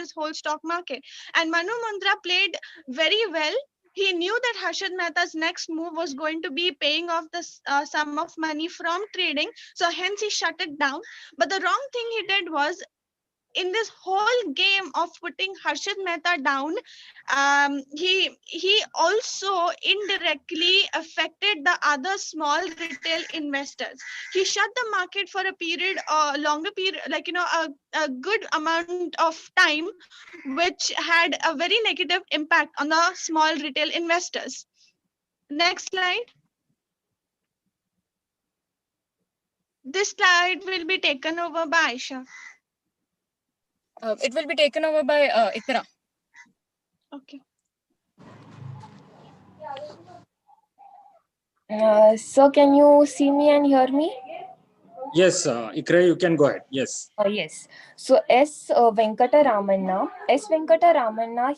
this whole stock market. And Manu Mundra played very well. He knew that Harshad Mehta's next move was going to be paying off the sum of money from trading. So hence he shut it down. But the wrong thing he did was, in this whole game of putting Harshad Mehta down, he also indirectly affected the other small retail investors. He shut the market for a period, longer period, like a good amount of time, which had a very negative impact on the small retail investors. Next slide. This slide will be taken over by Aisha. It will be taken over by Ikra. Okay. So can you see me and hear me? Yes, Ikra, you can go ahead. Yes. Yes. So S. Venkataramanna,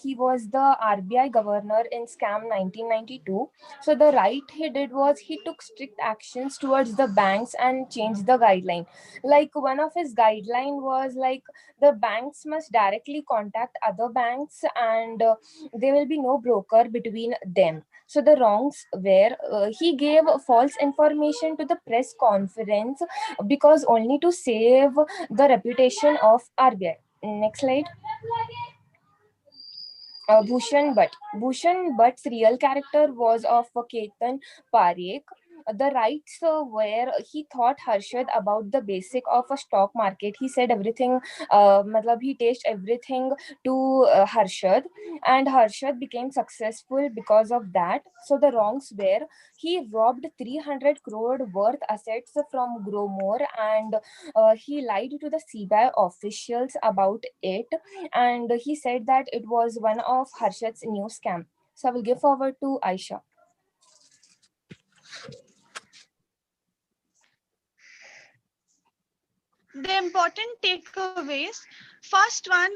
he was the RBI governor in scam 1992. So the right he did was he took strict actions towards the banks and changed the guideline. Like one of his guideline was like the banks must directly contact other banks, and there will be no broker between them. So the wrongs were he gave false information to the press conference because only to save the reputation of RBI. Next slide. Bhushan Bhatt's real character was of Ketan Parekh. The rights where he taught Harshad about the basic of a stock market. He said everything, he tasted everything to Harshad, and Harshad became successful because of that. So the wrongs were he robbed 300 crore worth assets from Gromore, and he lied to the CBI officials about it, and he said that it was one of Harshad's new scam. So I will give forward to Aisha. The important takeaways. First one,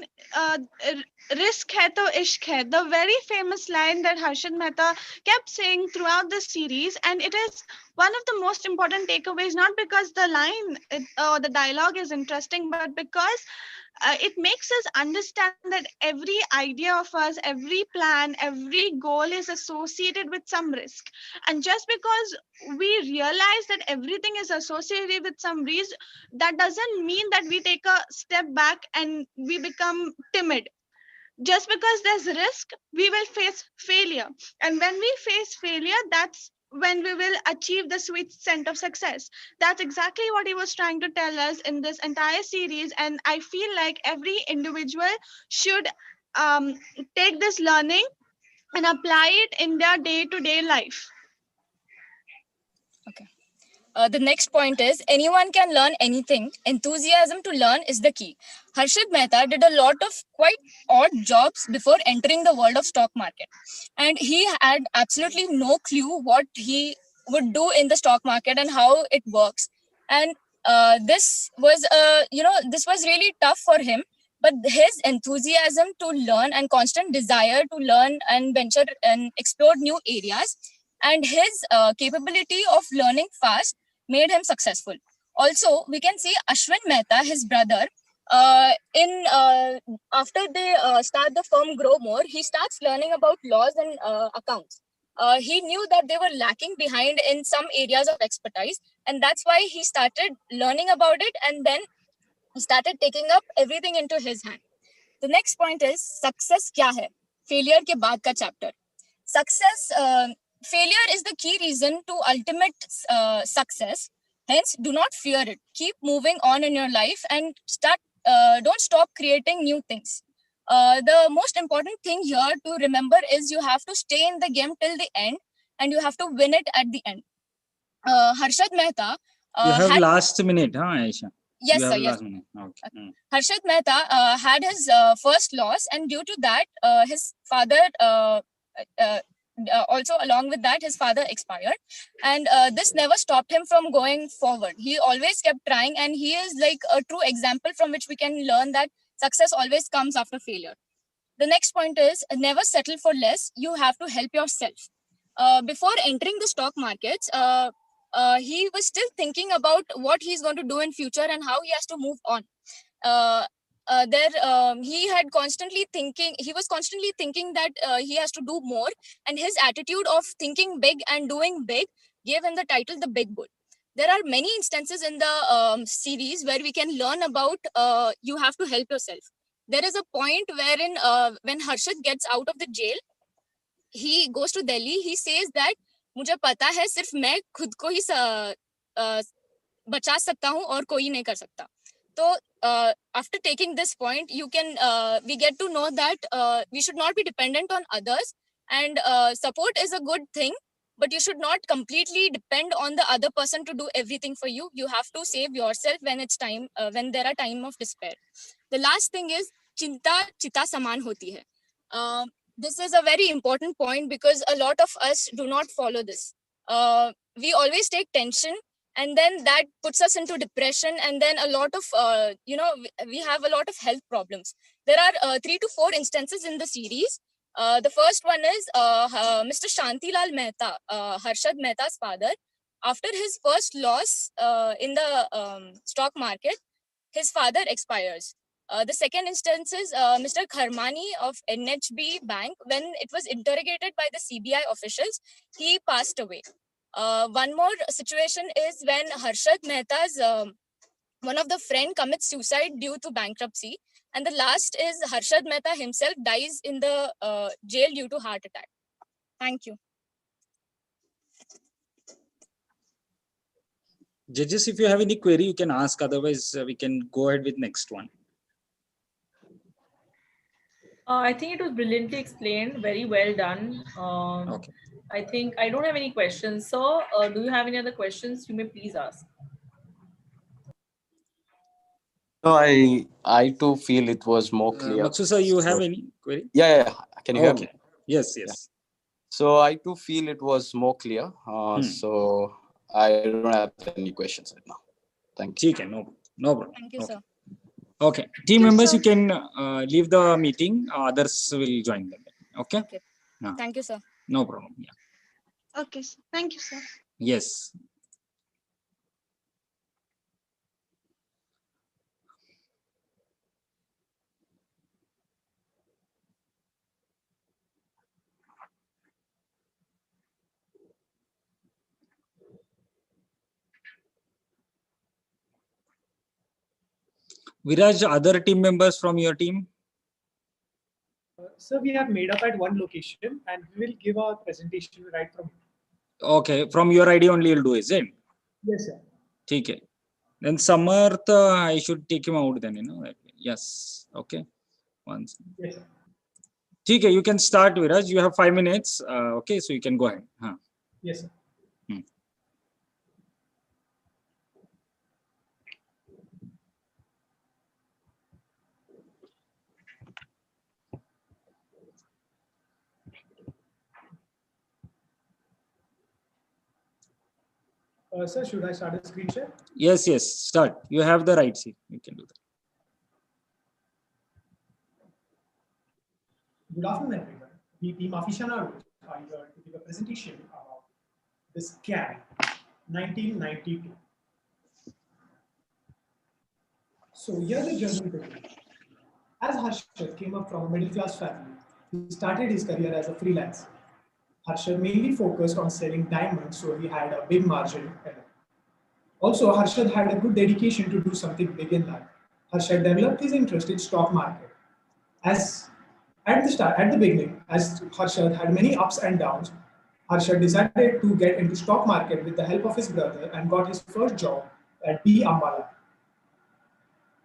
risk hai to ishq hai. The very famous line that Harshad Mehta kept saying throughout the series, and it is one of the most important takeaways, not because the line or the dialogue is interesting, but because it makes us understand that every idea of us, every plan, every goal is associated with some risk. And just because we realize that everything is associated with some risk, that doesn't mean that we take a step back and we become timid. Just because there's risk, we will face failure. And when we face failure, that's when we will achieve the sweet scent of success. That's exactly what he was trying to tell us in this entire series. And I feel like every individual should take this learning and apply it in their day-to-day life. Okay. The next point is anyone can learn anything. Enthusiasm to learn is the key. Harshad Mehta did a lot of quite odd jobs before entering the world of stock market. And he had absolutely no clue what he would do in the stock market and how it works. And this was really tough for him. But his enthusiasm to learn and constant desire to learn and venture and explore new areas and his capability of learning fast made him successful. Also, we can see Ashwin Mehta, his brother, after they start the firm Grow More, he starts learning about laws and accounts. He knew that they were lacking behind in some areas of expertise, and that's why he started learning about it, and then he started taking up everything into his hand. The next point is success kya hai? Failure ke baad ka chapter. Success, failure is the key reason to ultimate success. Hence, do not fear it. Keep moving on in your life and don't stop creating new things. The most important thing here to remember is you have to stay in the game till the end and you have to win it at the end. Harshad Mehta you have last minute, huh, Aisha? Yes, sir. Yes. Okay. Harshad Mehta had his first loss, and due to that, his father also along with that, his father expired, and this never stopped him from going forward. He always kept trying, and he is like a true example from which we can learn that success always comes after failure. The next point is never settle for less. You have to help yourself. Before entering the stock markets, he was still thinking about what he's going to do in future and how he has to move on. he was constantly thinking that he has to do more, and his attitude of thinking big and doing big gave him the title the Big Bull. There are many instances in the series where we can learn about you have to help yourself. There is a point wherein when Harshad gets out of the jail, he goes to Delhi. He says that मुझे पता है सिर्फ मैं खुद को ही बचा सकता हूँ और कोई नहीं कर सकता. So after taking this point, we get to know that we should not be dependent on others, and support is a good thing, but you should not completely depend on the other person to do everything for you. You have to save yourself when it's time, when there are time of despair. The last thing is चिंता चिता समान होती है. This is a very important point because a lot of us do not follow this. We always take tension, and then that puts us into depression, and then a lot of we have a lot of health problems. There are 3 to 4 instances in the series. The first one is Mr. Shantilal Mehta, Harshad Mehta's father. After his first loss in the stock market, his father expires. The second instance is Mr. Kharmani of NHB Bank. When it was interrogated by the CBI officials, he passed away. One more situation is when Harshad Mehta's one of the friend commits suicide due to bankruptcy. And the last is Harshad Mehta himself dies in the jail due to heart attack. Thank you. Judges, if you have any query, you can ask. Otherwise, we can go ahead with next one. I think it was brilliantly explained. Very well done. Okay. I think I don't have any questions. So, do you have any other questions? You may please ask. No, I too feel it was more clear. Maksu sir, you have any query? Yeah. Can you hear me? Yes. Yeah. So I too feel it was more clear. So I don't have any questions right now. Thank you. Okay, no problem. Thank you, sir. Okay, team members, you can leave the meeting. Others will join them. Okay. Thank you, sir. No problem. Yeah. Okay, sir. Thank you, sir. Yes. Viraj, other team members from your team? Sir, we have made up at one location and we will give our presentation right from here. Okay, from your ID only you'll do, is it? Yes, sir. Okay. Then Samarth, I should take him out then, Yes. Okay. Once. Yes, sir. Okay, you can start, Viraj. You have 5 minutes. Okay, so you can go ahead. Yes, sir. Sir, should I start a screen share? Yes, start. You have the right seat. You can do that. Good afternoon, everyone. We team aficionados are here to give a presentation about this CAD 1992. So here's the journey begins. As Harshad came up from a middle-class family, he started his career as a freelancer. Harshad mainly focused on selling diamonds, so he had a big margin. Also, Harshad had a good dedication to do something big in life. Harshad developed his interest in stock market. As at the beginning, as Harshad had many ups and downs, Harshad decided to get into stock market with the help of his brother and got his first job at B. Ambala.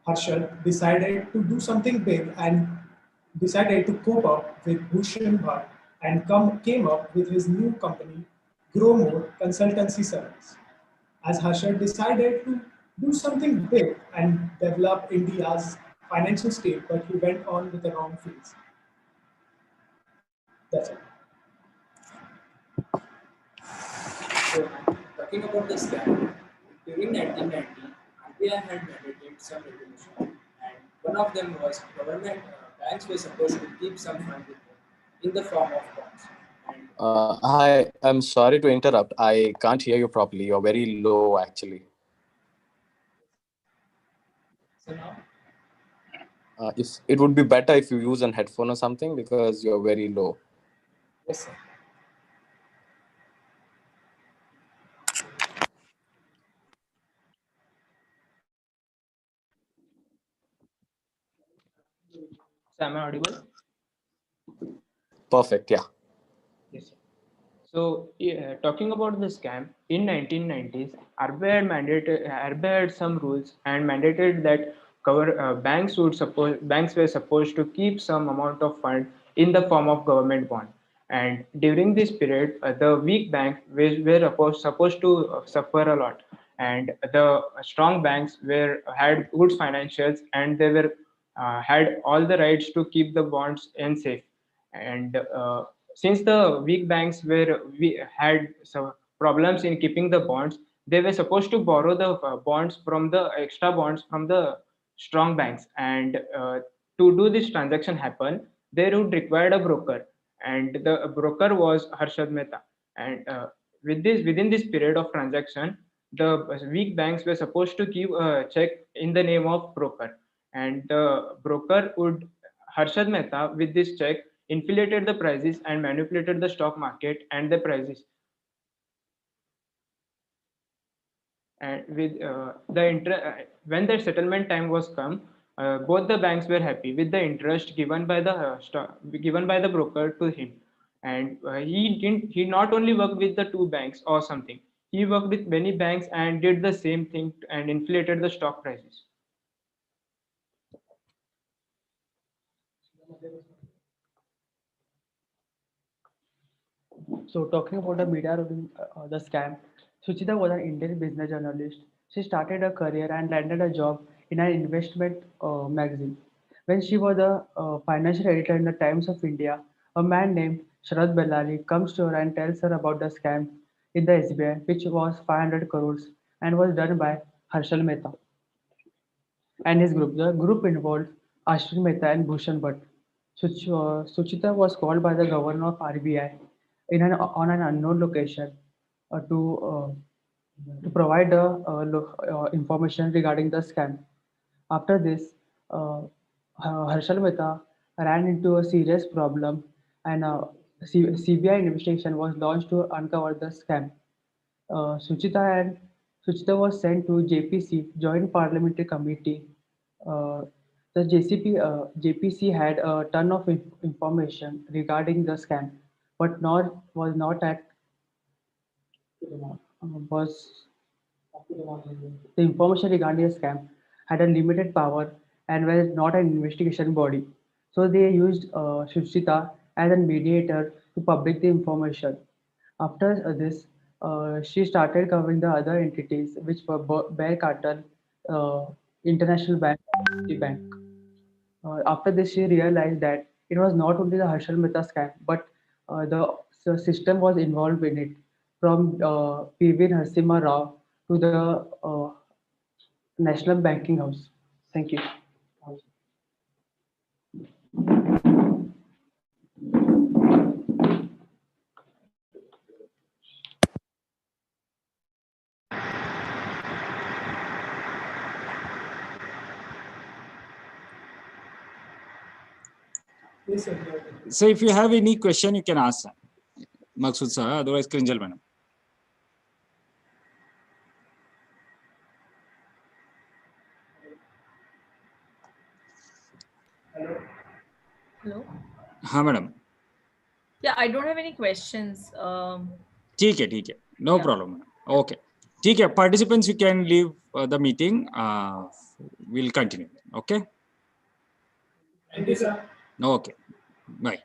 Harshad decided to do something big and decided to cope up with Bhushan Bhatt and came up with his new company, Grow More Consultancy Service. As Harshad decided to do something big and develop India's financial state, but he went on with the wrong fields. That's it. So, talking about the scam, during 1990, India had mandated some regulation, and one of them was government banks were supposed to keep some fund with them in the form of bonds. Hi, I'm sorry to interrupt. I can't hear you properly. You're very low, actually. So now? If it would be better if you use an headphone or something because you're very low. Yes, sir. So am I audible? Perfect. Yeah. Yes, sir. So, talking about the scam, in 1990s, RBI had some rules and mandated that banks were supposed to keep some amount of fund in the form of government bond. And during this period, the weak banks were supposed to suffer a lot, and the strong banks were had good financials, and they were had all the rights to keep the bonds in safe. And since the weak banks we had some problems in keeping the bonds, they were supposed to borrow the bonds from the extra bonds from the strong banks. And to do this transaction happen, they would require a broker, and the broker was Harshad Mehta. And within this period of transaction, the weak banks were supposed to give a check in the name of broker, and the broker would Harshad Mehta with this check inflated the prices and manipulated the stock market and the prices. And with when the settlement time was come, both the banks were happy with the interest given by the given by the broker to him. And he not only worked with the two banks or something, he worked with many banks and did the same thing and inflated the stock prices. So talking about the media role in the scam, Suchita was an Indian business journalist. She started her career and landed a job in an investment magazine. When she was a financial editor in the Times of India, a man named Sharad Bellali comes to her and tells her about the scam in the SBI, which was 500 crores and was done by Harshal Mehta and his group. The group involved Ashwin Mehta and Bhushan Bhatt. Suchita was called by the governor of RBI on an unknown location to provide information regarding the scam. After this, Harshal Mehta ran into a serious problem, and CBI investigation was launched to uncover the scam. Uh, Suchita and Suchita was sent to JPC, Joint Parliamentary Committee. Uh, the JPC had a ton of information regarding the scam, but not was not at was the information regarding the scam had a limited power and was not an investigation body. So they used Suchita as a mediator to public the information. After this, she started covering the other entities, which were Bear Cartel, uh, International Bank, the bank. After this, she realized that it was not only the Harshal Mehta scam, but the system was involved in it, from PV Narasimha Rao to the National Banking House. Thank you. Yes, sir. So if you have any question, you can ask Maksud sir, otherwise Krinjal madam. Hello. हाँ madam. Yeah, I don't have any questions. ठीक है. No Yeah. problem. Okay. ठीक है. Participants, you can leave the meeting. We'll continue. Okay. Thank you, sir. Okay. Bye.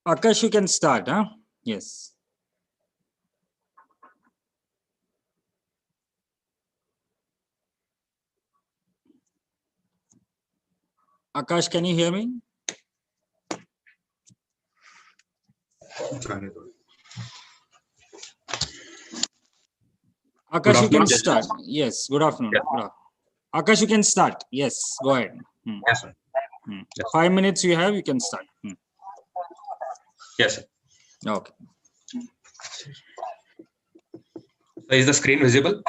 Akash, you can start, huh? Yes. Akash, can you hear me? Akash, you can start. Yes, good afternoon. Yeah. Good afternoon. Akash, you can start. Yes, go ahead. Yes, sir. Yes. 5 minutes you have, you can start. Yes, sir. Okay. So is the screen visible?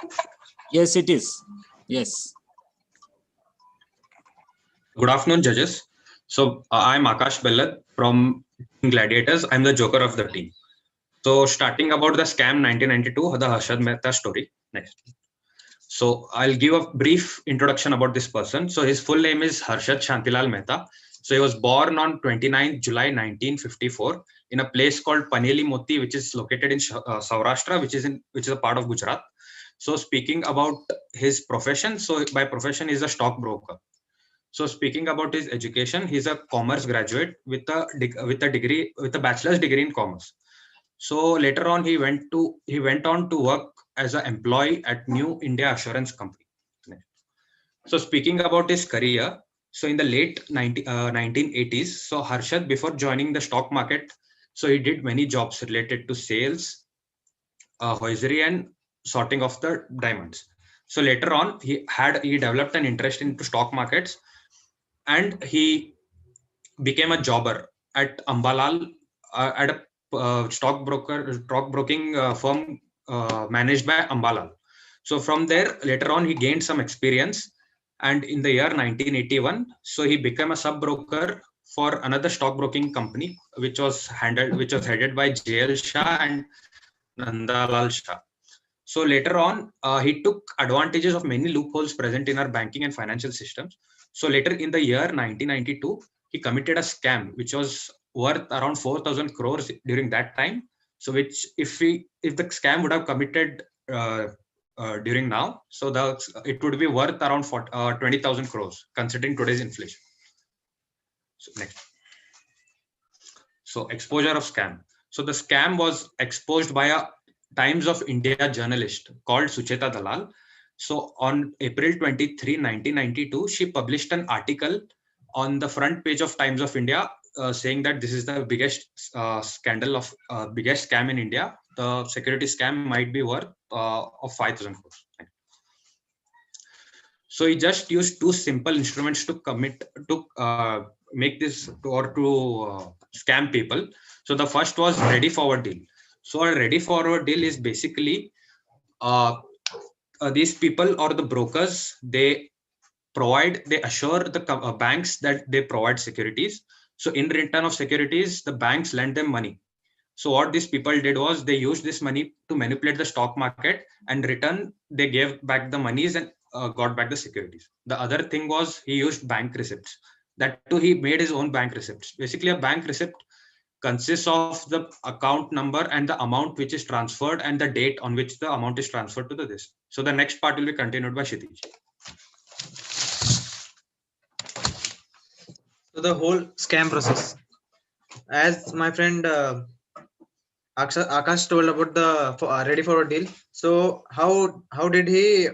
Yes, it is. Yes. Good afternoon, judges. So I'm Akash Bellat from Gladiators. I'm the joker of the team. So starting about the scam 1992, the Harshad Mehta story. Next. So I'll give a brief introduction about this person. So his full name is Harshad Shantilal Mehta. So he was born on 29th July 1954 in a place called Paneli Moti, which is located in Saurashtra, which is a part of Gujarat. So speaking about his profession, so by profession he's a stockbroker. So speaking about his education, he's a commerce graduate with a bachelor's degree in commerce. So later on, he went on to work as an employee at New India Assurance Company. So speaking about his career, so in the late 1980s, so Harshad, before joining the stock market, so he did many jobs related to sales, hosiery, and sorting of the diamonds. So later on, he developed an interest into stock markets, and he became a jobber at Ambalal at a stockbroking firm managed by Ambalal. So from there, later on, he gained some experience, and in the year 1981, so he became a sub broker for another stockbroking company, which was headed by JL Shah and Nandalal Shah. So later on, he took advantages of many loopholes present in our banking and financial systems. So later in the year 1992, he committed a scam which was worth around 4,000 crores during that time. So which if the scam would have committed during now, so it would be worth around 20,000 crores considering today's inflation. So next. So exposure of scam. So the scam was exposed by a Times of India journalist called Sucheta Dalal. So on April 23, 1992, she published an article on the front page of Times of India saying that this is the biggest biggest scam in India. The security scam might be worth of 5,000 crores. So he just used two simple instruments to make this or to scam people. So the first was ready forward deal. So a ready forward deal is basically these people or the brokers, they assure the banks that they provide securities. So in return of securities, the banks lend them money. So what these people did was they used this money to manipulate the stock market, and return they gave back the monies and got back the securities. The other thing was he used bank receipts. That too, he made his own bank receipts. Basically, a bank receipt consists of the account number and the amount which is transferred and the date on which the amount is transferred to this. So the next part will be continued by Kshitij. So the whole scam process, as my friend Akash told about the ready forward deal. So how did he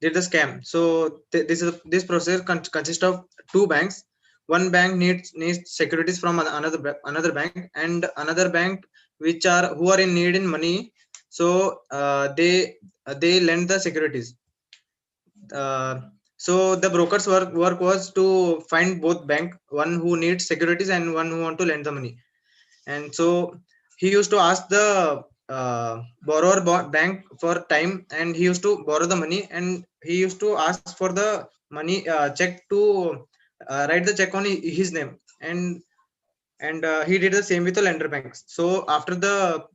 did the scam? So this process consists of two banks. One bank needs securities from another bank, and another bank who are in need in money. So they lend the securities. So the broker's work was to find both bank, one who needs securities and one who want to lend the money. And so he used to ask the borrower bank for time, and he used to borrow the money, and he used to ask for the money check to write the check on his name, and he did the same with the lender banks. So when the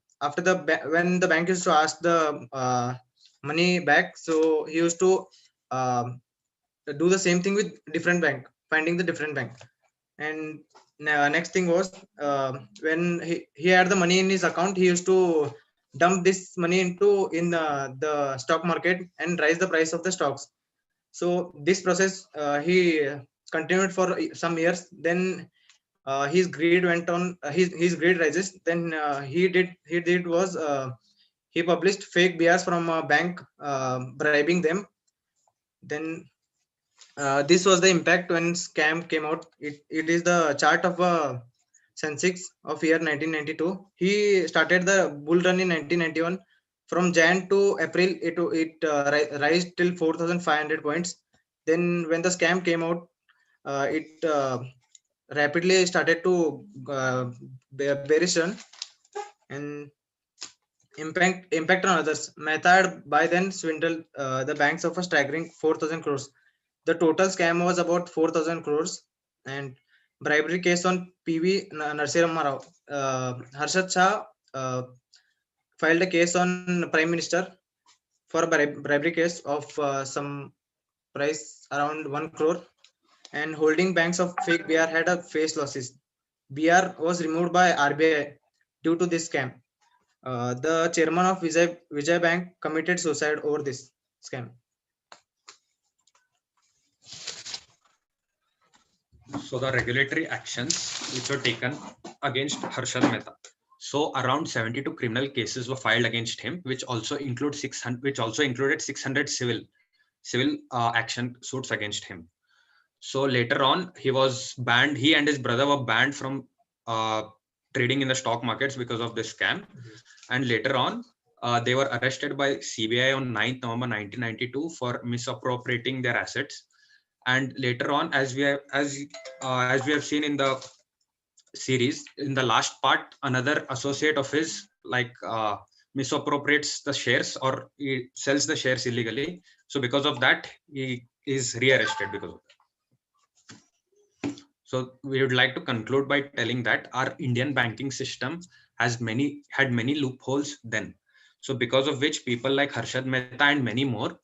bank used to ask the money back, so he used to do the same thing with different bank, finding the different bank. And next thing was when he had the money in his account, he used to dump this money in the stock market and raise the price of the stocks. So this process he continued for some years. Then his greed went on. His greed rises. Then he published fake BRs from a bank, bribing them. Then This was the impact when scam came out. It is the chart of Sensex of year 1992. He started the bull run in 1991. From Jan to April, it rise till 4,500 points. Then when the scam came out, it rapidly started to bearish run, and impact on others. Mehta had by then swindled the banks of a staggering 4,000 crores. The total scam was about 4,000 crores, and bribery case on PV Narasimha Rao. Harshad Shah filed a case on Prime Minister for a bribery case of some price around 1 crore, and holding banks of fake BR had a face losses. BR was removed by RBI due to this scam. The chairman of Vijay Bank committed suicide over this scam. So the regulatory actions which were taken against Harshad Mehta. So around 72 criminal cases were filed against him, which also included 600 civil action suits against him. So later on, he was banned. He and his brother were banned from trading in the stock markets because of this scam. And later on, they were arrested by CBI on 9th November 1992 for misappropriating their assets. And later on, as we have seen in the series, in the last part, another associate of his misappropriates the shares, or he sells the shares illegally. So because of that, he is rearrested because of that. So we would like to conclude by telling that our Indian banking system had many loopholes then. So because of which people like Harshad Mehta and many more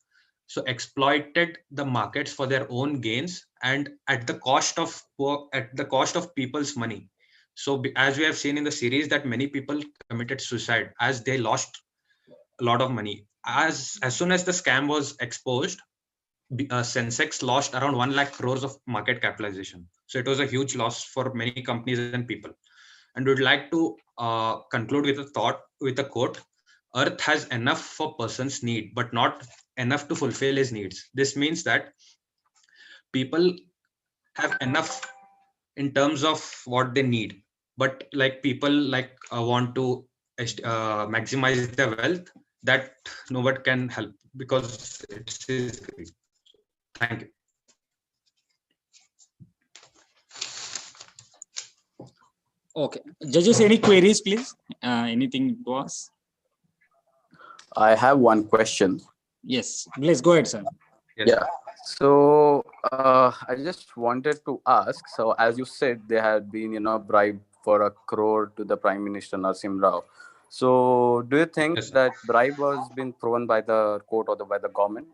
exploited the markets for their own gains and at the cost of people's money. So as we have seen in the series, that many people committed suicide as they lost a lot of money. As soon as the scam was exposed, Sensex lost around 1 lakh crores of market capitalization. So it was a huge loss for many companies and people. And we'd like to conclude with a quote: Earth has enough for person's need, but not enough to fulfill his needs. This means that people have enough in terms of what they need, but people want to maximize their wealth, that nobody can help because it's his greed. Thank you. Okay, judges, any queries, please? Anything to ask? I have one question. Yes, please go ahead, sir. Yes. Yeah. So I just wanted to ask. So as you said, there had been bribe for 1 crore to the Prime Minister Narasimha Rao. So do you think that bribe was been proven by the court or by the government?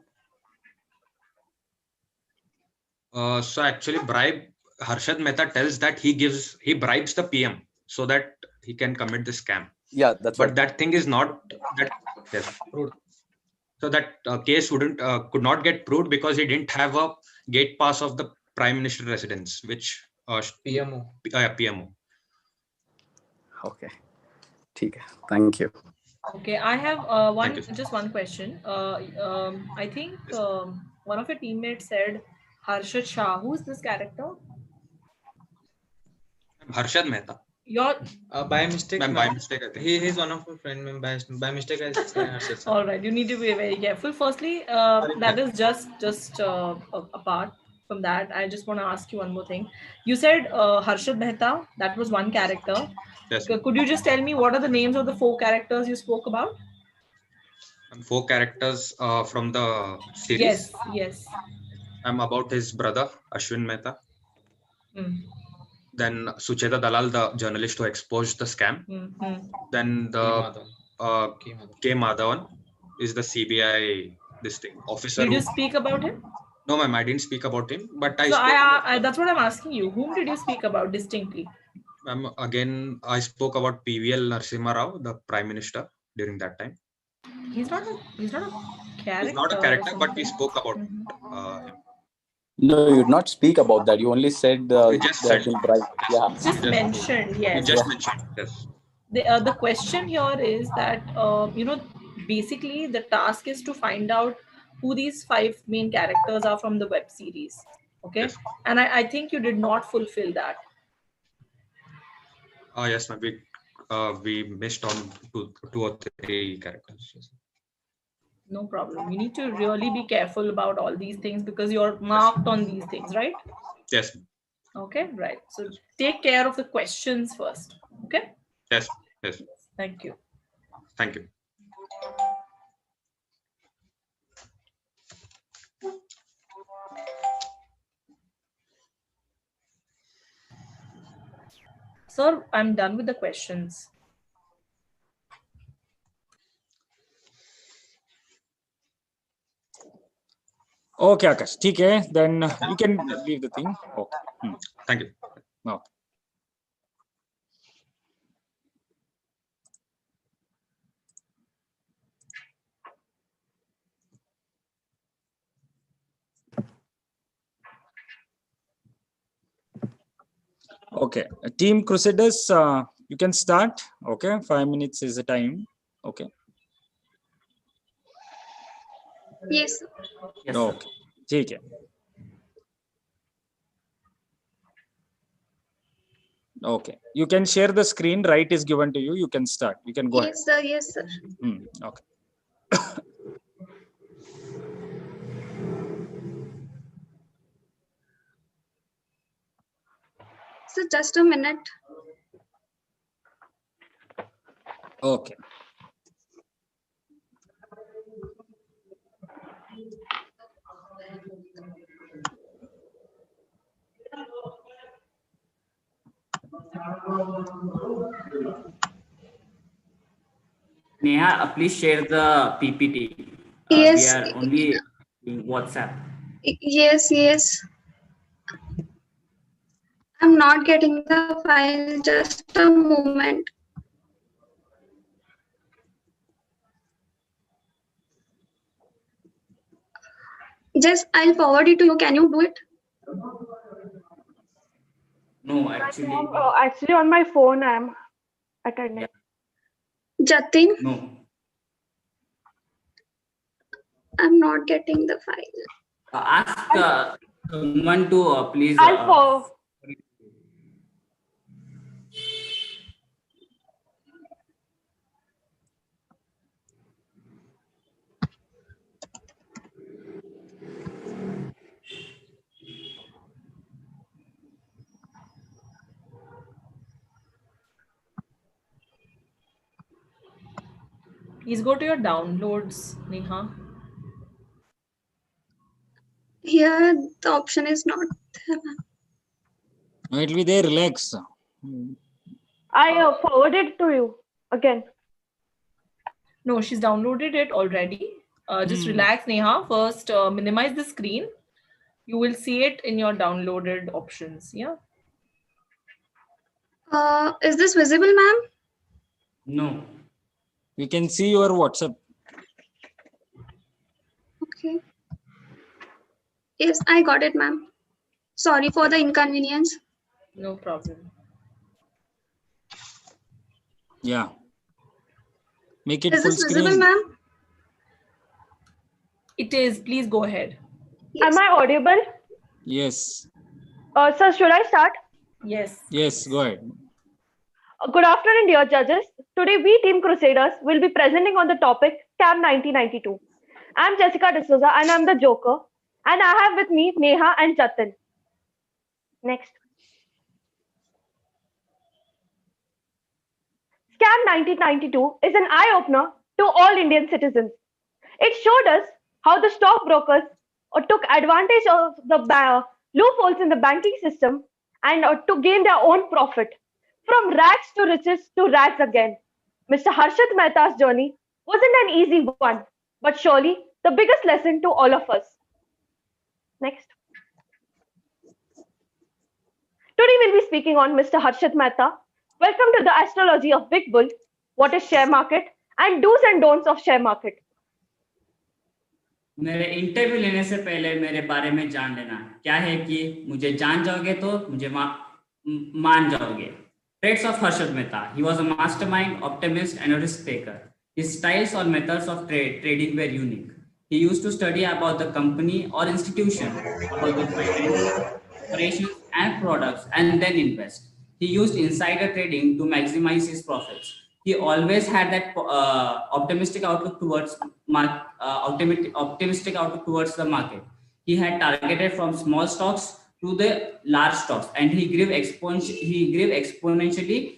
So actually, Harshad Mehta tells that he bribes the PM so that he can commit the scam. Yeah, that's but right. That thing is not that. Yes. So that case could not get proved because he didn't have a gate pass of the Prime Minister residence, which PMO. PMO. Okay. Thank you. Okay, I have just one question. I think one of your teammates said Harshad Shah. Who is this character? Harshad Mehta. By mistake. By mistake, I think. He is one of our friend. By mistake, I said Harshad Shah. All right, you need to be very careful. Firstly, that is just apart from that. I just want to ask you one more thing. You said Harshad Mehta. That was one character. Yes. Could you just tell me what are the names of the 4 characters you spoke about? 4 characters from the series. Yes. I'm about his brother Ashwin Mehta. Then Sucheta Dalal, the journalist who exposed the scam. Then the K. Madhavan is the CBI officer. Did you speak about him? No, ma'am, I didn't speak about him. But that's what I'm asking you. Whom did you speak about distinctly? Ma'am, again, I spoke about PVL Narasimha Rao, the Prime Minister, during that time. He's not a character. He's not a character, but we spoke about him. No, you did not speak about that. You only said you just said bribe. Yeah. Just mentioned. Yes. You just mentioned. Yes. The question here is that basically the task is to find out who these 5 main characters are from the web series. Okay. Yes. And I think you did not fulfill that. Yes, ma'am. We missed on two or three characters. Yes. No problem. You need to really be careful about all these things because you're marked on these things, right? Yes. Okay, right. So take care of the questions first. Okay. Yes. Yes. Thank you. Thank you. Sir, I'm done with the questions. Okay, Akash. ठीक है. Then you can leave the thing. Okay. Thank you. Okay. Okay, Team Crusaders, you can start. Okay, 5 minutes is the time. Okay. Yes. Okay, ठीक है. Okay, you can share the screen. Right is given to you. You can start. You can go ahead. Yes, sir. Yes, sir. Okay. So just a minute. Okay. Neha, please share the PPT. Yes. We are only in WhatsApp. Yes, yes. I'm not getting the file. Just a moment. Just I'll forward it to you. Can you do it? No, actually. Actually, on my phone, I'm attending. Jatin, No. I'm not getting the file. Ask someone to please. Please go to your downloads, Neha. Here, the option is not there. It will be there. Relax. I forwarded to you again. No, she's downloaded it already. Just relax, Neha. First, minimize the screen. You will see it in your downloaded options. Yeah. Is this visible, ma'am? No. We can see your WhatsApp. Okay. Yes, I got it, ma'am. Sorry for the inconvenience. No problem. Yeah. Make it Is full this visible, screen. ma'am? It is. Please go ahead. Yes. Am I audible? Yes. Sir, should I start? Yes. Yes, go ahead. Good afternoon, dear judges. Today, we Team Crusaders will be presenting on the topic Camp 1992. I'm Jessica D'Souza and I'm the Joker. And I have with me Neha and Jatin. Next. Scam 1992 is an eye-opener to all Indian citizens. It showed us how the stockbrokers took advantage of the loopholes in the banking system and to gain their own profit. From rags to riches to rags again. Mr. Harshad Mehta's journey wasn't an easy one, but surely the biggest lesson to all of us. Next. Today we'll be speaking on Mr. Harshad Mehta. Welcome to the astrology of Big Bull, what is share market, and do's and don'ts of share market. मेरे interview लेने से पहले मेरे बारे में जान लेना क्या है कि मुझे जान जाओगे तो मुझे मान जाओगे. Traits of Harshad Mehta. He was a mastermind, optimist, and a risk taker. His styles or methods of trading were unique. He used to study about the company or institution, about the finances, operations, and products, and then invest. He used insider trading to maximize his profits. He always had that optimistic outlook towards optimistic outlook towards the market. He had targeted from small stocks to the large stocks, and he grew exponentially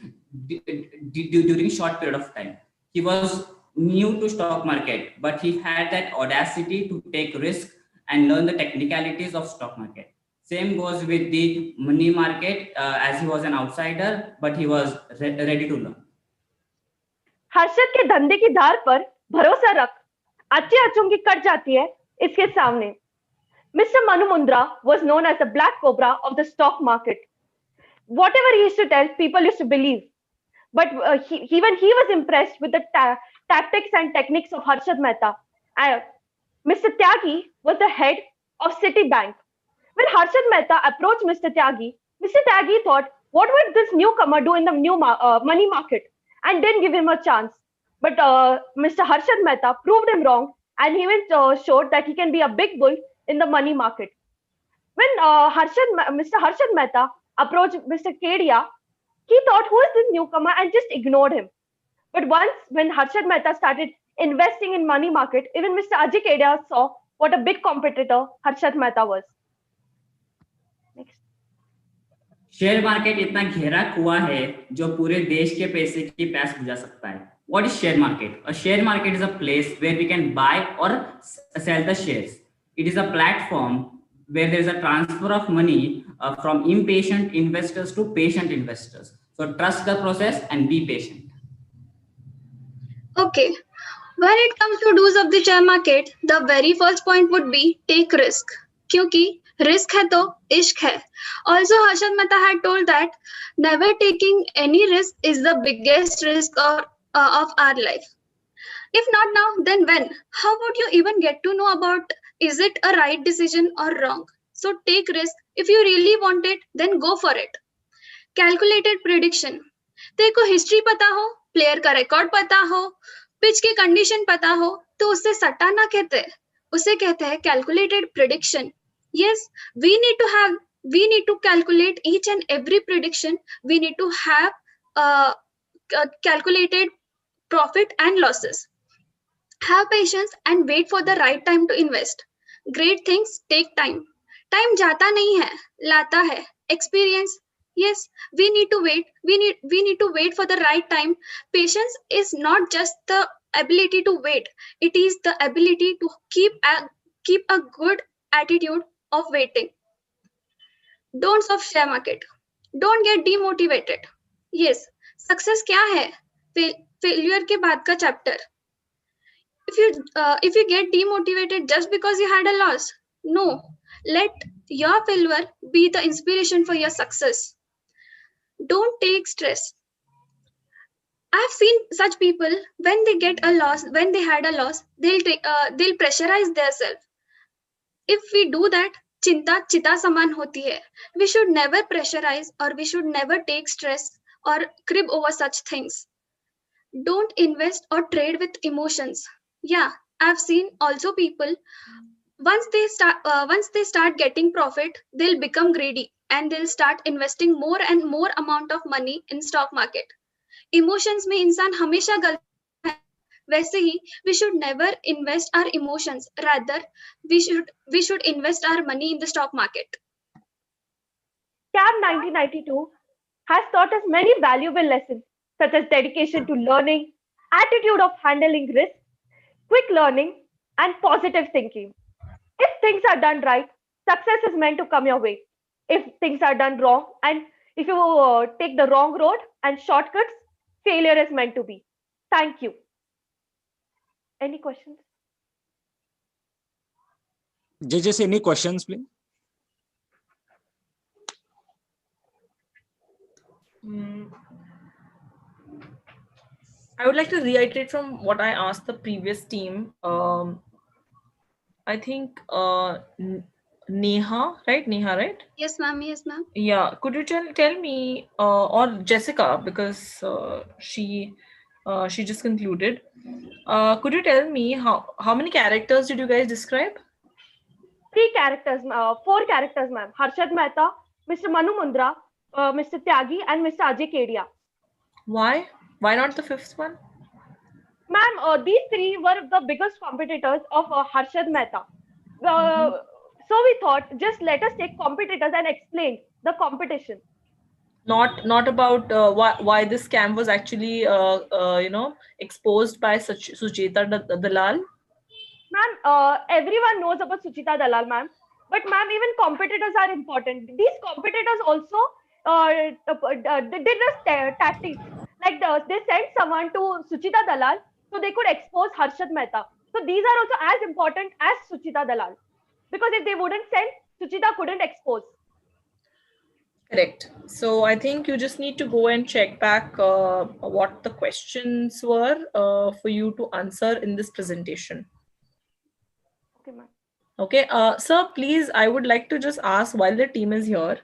during short period of time. He was new to stock market, but he had that audacity to take risk and learn the technicalities of stock market. Same goes with the money market, as he was an outsider, but he was ready to learn. Harshad के धंधे की धार पर भरोसा रख, अच्छी अचूंगी cut जाती है इसके सामने. Mr. Manu Mundra was known as the black cobra of the stock market. Whatever he used to tell, people used to believe. But even he was impressed with the tactics and techniques of Harshad Mehta. Mr. Tyagi was the head of Citibank. When Harshad Mehta approached Mr. Tyagi thought, what would this newcomer do in the new money market? And didn't give him a chance. But Mr. Harshad Mehta proved him wrong, and he even showed that he can be a big bull in the money market. When Mr. Harshad Mehta approached Mr. Kedia, he thought, who is this newcomer, and just ignored him. But once when Harshad Mehta started investing in money market, even Mr. Ajay Kedia saw what a big competitor Harshad Mehta was. Next. Share market इतना गहरा कुआं है जो पूरे देश के पैसे की प्यास बुझा सकता है. What is share market? A share market is a place where we can buy or sell the shares. It is a platform where there is a transfer of money from impatient investors to patient investors. So trust the process and be patient. Okay. When it comes to do's of the share market, the very first point would be take risk. क्योंकि risk है तो इश्क है. Also, Harshad Mehta had told that never taking any risk is the biggest risk of our life. If not now, then when? How would you even get to know about is it a right decision or wrong? So take risk. If you really want it, then go for it. Calculated prediction. तेरे को history पता हो, player का record पता हो, pitch की condition पता हो, तो उससे सट्टा ना कहते, उसे कहते हैं calculated prediction. Yes, we need to calculate each and every prediction. We need to have calculated profit and losses. Have patience and wait for the right time to invest. Great things take time. Time जाता नहीं है, लाता है. Experience. Yes, we need to wait. We need to wait for the right time. Patience is not just the ability to wait. It is the ability to keep a good attitude of waiting. Don'ts of share market. Don't get demotivated. Yes, success क्या है? Failure के बाद का chapter. If you get demotivated just because you had a loss, no. Let your failure be the inspiration for your success. Don't take stress. I've seen such people when they get a loss, when they had a loss, they'll pressurize themselves. If we do that, चिंता चिता समान होती है. We should never pressurize or we should never take stress or crib over such things. Don't invest or trade with emotions. Yeah, I've seen also people once they start getting profit, they'll become greedy and they'll start investing more and more amount of money in stock market. Emotions में इंसान हमेशा गलत है. वैसे ही we should never invest our emotions. Rather, we should invest our money in the stock market. CAM 1992 has taught us many valuable lessons such as dedication to learning, attitude of handling risk, quick learning, and positive thinking. If things are done right, success is meant to come your way. If things are done wrong, and if you take the wrong road and shortcuts, failure is meant to be. Thank you. Any questions? Judges, any questions, please? I would like to reiterate from what I asked the previous team. I think Neha, right? Neha, right? Yes, ma'am. Yes, ma'am. Yeah. Could you tell me, or Jessica, because she She just concluded. Could you tell me how many characters did you guys describe? 3 characters, 4 characters, ma'am. Harshad Mehta, Mr. Manu Mundra, Mr. Tyagi, and Mr. Ajay Kedia. Why? Why not the 5th one? Ma'am, these 3 were the biggest competitors of Harshad Mehta. So we thought, just let us take competitors and explain the competition. Not about why this scam was actually exposed by Sucheta Dalal. Ma'am, everyone knows about Sucheta Dalal, ma'am. But ma'am, even competitors are important. These competitors also they did this tactics. Like they sent someone to Sucheta Dalal so they could expose Harshad Mehta. So these are also as important as Sucheta Dalal. Because if they wouldn't send, Sucheta couldn't expose. Correct. So I think you just need to go and check back what the questions were for you to answer in this presentation. Okay, ma'am. Okay. Sir, please, I would like to just ask while the team is here,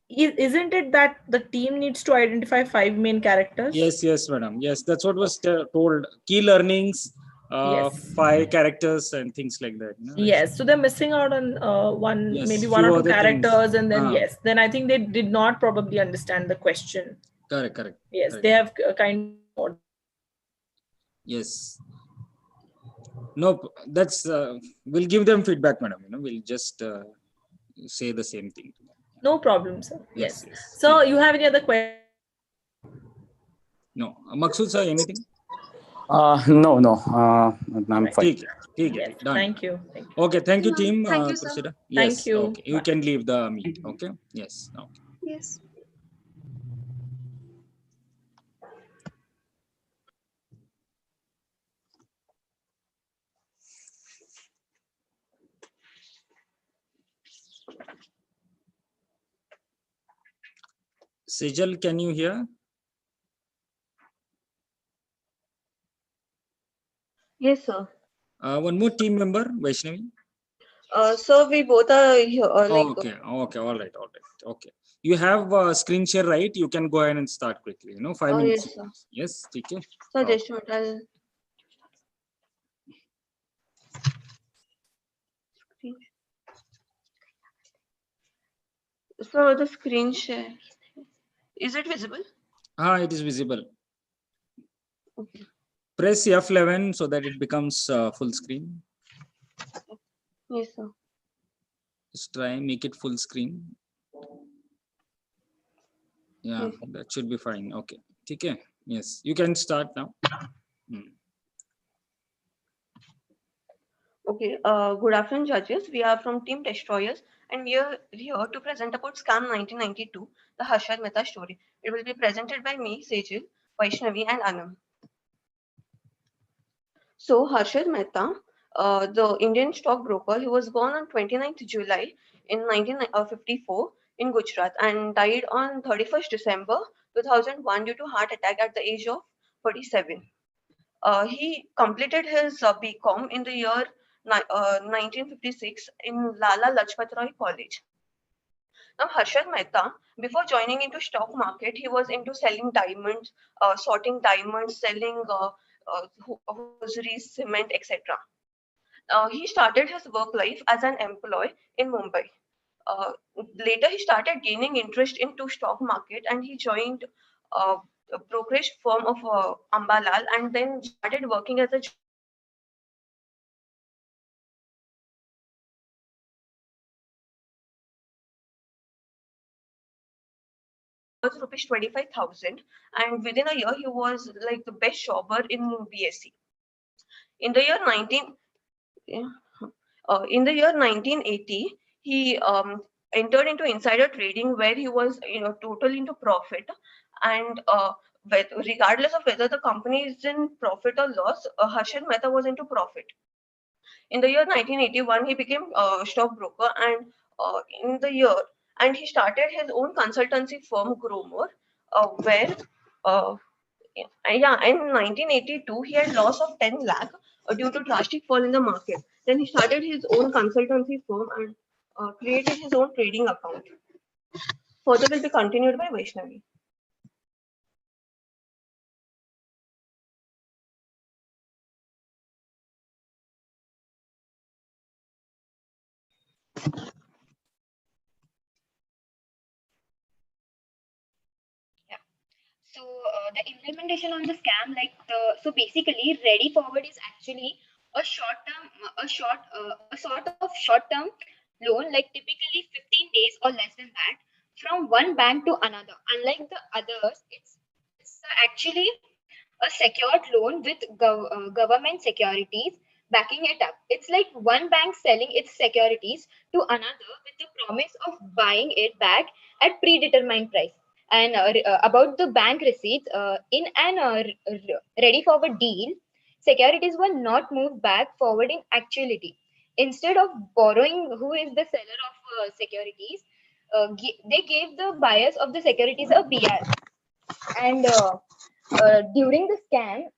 isn't it that the team needs to identify 5 main characters? Yes, madam. Yes, that's what was told. Key learnings, 5 characters and things like that. Yes, so they're missing out on maybe one or 2 characters, and then then I think they did not probably understand the question. Correct. Yes, correct. they have kind of. Yes. No, that's we'll give them feedback, madam. We'll just say the same thing. No problem, sir. Yes. Yes. So you have any other questions? No. Maksud sir, anything? No. I'm fine. Yes, Done. thank you. Okay, thank you, team. Thank you, sir. Crusader. Thank Yes. you. Okay. You can leave the meet. Okay. Yes. Okay. Yes. Sejal, can you hear? Yes, sir. One more team member, Vaishnavi. So we both are here. Okay. All right. Okay. You have screen share, right? You can go ahead and start quickly. 5 minutes. Yes, sir. Yes. Okay. So just a minute, So the screen share, is it visible? It is visible. Okay. Press F11 so that it becomes full screen. Yes, sir. Just try and make it full screen. Yeah, Yes. that should be fine. Okay. Okay. Yes, you can start now. Okay. Good afternoon, judges. We are from Team Destroyers, and we are here to present about Scam 1992, the Harshad Mehta story. It will be presented by me, Sejal, Vaishnavi, and Anam. So Harshad Mehta, the Indian stockbroker, he was born on 29th July in 1954 in Gujarat and died on 31st December 2001 due to heart attack at the age of 47. He completed his BCom in the year 1956 in Lala Lajpat Rai College. Now, Harshad Mehta, before joining into stock market, he was into selling diamonds, sorting diamonds, selling hosieries, cement, etc. He started his work life as an employee in Mumbai. Later, he started gaining interest into stock market and he joined a brokerage firm of Ambalal and then started working as a was rupees 25,000, and within a year he was like the best shopper in BSE. In the year 1980, he entered into insider trading where he was totally into profit, and regardless of whether the company is in profit or loss, Harshad Mehta was into profit. In the year 1981, he became a stockbroker, and he started his own consultancy firm, Gromore, where in 1982 he had loss of 10 lakh due to drastic fall in the market. Then he started his own consultancy firm and created his own trading account. Further will be continued by Vaishnavi. So the implementation on the scam, so basically, ready forward is actually a sort of short term loan, like typically 15 days or less than that, from one bank to another. Unlike the others, it's actually a secured loan with government securities backing it up. It's like one bank selling its securities to another with the promise of buying it back at predetermined price. And about the bank receipts, in an ready forward deal, securities were not moved back forward in actuality. Instead of borrowing who is the seller of securities, they gave the buyers of the securities a BR. And during the scam,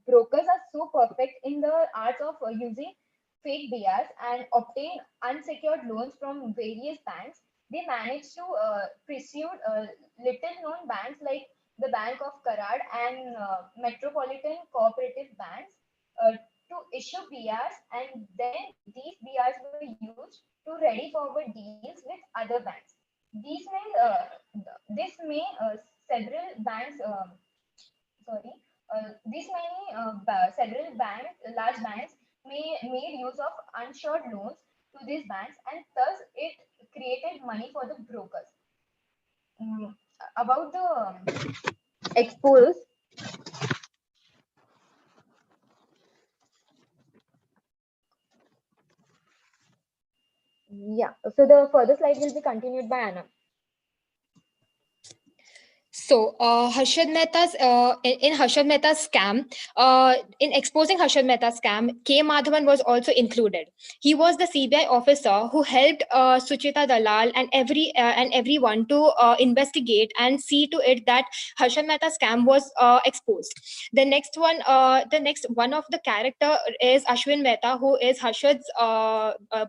brokers are so perfect in the art of using fake BRs and obtain unsecured loans from various banks. They managed to pursue little known banks like the Bank of Karad and Metropolitan Cooperative Banks to issue BRs, and then these BRs were used to ready forward deals with other banks. These may, this may several banks sorry, these many several banks, large banks, made use of unsecured loans to these banks, and thus it created money for the brokers. About the expose, yeah. So the further slide will be continued by Anna. So, Harshad Mehta's in Harshad Mehta's scam, in exposing Harshad Mehta's scam, K. Madhavan was also included. He was the CBI officer who helped Suchita Dalal and everyone to investigate and see to it that Harshad Mehta's scam was exposed. The next one of the character is Ashwin Mehta, who is Harshad's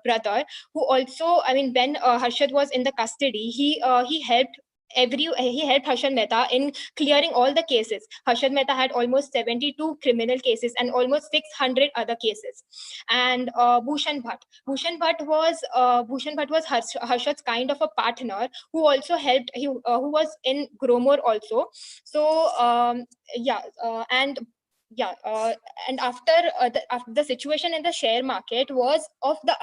brother, who also, I mean, when Harshad was in the custody, he helped he helped Harshad Mehta in clearing all the cases. Harshad Mehta had almost 72 criminal cases and almost 600 other cases. And Bhushan Bhatt was Harshad's kind of a partner who also helped. Who was in Gromor also. So and after the situation in the share market was of the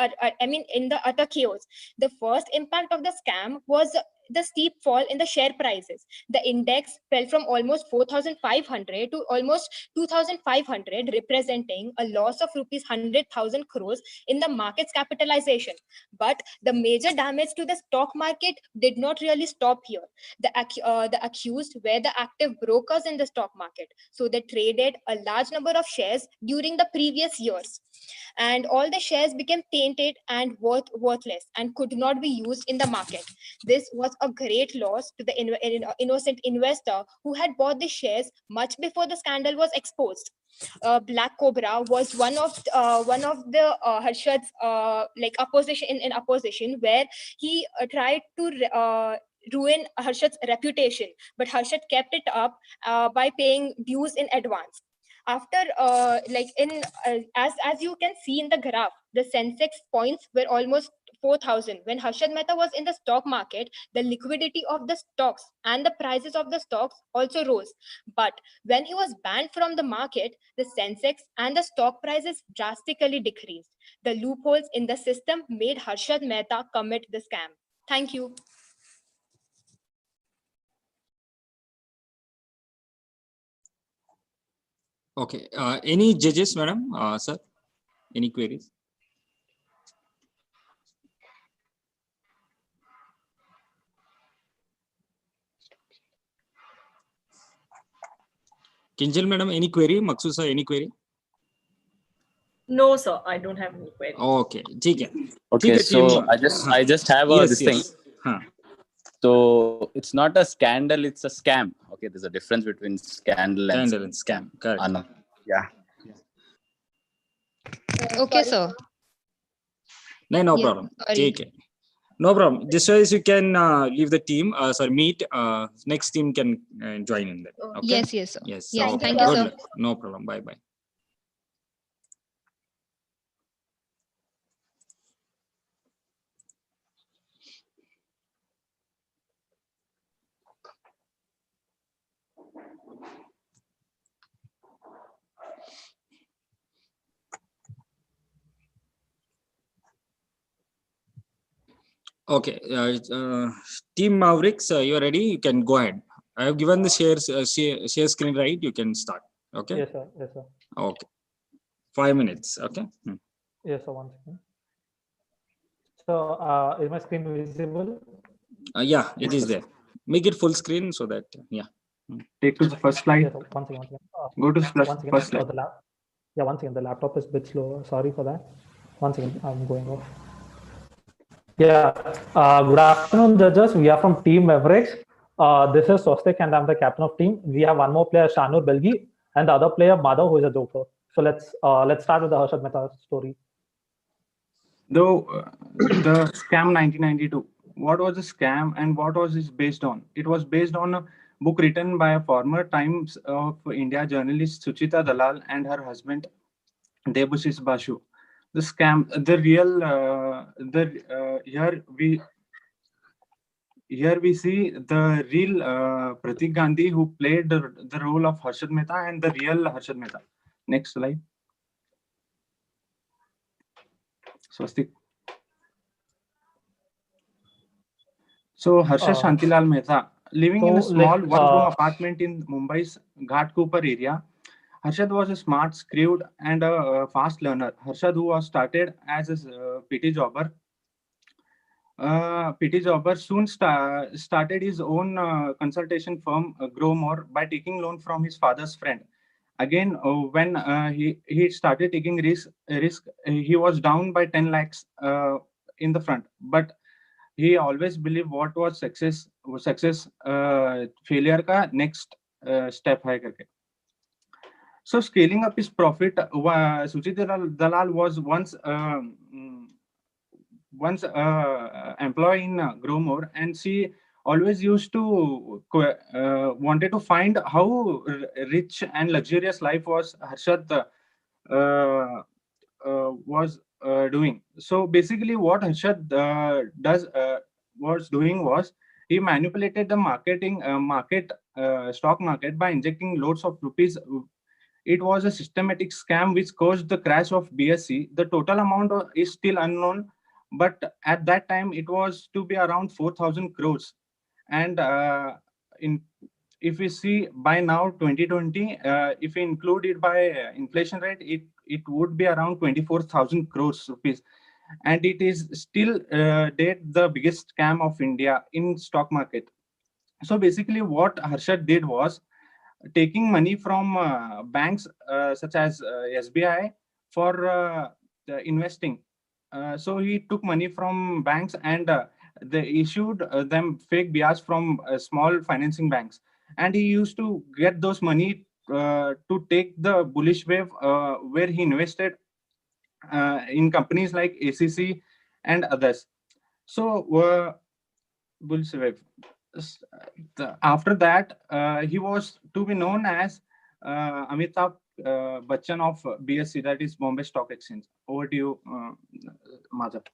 in the utter chaos. The first impact of the scam was the steep fall in the share prices. The index fell from almost 4,500 to almost 2,500, representing a loss of rupees 100,000 crores in the market's capitalization. But the major damage to the stock market did not really stop here. The accused were the active brokers in the stock market. So they traded a large number of shares during the previous years. And all the shares became tainted and worthless and could not be used in the market. This was a great loss to the innocent investor who had bought the shares much before the scandal was exposed. Black Cobra was one of the Harshad's opposition in opposition, where he tried to ruin Harshad's reputation, but Harshad kept it up by paying dues in advance. After as you can see in the graph, the Sensex points were almost 4,000. When Harshad Mehta was in the stock market, the liquidity of the stocks and the prices of the stocks also rose. But when he was banned from the market, the Sensex and the stock prices drastically decreased. The loopholes in the system made Harshad Mehta commit the scam. Thank you. Okay. Any judges, madam? Sir, any queries? Kinjal, madam, any query? Maksu sir, any query? No, sir, I don't have any query. Okay. Okay, so I just have this thing. Huh. So it's not a scandal, it's a scam. Okay, there's a difference between scandal and scam. Correct. Anna. Yeah. Okay, sir. No problem. Take it. No problem. Just as you can leave the team, meet. Next team can join in there. Okay? Yes, sir. Yes. Yes, Okay. thank you, Good sir. luck. No problem. Bye. Okay, Team Mavericks, you are ready? You can go ahead. I have given the share screen, right? You can start. Okay. Yes, sir. Yes, sir. Okay. 5 minutes. Okay. Yes, sir. One second. So, is my screen visible? Yeah, it is there. Make it full screen so that Take to the first slide. Yes, sir. One second. One second. Go to One second. first slide. Yeah, one second. The laptop is a bit slow. Sorry for that. One second. I'm going off. Yeah. Good afternoon, judges. We are from Team Mavericks. This is Swastik, and I'm the captain of team. We have one more player, Shanur Belgi, and the other player, Madhav, who is a joker. So let's start with the Harshad Mehta story. Though the scam 1992, what was the scam and what was it based on? It was based on a book written by a former Times of India journalist Suchita Dalal and her husband Debashish Basu. The scam, the real, here we see the real Pratik Gandhi who played the role of Harshad Mehta and the real Harshad Mehta. Next slide. Swastik. So Harshad Shantilal Mehta, living in a small one-room apartment in Mumbai's Ghatkopar area. Harshad was a smart, shrewd, and a fast learner. Harshad, who was started as a PT jobber, soon started his own consultation firm, Grow More, by taking loan from his father's friend. Again, when he started taking risk, he was down by 10 lakhs in the front, but he always believed what was success, failure का next step है करके. So scaling up his profit, Suchita Dalal was once employee in Growmore, and she always used to wanted to find how rich and luxurious life was Harshad was doing. So basically, what Harshad was doing was he manipulated the stock market by injecting loads of rupees. It was a systematic scam which caused the crash of BSE. The total amount is still unknown, but at that time it was to be around 4,000 crores. And if we see by now 2020, if we include it by inflation rate, it would be around 24,000 crores rupees. And it is still the biggest scam of India in stock market. So basically what Harshad did was taking money from banks such as SBI for investing. So he took money from banks and they issued them fake bias from small financing banks. And he used to get those money to take the bullish wave where he invested in companies like ACC and others. So bullish wave. After that, he was to be known as Amitabh Bachchan of BSE, that is Bombay Stock Exchange. Over to you, Madhav.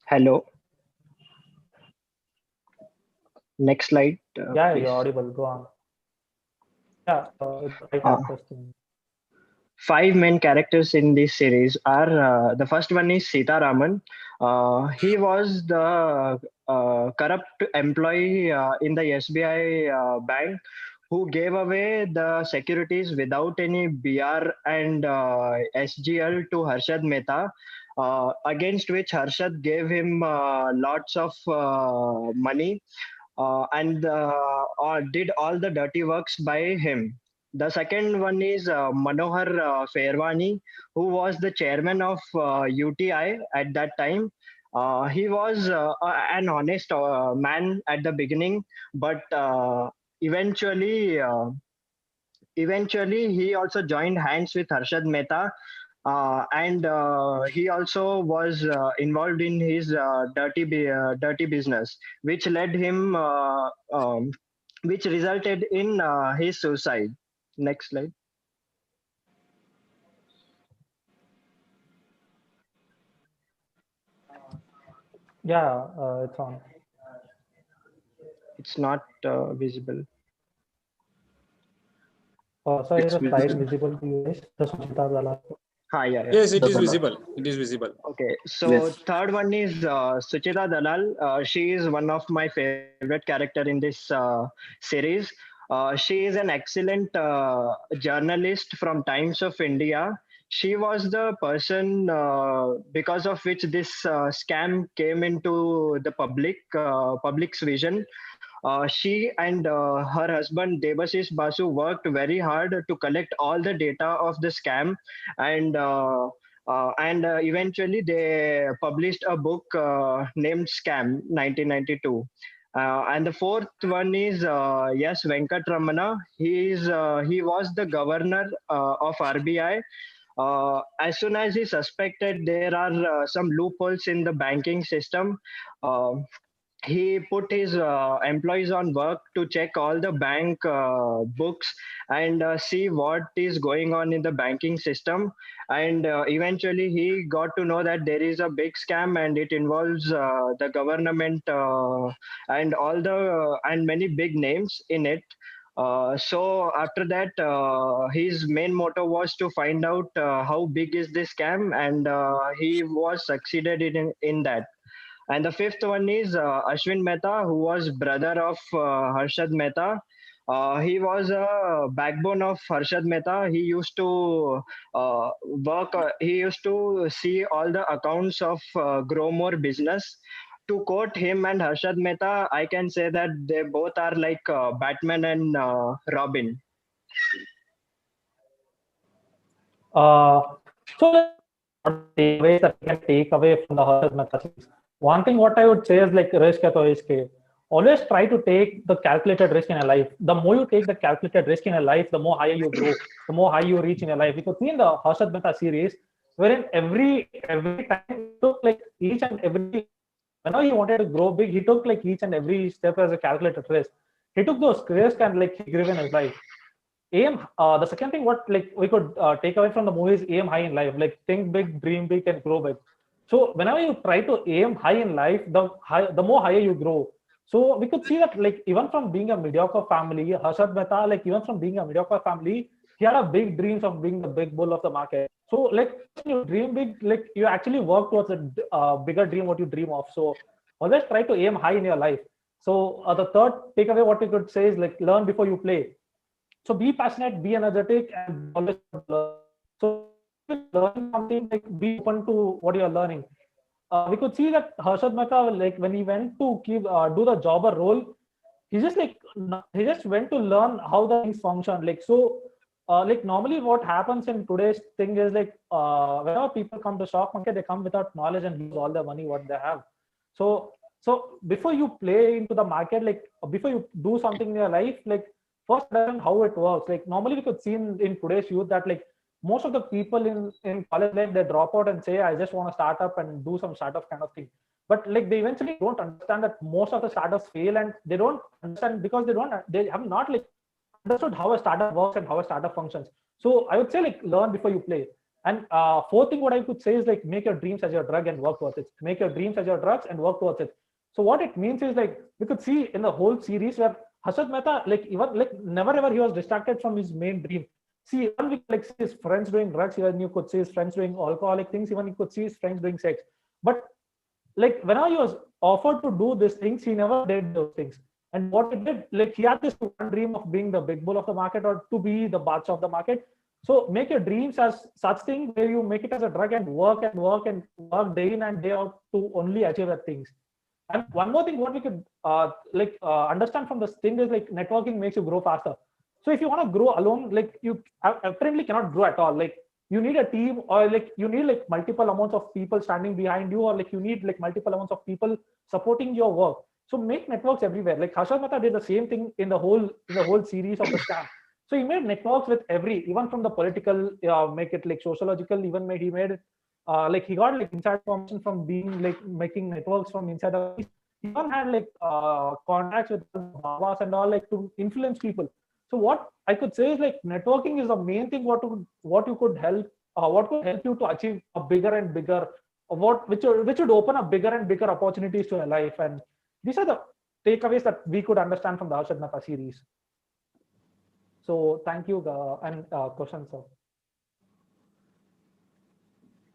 Hello. Next slide. Yeah, please. you're audible. Go on. Yeah, interesting. 5 main characters in this series are the first one is Sita Raman. He was the corrupt employee in the SBI bank who gave away the securities without any BR and SGL to Harshad Mehta, against which Harshad gave him lots of money and did all the dirty works by him. The second one is Manohar Fairwani, who was the chairman of UTI at that time. He was an honest man at the beginning, but eventually he also joined hands with Harshad Mehta, and he also was involved in his dirty business, which led him, which resulted in his suicide. Next slide. Yeah, it's on. It's not visible. So is It's the slide visible. visible to you guys? The Suchita Dalal. Hi, yeah. Yes, it is Dalal. visible. It is visible. Okay, so Yes. third one is Suchita Dalal. She is one of my favorite character in this series. She is an excellent journalist from Times of India. She was the person because of which this scam came into the public's vision. She and her husband Debasis Basu worked very hard to collect all the data of the scam, and eventually they published a book named Scam 1992. And the fourth one is yes, Venkat Ramana. He was the governor of RBI. As soon as he suspected there are some loopholes in the banking system, uh, he put his employees on work to check all the bank books and see what is going on in the banking system, and eventually he got to know that there is a big scam and it involves the government and many big names in it. So after that, his main motto was to find out how big is this scam, and he was succeeded in that. And the fifth one is Ashwin Mehta, who was brother of Harshad Mehta. He was a backbone of Harshad Mehta. He used to he used to see all the accounts of Growmore business. To quote him and Harshad Mehta, I can say that they both are like Batman and Robin. So like, what are the takeaways that we can take away from the Harshad Mehta series? One thing what I would say is like risk at risk. Always try to take the calculated risk in your life. The more you take the calculated risk in your life, the more higher you grow, the more high you reach in your life. You could see in the Harshad Mehta series, wherein every time he took like each and every whenever he wanted to grow big, he took like each and every step as a calculated risk. He took those risks and like he grew in his life. The second thing what like we could take away from the movie is aim high in life. Like think big, dream big, and grow big. So whenever you try to aim high in life, the more higher you grow. So we could see that like even from being a mediocre family, Harshad Mehta, like even from being a mediocre family, he had a big dreams of being the big bull of the market. So like when you dream big, like you actually work towards a bigger dream what you dream of. So always try to aim high in your life. So the third takeaway what we could say is like learn before you play. So be passionate, be energetic, and always learn. So learning something, like be open to what you are learning. We could see that Harshad Mehta, like when he went to do the jobber role, he just went to learn how the things function. Like so, like normally what happens in today's thing is like whenever people come to stock market, they come without knowledge and lose all the money what they have. So before you play into the market, like before you do something in your life, like first learn how it works. Like normally we could see in today's youth that like most of the people in college life, they drop out and say I just want to start up and do some startup kind of thing, but like they eventually don't understand that most of the startups fail, and they don't understand because they have not like understood how a startup works and how a startup functions. So I would say like learn before you play. And fourth thing what I could say is like make your dreams as your drug and work towards it. Make your dreams as your drugs and work towards it. So what it means is like we could see in the whole series where Harshad Mehta, like even like never ever he was distracted from his main dream. See, even we could, like see his friends doing drugs, even you could see his friends doing alcoholic things, even you could see his friends doing sex. But like whenever he was offered to do these things, he never did those things. And what he did, like he had this one dream of being the big bull of the market or to be the Badshah of the market. So make your dreams as such thing where you make it as a drug and work and work and work day in and day out to only achieve that things. And one more thing, what we could understand from this thing is like networking makes you grow faster. So if you want to grow alone, like you apparently cannot grow at all. Like you need a team, or like you need like multiple amounts of people standing behind you, or like you need like multiple amounts of people supporting your work. So make networks everywhere. Like Harshad Mehta did the same thing in the whole series of the scam. So he made networks with even from the political, make it like sociological. Even he made it like he got like inside information from being like making networks from inside the. He even had like contacts with Babas and all, like to influence people. So what I could say is like networking is the main thing what you could help what could help you to achieve a bigger and bigger which would open up bigger and bigger opportunities to her life. And these are the takeaways that we could understand from the Harshad Mehta series. So thank you, and questions, sir.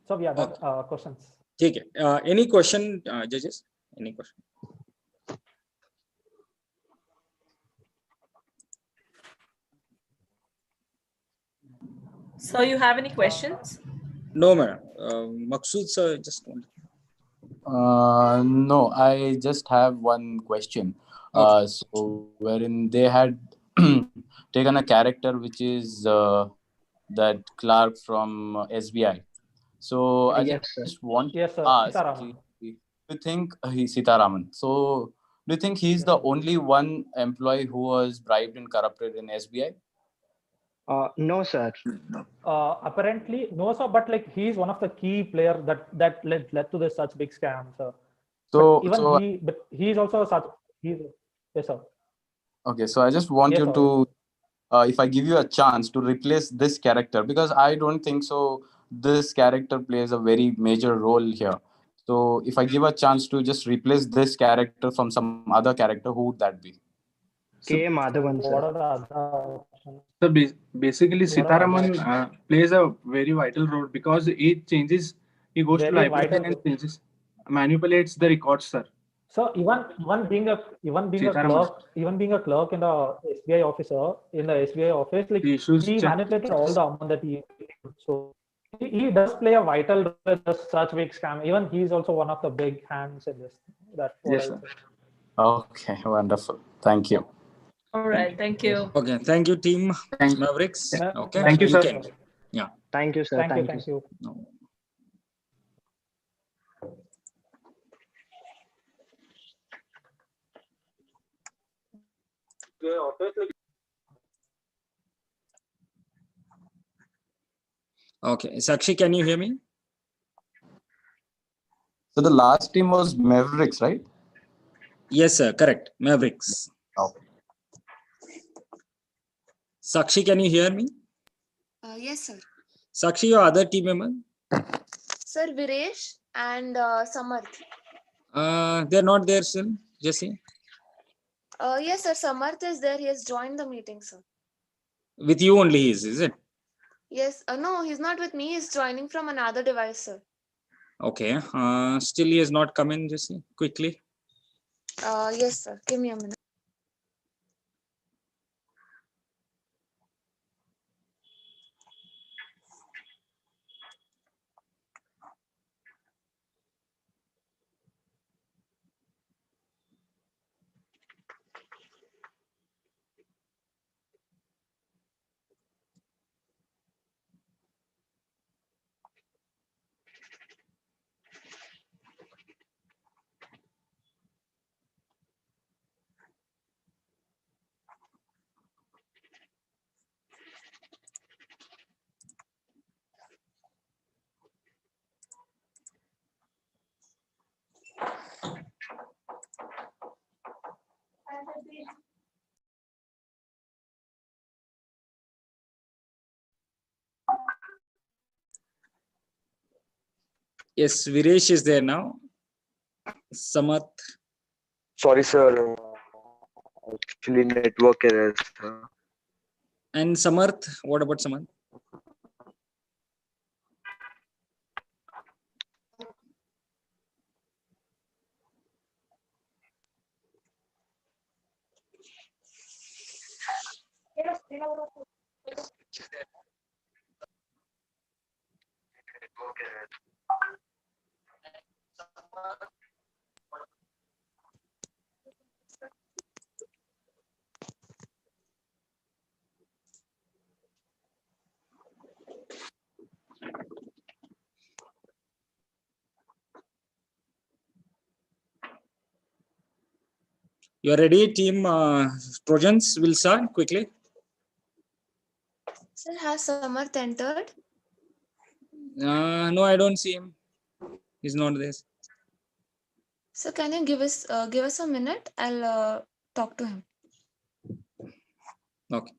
So yeah, that questions. Okay. Any question, judges? Any question? So you have any questions? No, madam. Maqsood sir, just one. No, I just have one question. So wherein they had taken a character which is that clerk from SBI. So I Yes, just sir. want Yes, to sir. ask, Sitaraman. do you think he's Sitaraman? So do you think he's the only one employee who was bribed and corrupted in SBI? No, sir. Apparently, no, sir. But like he's one of the key players that led to this such big scam, sir. So But he's also such. He's yes, sir. okay, so I just want Yes, you sir. to, if I give you a chance to replace this character, because I don't think so. This character plays a very major role here. So if I give a chance to just replace this character from some other character, who would that be? K. Madhavan, What sir. are the other options? So basically, What are the other Sitaraman plays a very vital role because he changes, he goes to Very library vital and role. changes, manipulates the records, sir. So even being a Sitaraman. even being a clerk in the SBI officer in the SBI office, like The issues he manipulated all the amount that he. So he does play a vital role in this such big scam. Even he's also one of the big hands in this. That's what Yes, I'll sir. say. Okay, wonderful. Thank you. All right, thank you. Okay, thank you, team Mavericks. Okay, Thank you, you sir. can. Yeah. Thank you, sir. Thank you. Thank you. Thank you. No. Okay, Sakshi, can you hear me? So the last team was Mavericks, right? Yes, sir. Correct. Mavericks. Okay. Sakshi, can you hear me? Yes, sir. Sakshi, your other team member? Sir, Viresh and Samarth. They're not there still, Jesse. Yes, sir. Samarth is there. He has joined the meeting, sir. With you only he is it? Yes. No, he's not with me. He's joining from another device, sir. Okay. Still he has not come in, Jesse. Quickly. Yes, sir. Give me a minute. Yes, Viresh is there now. Samath. Sorry, sir. Actually, network errors. And Samarth. What about Samarth? You are ready, team Trojans? Will start quickly. Sir, has Samarth entered? No, I don't see him. He's not there. So can you give us a minute? I'll talk to him. Okay.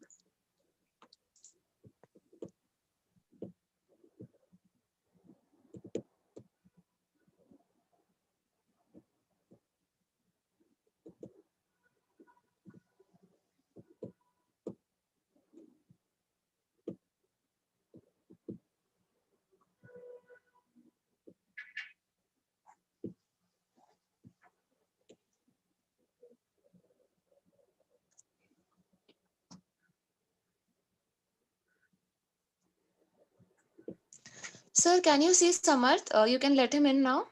Sir, can you see Samarth? You can let him in now.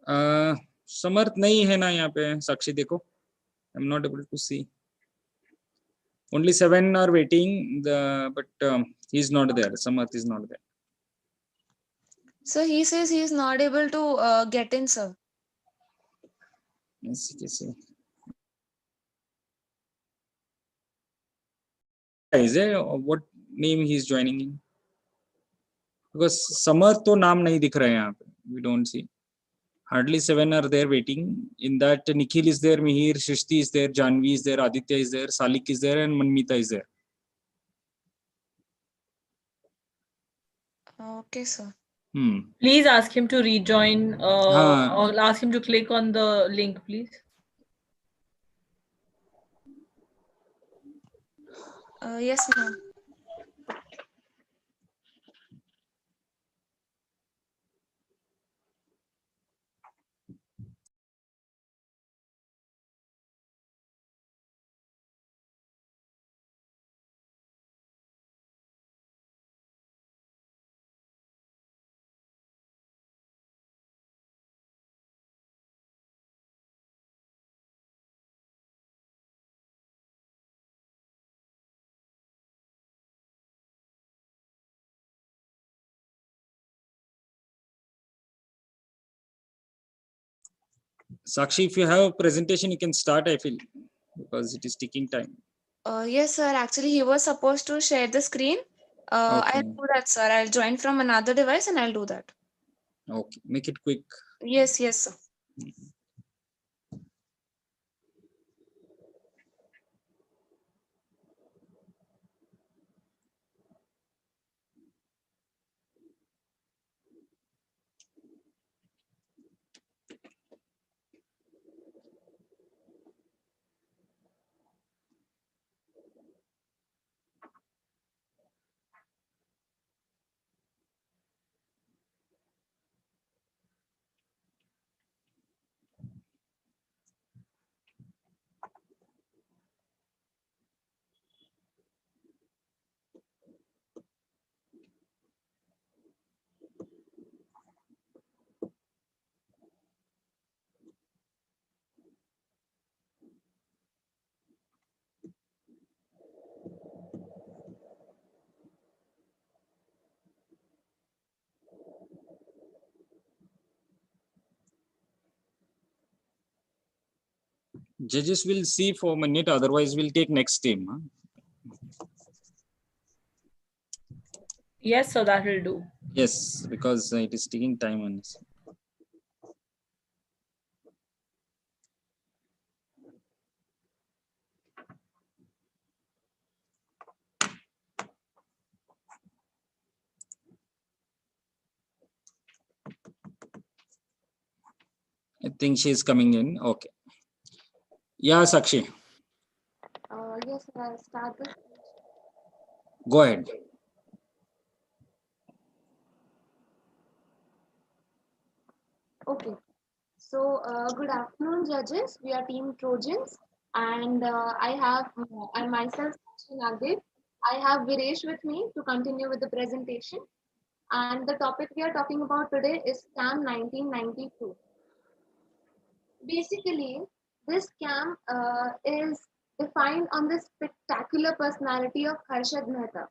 समर्थ नहीं है ना यहाँ पे, साक्षी देखो. I'm not able to see. Only 7 are waiting, but he's not there. Samarth is not there. So he says he is not able to get in, sir. Let's see. Is there what name he is joining in? Because Samarth तो नाम नहीं दिख रहा है यहाँ पे. We don't see. Hardly 7 are there waiting. In that, Nikhil is there, Mihir, Shrishti is there, Janvi is there, Aditya is there, Salik is there, and Manmita is there. Okay, sir. Please ask him to rejoin or ask him to click on the link, please. Yes, ma'am. Sakshi, if you have a presentation, you can start, I feel, because it is taking time. Yes, sir. Actually, he was supposed to share the screen. Okay. I'll do that, sir. I'll join from another device and I'll do that. Okay, make it quick. Yes, sir. Judges will see for a minute, otherwise we'll take next team. Huh? Yes, so that will do. Yes, because it is taking time on this. I think she is coming in. Okay. Yeah, Sakshi. Yes, sir. I'll start this. Go ahead. Okay. So, good afternoon, judges. We are Team Trojans, and I myself, Nagdev. I have Viresh with me to continue with the presentation. And the topic we are talking about today is Scam 1992. Basically, this scam is defined on the spectacular personality of Harshad Mehta.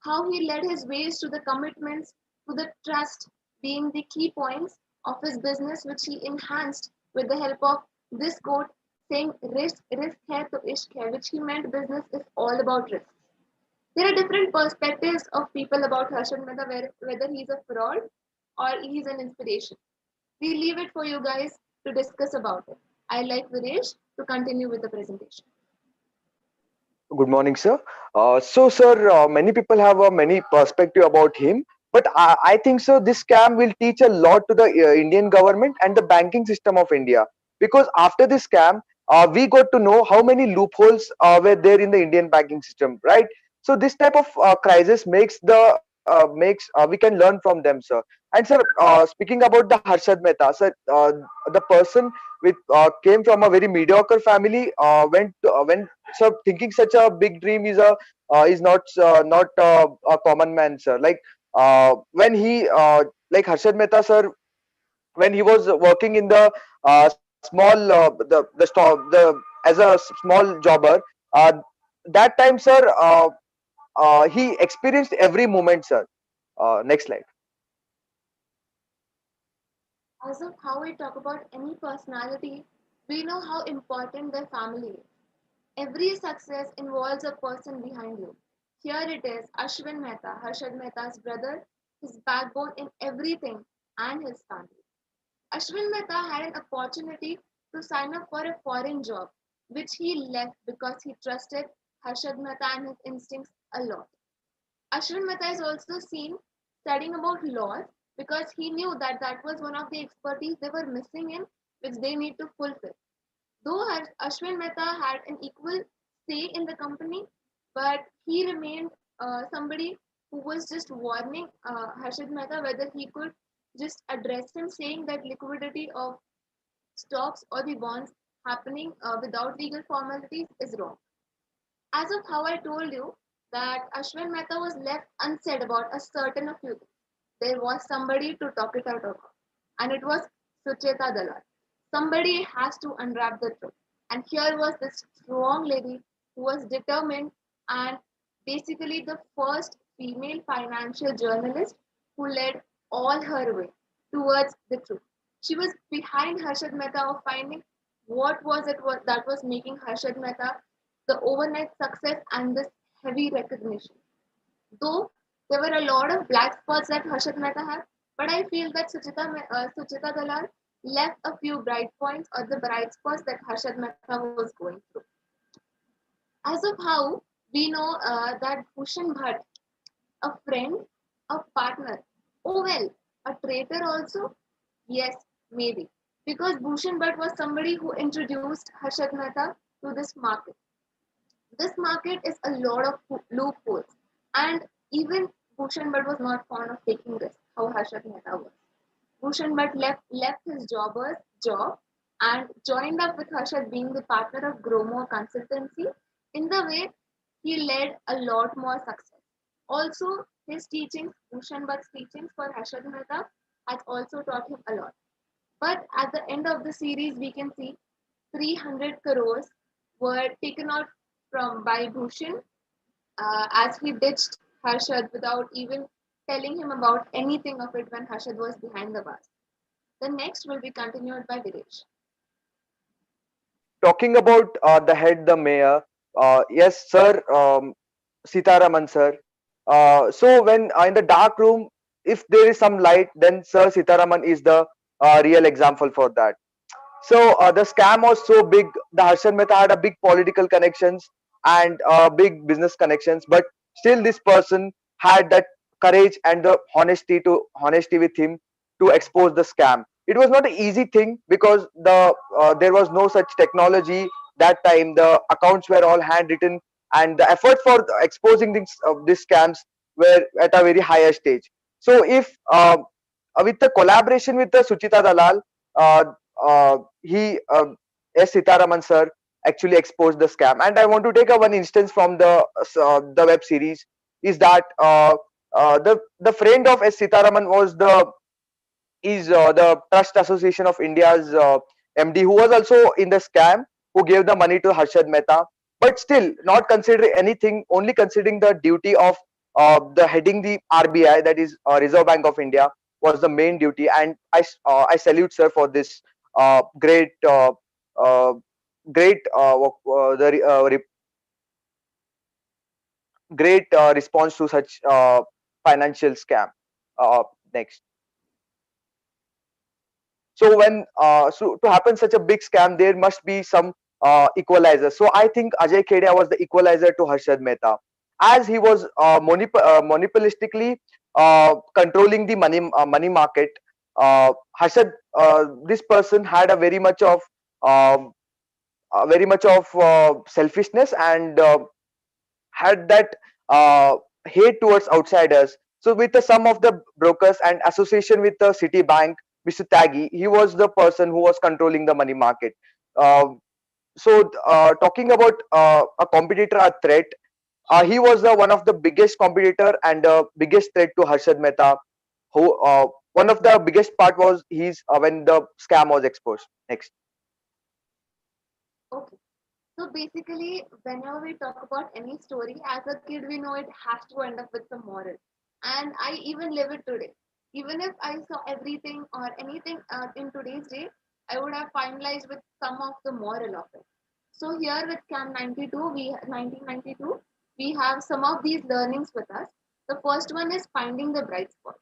How he led his ways to the commitments, to the trust being the key points of his business, which he enhanced with the help of this quote saying, risk hai to ishq hai, which he meant business is all about risk. There are different perspectives of people about Harshad Mehta, whether he's a fraud or he's an inspiration. We leave it for you guys to discuss about it. I like Viresh to continue with the presentation. Good morning, sir. Sir, many people have a many perspective about him, but I think, sir, this scam will teach a lot to the Indian government and the banking system of India. Because after this scam, we got to know how many loopholes were there in the Indian banking system, right? So this type of crisis we can learn from them, sir. And sir, speaking about the Harshad Mehta, sir, the person with came from a very mediocre family, went so thinking such a big dream is not a common man, sir. Like when he like Harshad Mehta sir, when he was working in the small as a small jobber, uh, that time sir, he experienced every moment sir. Next slide. As of how we talk about any personality, we know how important their family is. Every success involves a person behind you. Here it is Ashwin Mehta, Harshad Mehta's brother, his backbone in everything, and his family. Ashwin Mehta had an opportunity to sign up for a foreign job, which he left because he trusted Harshad Mehta and his instincts a lot. Ashwin Mehta is also seen studying about laws because he knew that that was one of the expertise they were missing in, which they need to fulfill. Though Ashwin Mehta had an equal say in the company, but he remained somebody who was just warning Harshad Mehta whether he could just address him, saying that liquidity of stocks or the bonds happening without legal formalities is wrong. As of how I told you, that Ashwin Mehta was left unsaid about a certain a few things. There was somebody to talk it out of, and it was Sucheta Dalal. Somebody has to unwrap the truth. And here was this strong lady who was determined and basically the first female financial journalist who led all her way towards the truth. She was behind Harshad Mehta of finding that was making Harshad Mehta the overnight success and this heavy recognition. Though there were a lot of black spots that Harshad Mehta had, but I feel that Suchita Dalal left a few bright points or the bright spots that Harshad Mehta was going through. As of how we know that Bhushan Bhatt, a friend, a partner, oh well, a traitor also? Yes, maybe. Because Bhushan Bhatt was somebody who introduced Harshad Mehta to this market. This market is a lot of loopholes, and even Bhushan Bhatt was not fond of taking risks, how Harshad Mehta was. Bhushan Bhatt left his job and joined up with Harshad being the partner of Gromo Consultancy. In the way, he led a lot more success. Also, his teachings, Bhushan Bhatt's teachings for Harshad Mehta, has also taught him a lot. But at the end of the series, we can see 300 crores were taken out from by Bhushan as he ditched Harshad without even telling him about anything of it when Harshad was behind the bars. The next will be continued by Dinesh. Talking about the head, the mayor, yes, sir, Sitaraman, sir. So when in the dark room, if there is some light, then Sir Sitaraman is the real example for that. So the scam was so big. The Harshad Mehta had a big political connections and big business connections, but still this person had that courage and the honesty with him to expose the scam. It was not an easy thing because there was no such technology that time. The accounts were all handwritten, and the effort for exposing these scams were at a very higher stage. So if with the collaboration with the Suchita Dalal, uh, he S. Sitaraman sir actually exposed the scam. And I want to take a one instance from the web series is that the friend of S. Sitaraman was the Trust Association of India's MD, who was also in the scam, who gave the money to Harshad Mehta, but still not considering anything, only considering the duty of the heading the RBI, that is Reserve Bank of India, was the main duty. And I salute sir for this great great the great response to such financial scam. Next. So when so to happen such a big scam, there must be some equalizer. So I think Ajay Khedia was the equalizer to Harshad Mehta, as he was monopolistically controlling the money market. Harshad, this person had a um, very much of selfishness and had that hate towards outsiders. So with the sum of the brokers and association with the Citibank, Mr. Taggi, he was the person who was controlling the money market. Uh, so talking about a competitor, a threat, he was one of the biggest competitor and biggest threat to Harshad Mehta. Who one of the biggest part was he's when the scam was exposed. Next. Okay. So basically, whenever we talk about any story, as a kid, we know it has to end up with some moral. And I even live it today. Even if I saw everything or anything in today's day, I would have finalized with some of the moral of it. So here with Cam 92, 1992, we have some of these learnings with us. The first one is finding the bright spots.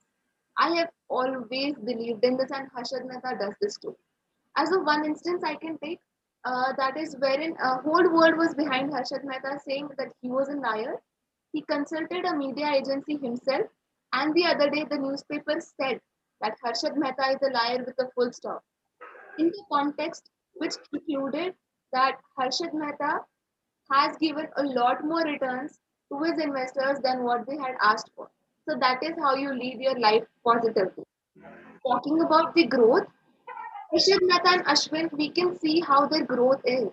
I have always believed in this, and Harshad Mehta does this too. As of one instance, I can take that is wherein a whole world was behind Harshad Mehta saying that he was a liar. He consulted a media agency himself, and the other day the newspaper said that Harshad Mehta is a liar with a full stop. In the context, which included that Harshad Mehta has given a lot more returns to his investors than what they had asked for. So that is how you lead your life positively. Talking about the growth, Harshad Mehta and Ashwin, we can see how their growth is.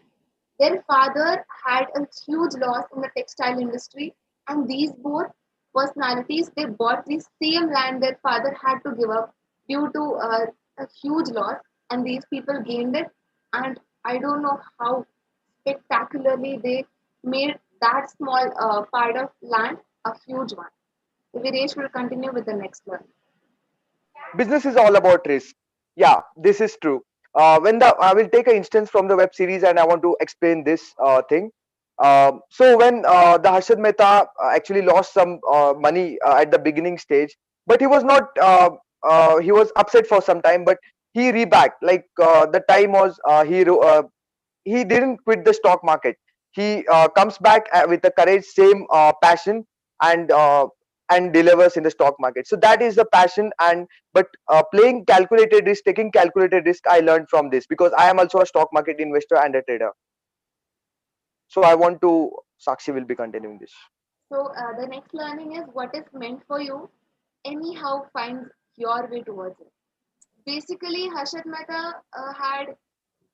Their father had a huge loss in the textile industry, and these both personalities they bought the same land their father had to give up due to a huge loss, and these people gained it. And I don't know how spectacularly they made that small part of land a huge one. Viresh will continue with the next one. Business is all about risk. Yeah, this is true. When the I will take an instance from the web series and I want to explain this thing. So when the Harshad Mehta actually lost some money at the beginning stage, but he was not he was upset for some time, but he rebacked. Like the time was he didn't quit the stock market. He comes back with the courage, same passion, and and delivers in the stock market. So that is the passion. And but playing calculated risk, taking calculated risk, I learned from this because I am also a stock market investor and a trader. So I want to. Sakshi will be continuing this. So the next learning is what is meant for you, anyhow finds your way towards it. Basically, Harshad Mehta had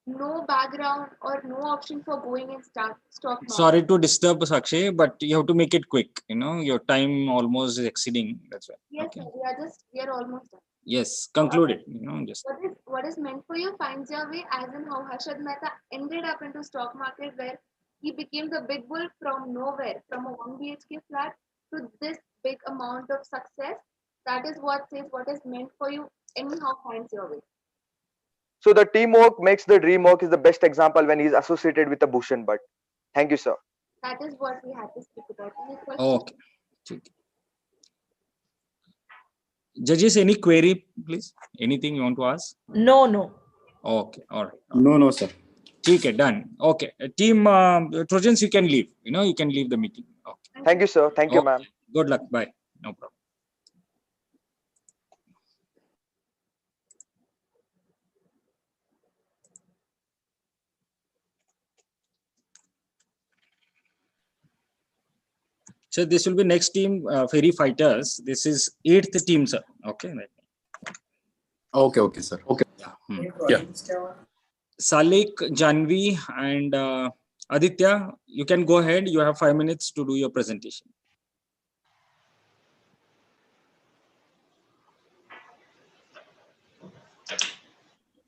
no background or no option for going in stock market. Sorry to disturb, Sakshi, but you have to make it quick. You know, your time almost is exceeding. That's why. Yes, Okay. sir, we are almost done. Yes, conclude it. You know, just What is meant for you finds your way, as in how Harshad Mehta ended up into stock market where he became the big bull from nowhere, from a 1 BHK flat to this big amount of success. That is what says what is meant for you anyhow finds your way. So the teamwork makes the dream work is the best example when he's associated with a Bhushan Bhatt. Thank you, sir. That is what we had to speak about. Any questions? okay. Judges, any query, please? Anything you want to ask? No. Okay, all right. No, sir. Okay, done. Okay, team Trojans, you can leave. You know, you can leave the meeting. Okay. Thank you, sir. Thank you, ma'am. Good luck. Bye. No problem. So this will be next team, Fairy Fighters. This is 8th team, sir. Okay. Okay, sir. Okay. Yeah. Salik, Janvi, and Aditya, you can go ahead. You have 5 minutes to do your presentation.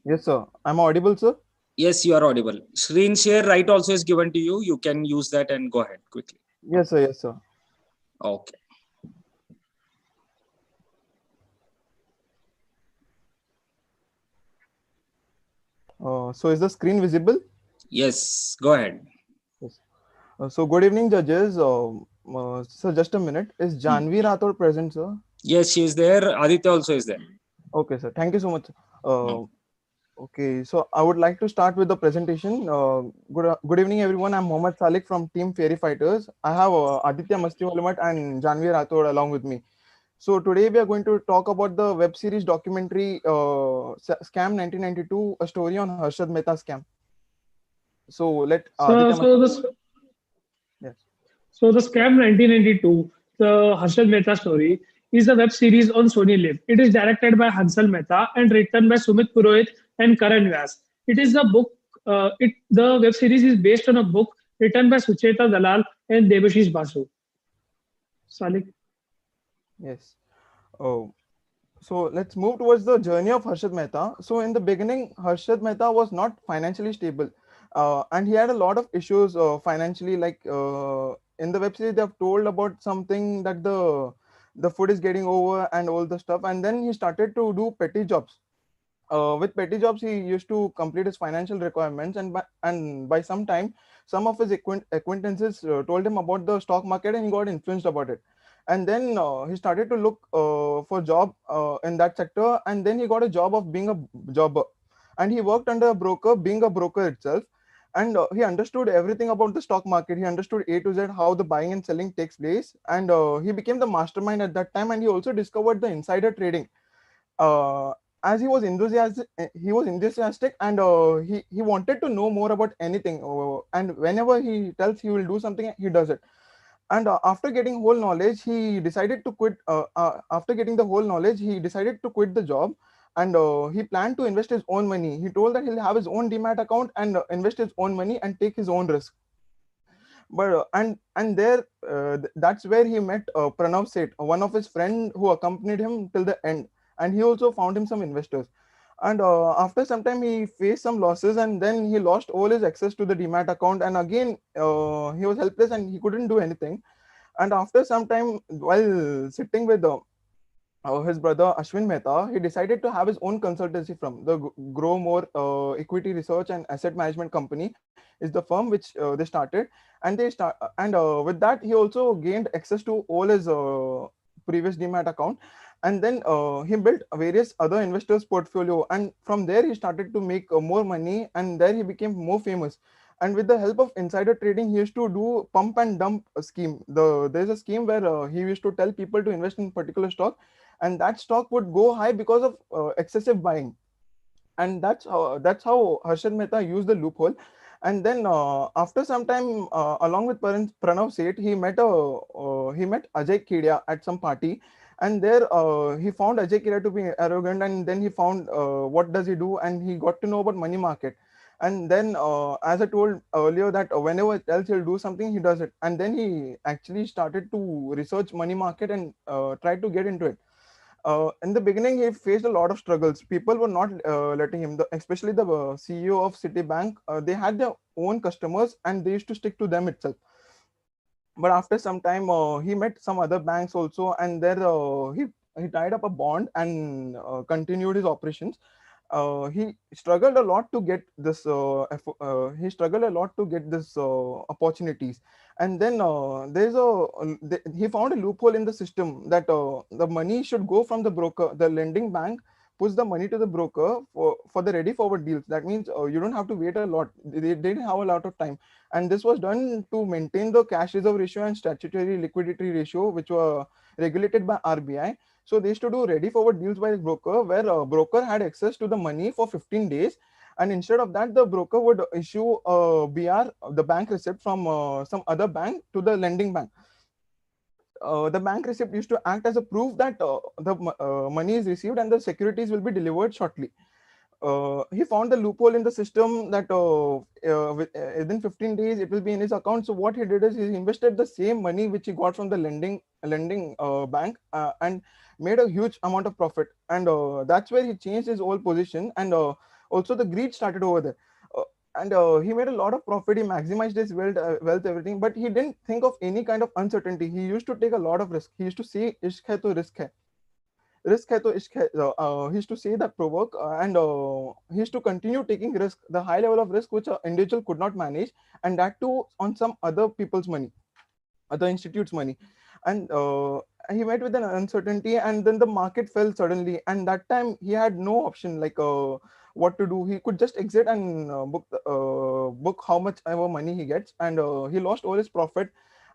Yes, sir. I'm audible, sir? Yes, you are audible. Screen share right also is given to you. You can use that and go ahead quickly. Yes, sir. Yes, sir. Okay. So is the screen visible? Yes, go ahead. Yes. So good evening, judges. Sir, just a minute. Is Janvi Rathod present, sir? Yes, she is there. Aditya also is there. Okay, sir. Thank you so much. Okay, so I would like to start with the presentation. Good evening, everyone. I'm Mohammad Salik from Team Fairy Fighters. I have Aditya Mastiwalamat and Janvi Rathod along with me. So today we are going to talk about the web series documentary Scam 1992, a story on Harshad Mehta scam. So let Yes. So the Scam 1992, the Harshad Mehta story, is a web series on Sony Live. It is directed by Hansal Mehta and written by Sumit Purohit and Karan Vyas. It is a book. The web series is based on a book written by Sucheta Dalal and Debashish Basu. Salik. Yes. Oh, so let's move towards the journey of Harshad Mehta. So in the beginning, Harshad Mehta was not financially stable, and he had a lot of issues financially. Like in the web series, they have told about something that the food is getting over and all the stuff, and then he started to do petty jobs. With petty jobs, he used to complete his financial requirements, and by some time, some of his acquaintances told him about the stock market, and he got influenced about it. And then he started to look for job in that sector, and then he got a job of being a jobber, and he worked under a broker, being a broker itself. And he understood everything about the stock market. He understood A to Z how the buying and selling takes place, and he became the mastermind at that time. And he also discovered the insider trading. As he was enthusiastic, and he wanted to know more about anything, and whenever he tells he will do something, he does it. And after getting whole knowledge, he decided to quit. After getting the whole knowledge, he decided to quit the job, and he planned to invest his own money. He told that he'll have his own demat account and invest his own money and take his own risk. But and there that's where he met Pranav Seth, one of his friend who accompanied him till the end, and he also found him some investors. And after some time, he faced some losses, and then he lost all his access to the demat account, and again he was helpless and he couldn't do anything. And after some time, while sitting with his brother Ashwin Mehta, he decided to have his own consultancy firm. The Grow More Equity Research and Asset Management Company is the firm which they started, and with that he also gained access to all his previous demat account, and then he built various other investors portfolio, and from there he started to make more money, and there he became more famous. And with the help of insider trading, he used to do pump and dump scheme. There's a scheme where he used to tell people to invest in particular stock, and that stock would go high because of excessive buying. And that's how Harshad Mehta used the loophole. And then after some time, along with Pranav Seth, he met Ajay Kedia at some party, and there he found Ajay Kedia to be arrogant, and then he found what does he do, and he got to know about money market. And then as I told earlier, that whenever else he'll do something, he does it. And then he actually started to research money market and try to get into it. In the beginning, he faced a lot of struggles. People were not letting him, especially the CEO of Citibank. They had their own customers, and they used to stick to them itself. But after some time, he met some other banks also, and there he tied up a bond and continued his operations. He struggled a lot to get this. He struggled a lot to get this opportunities, and then he found a loophole in the system that the money should go from the broker. The lending bank puts the money to the broker for the ready forward deals. That means you don't have to wait a lot. They didn't have a lot of time, and this was done to maintain the cash reserve ratio and statutory liquidity ratio, which were regulated by RBI. So they used to do ready forward deals by the broker, where a broker had access to the money for 15 days. And instead of that, the broker would issue a BR, the bank receipt from some other bank to the lending bank. The bank receipt used to act as a proof that the money is received and the securities will be delivered shortly. He found the loophole in the system that within 15 days it will be in his account. So what he did is he invested the same money which he got from the lending bank and made a huge amount of profit. And that's where he changed his whole position. And also the greed started over there. And he made a lot of profit. He maximized his wealth, everything. But he didn't think of any kind of uncertainty. He used to take a lot of risk. He used to say, "Ishq hai to risk hai." Risk hai to ishq hai. He used to say that provoke, and he used to continue taking risk, the high level of risk which an individual could not manage, and that too on some other people's money, other institutes' money. And he met with an uncertainty, and then the market fell suddenly, and that time he had no option, like what to do. He could just exit and book how much ever money he gets, and he lost all his profit.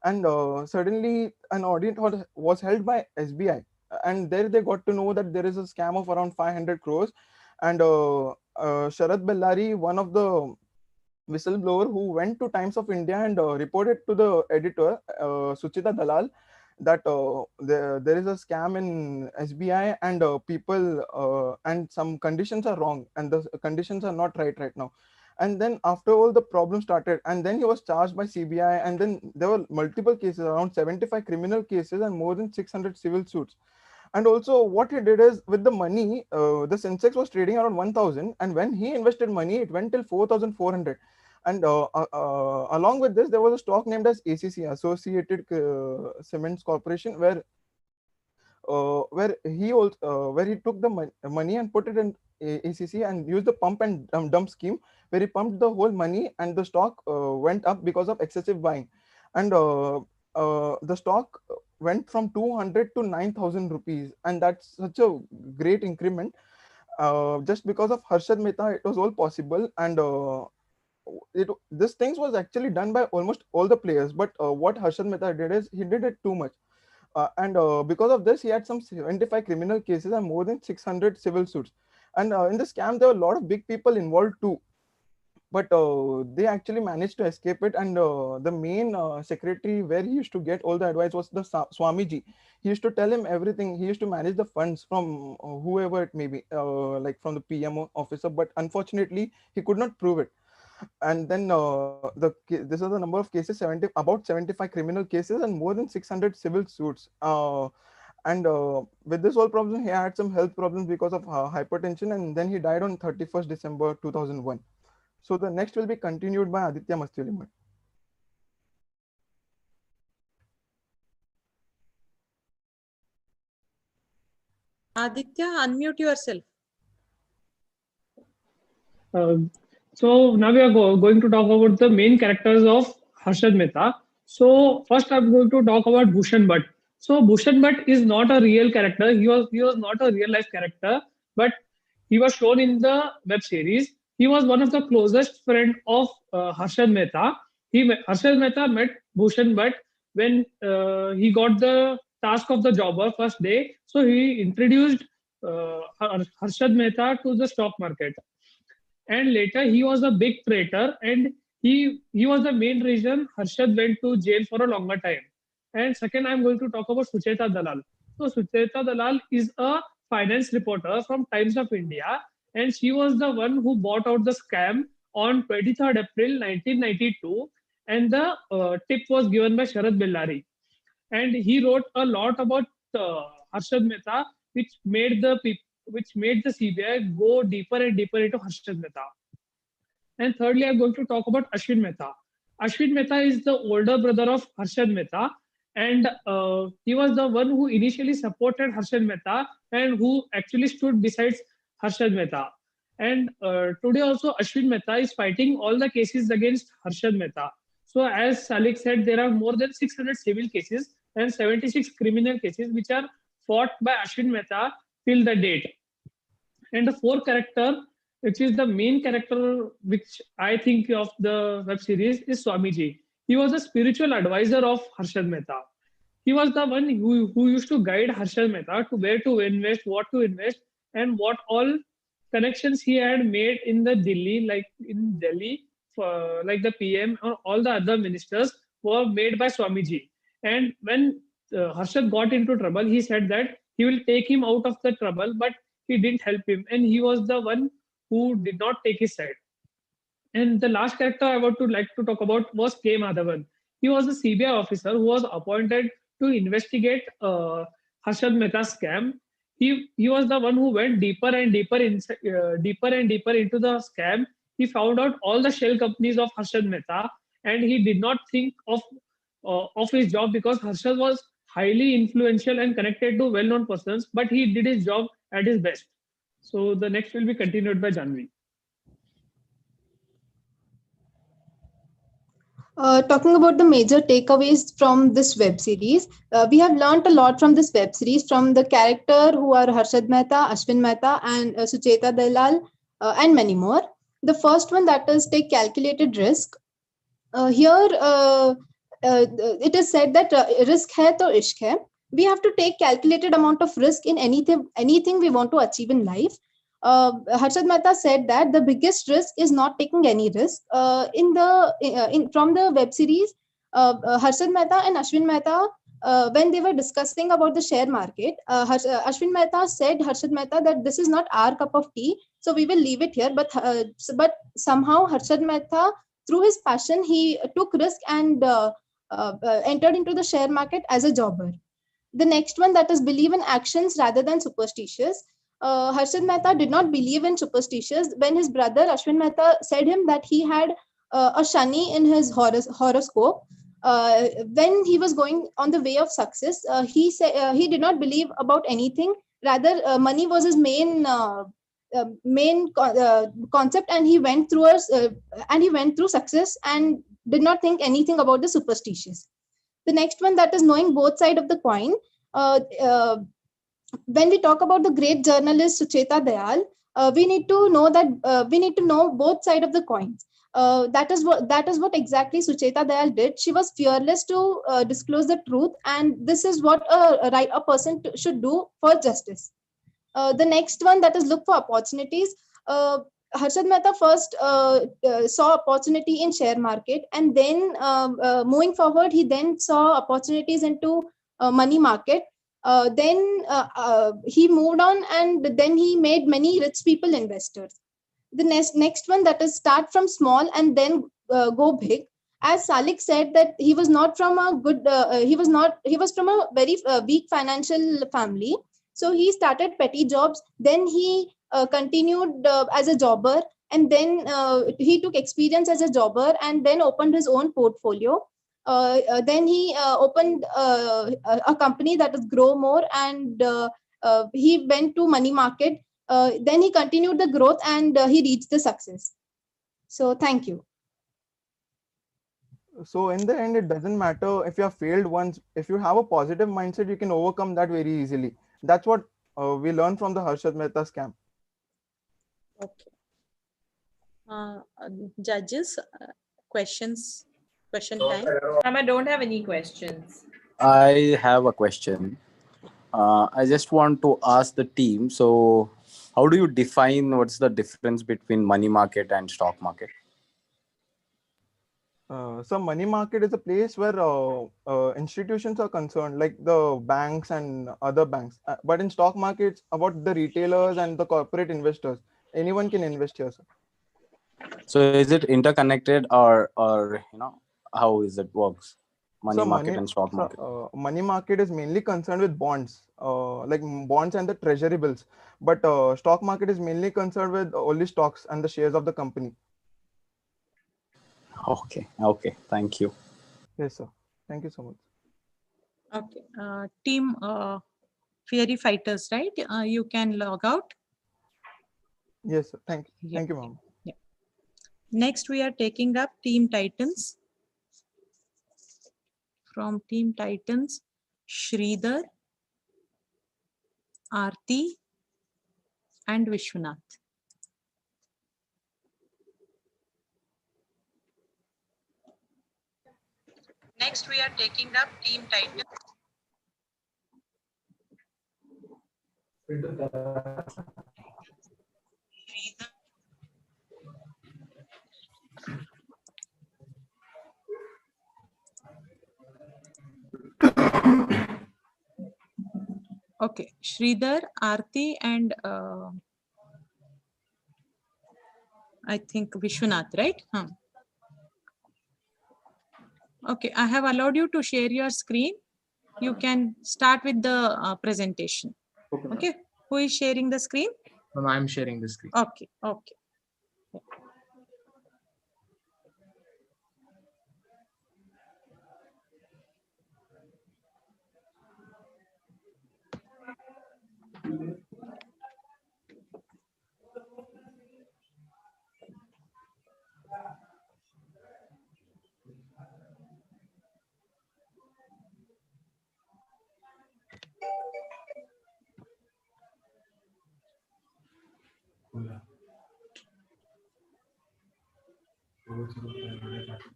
And suddenly an audit was held by SBI, and there they got to know that there is a scam of around 500 crores. And Sharad Bellari, one of the whistleblower who went to Times of India and reported to the editor, Suchita Dalal, that there is a scam in SBI, and people and some conditions are wrong, and the conditions are not right now. And then after all the problems started, and then he was charged by CBI, and then there were multiple cases, around 75 criminal cases and more than 600 civil suits. And also what he did is, with the money, the Sensex was trading around 1000, and when he invested money, it went till 4400. And along with this, there was a stock named as ACC, Associated Cements Corporation, where he took the money and put it in ACC and used the pump and dump scheme, where he pumped the whole money, and the stock went up because of excessive buying. And the stock went from 200 to 9,000 rupees, and that's such a great increment. Just because of Harshad Mehta, it was all possible. And this things was actually done by almost all the players, but what Harshad Mehta did is, he did it too much. And because of this, he had some 75 criminal cases and more than 600 civil suits. And in the scam, there were a lot of big people involved too, but they actually managed to escape it. And the main secretary where he used to get all the advice was the Swamiji. He used to tell him everything. He used to manage the funds from whoever it may be, like from the PM officer, but unfortunately he could not prove it. And then this is the number of cases, about 75 criminal cases and more than 600 civil suits. And with this whole problem, he had some health problems because of hypertension, and then he died on 31st December 2001. So the next will be continued by Aditya Mastiolimat. Aditya, unmute yourself. So now we are going to talk about the main characters of Harshad Mehta. So first I'm going to talk about Bhushan Bhatt. So Bhushan Bhatt is not a real character. He was not a real life character, but he was shown in the web series. He was one of the closest friend of Harshad Mehta. Harshad Mehta met Bhushan Bhatt when he got the task of the jobber first day. So he introduced Harshad Mehta to the stock market. And later he was a big traitor, and he was the main reason Harshad went to jail for a longer time. And second, I'm going to talk about Sucheta Dalal. So Sucheta Dalal is a finance reporter from Times of India, and she was the one who bought out the scam on 23rd April 1992, and the tip was given by Sharad Bellari. And he wrote a lot about Harshad Mehta, which made the CBI go deeper and deeper into Harshad Mehta. And thirdly, I'm going to talk about Ashwin Mehta. Ashwin Mehta is the older brother of Harshad Mehta, and he was the one who initially supported Harshad Mehta and who actually stood beside Harshad Mehta. And today also Ashwin Mehta is fighting all the cases against Harshad Mehta. So as Salik said, there are more than 600 civil cases and 76 criminal cases which are fought by Ashwin Mehta till the date. And the fourth character, which is the main character which I think of the web series, is Swamiji. He was a spiritual advisor of Harshad Mehta. He was the one who used to guide Harshad Mehta to where to invest, what to invest, and what all connections he had made in the Delhi, like the PM or all the other ministers were made by Swamiji. And when Harshad got into trouble, he said that he will take him out of the trouble, but he didn't help him, and he was the one who did not take his side. And the last character I would like to talk about was K. Madhavan. He was a CBI officer who was appointed to investigate Harshad Mehta's scam. He was the one who went deeper and deeper into the scam. He found out all the shell companies of Harshad Mehta, and he did not think of his job because Harshad was highly influential and connected to well-known persons, but he did his job at his best. So the next will be continued by Janvi. Talking about the major takeaways from this web series, we have learned a lot from this web series, from the character who are Harshad Mehta, Ashwin Mehta, and Sucheta Dalal, and many more. The first one, that is take calculated risk. Here, it is said that risk hai to ishq hai. We have to take calculated amount of risk in anything we want to achieve in life. Harshad Mehta said that the biggest risk is not taking any risk. From the web series, Harshad Mehta and Ashwin Mehta, when they were discussing about the share market, Ashwin Mehta said Harshad Mehta that this is not our cup of tea. So we will leave it here. But somehow Harshad Mehta, through his passion, he took risk and entered into the share market as a jobber. The next one, that is believe in actions rather than superstitious. Harshad Mehta did not believe in superstitious. When his brother Ashwin Mehta said him that he had a Shani in his horoscope, when he was going on the way of success, he said he did not believe about anything. Rather, money was his main concept, and he went through success and did not think anything about the superstitious. The next one, that is knowing both sides of the coin. When we talk about the great journalist Sucheta Dayal, we need to know both sides of the coins. That is what exactly Sucheta Dayal did. She was fearless to disclose the truth, and this is what a person should do for justice. The next one, that is look for opportunities. Harshad Mehta first saw opportunity in share market, and then moving forward, he then saw opportunities into money market. Then he moved on, and then he made many rich people investors. The next one, that is start from small and then go big. As Salik said, that he was not from a good, he was from a very weak financial family. So he started petty jobs. Then he continued as a jobber, and then he took experience as a jobber and then opened his own portfolio. Then he opened a company, that is Grow More, and he went to money market. Then he continued the growth, and he reached the success. So thank you. So in the end, it doesn't matter if you have failed once. If you have a positive mindset, you can overcome that very easily. That's what we learned from the Harshad Mehta scam. Okay. Judges, question time. I don't have any questions. I have a question. I just want to ask the team. So, how do you define what's the difference between money market and stock market? So money market is a place where institutions are concerned, like the banks and other banks. But in stock markets, about the retailers and the corporate investors. Anyone can invest here, sir. So, is it interconnected, or how is it works? Money market and stock market. Money market is mainly concerned with bonds, like bonds and the treasury bills. But stock market is mainly concerned with only stocks and the shares of the company. Okay. Thank you. Yes, sir. Thank you so much. Okay. Team Fairy Fighters, right? You can log out. Yes, sir. Thank you. Thank you, ma'am. Yeah. Next, we are taking up Team Titans. From Team Titans, Sridhar, Aarti, and Vishwanath. Next, we are taking up Team Titans. Okay, Sridhar, Aarti, and I think Vishwanath, right? Okay, I have allowed you to share your screen. You can start with the presentation. Okay, who is sharing the screen? Ma'am, I'm sharing the screen. Okay.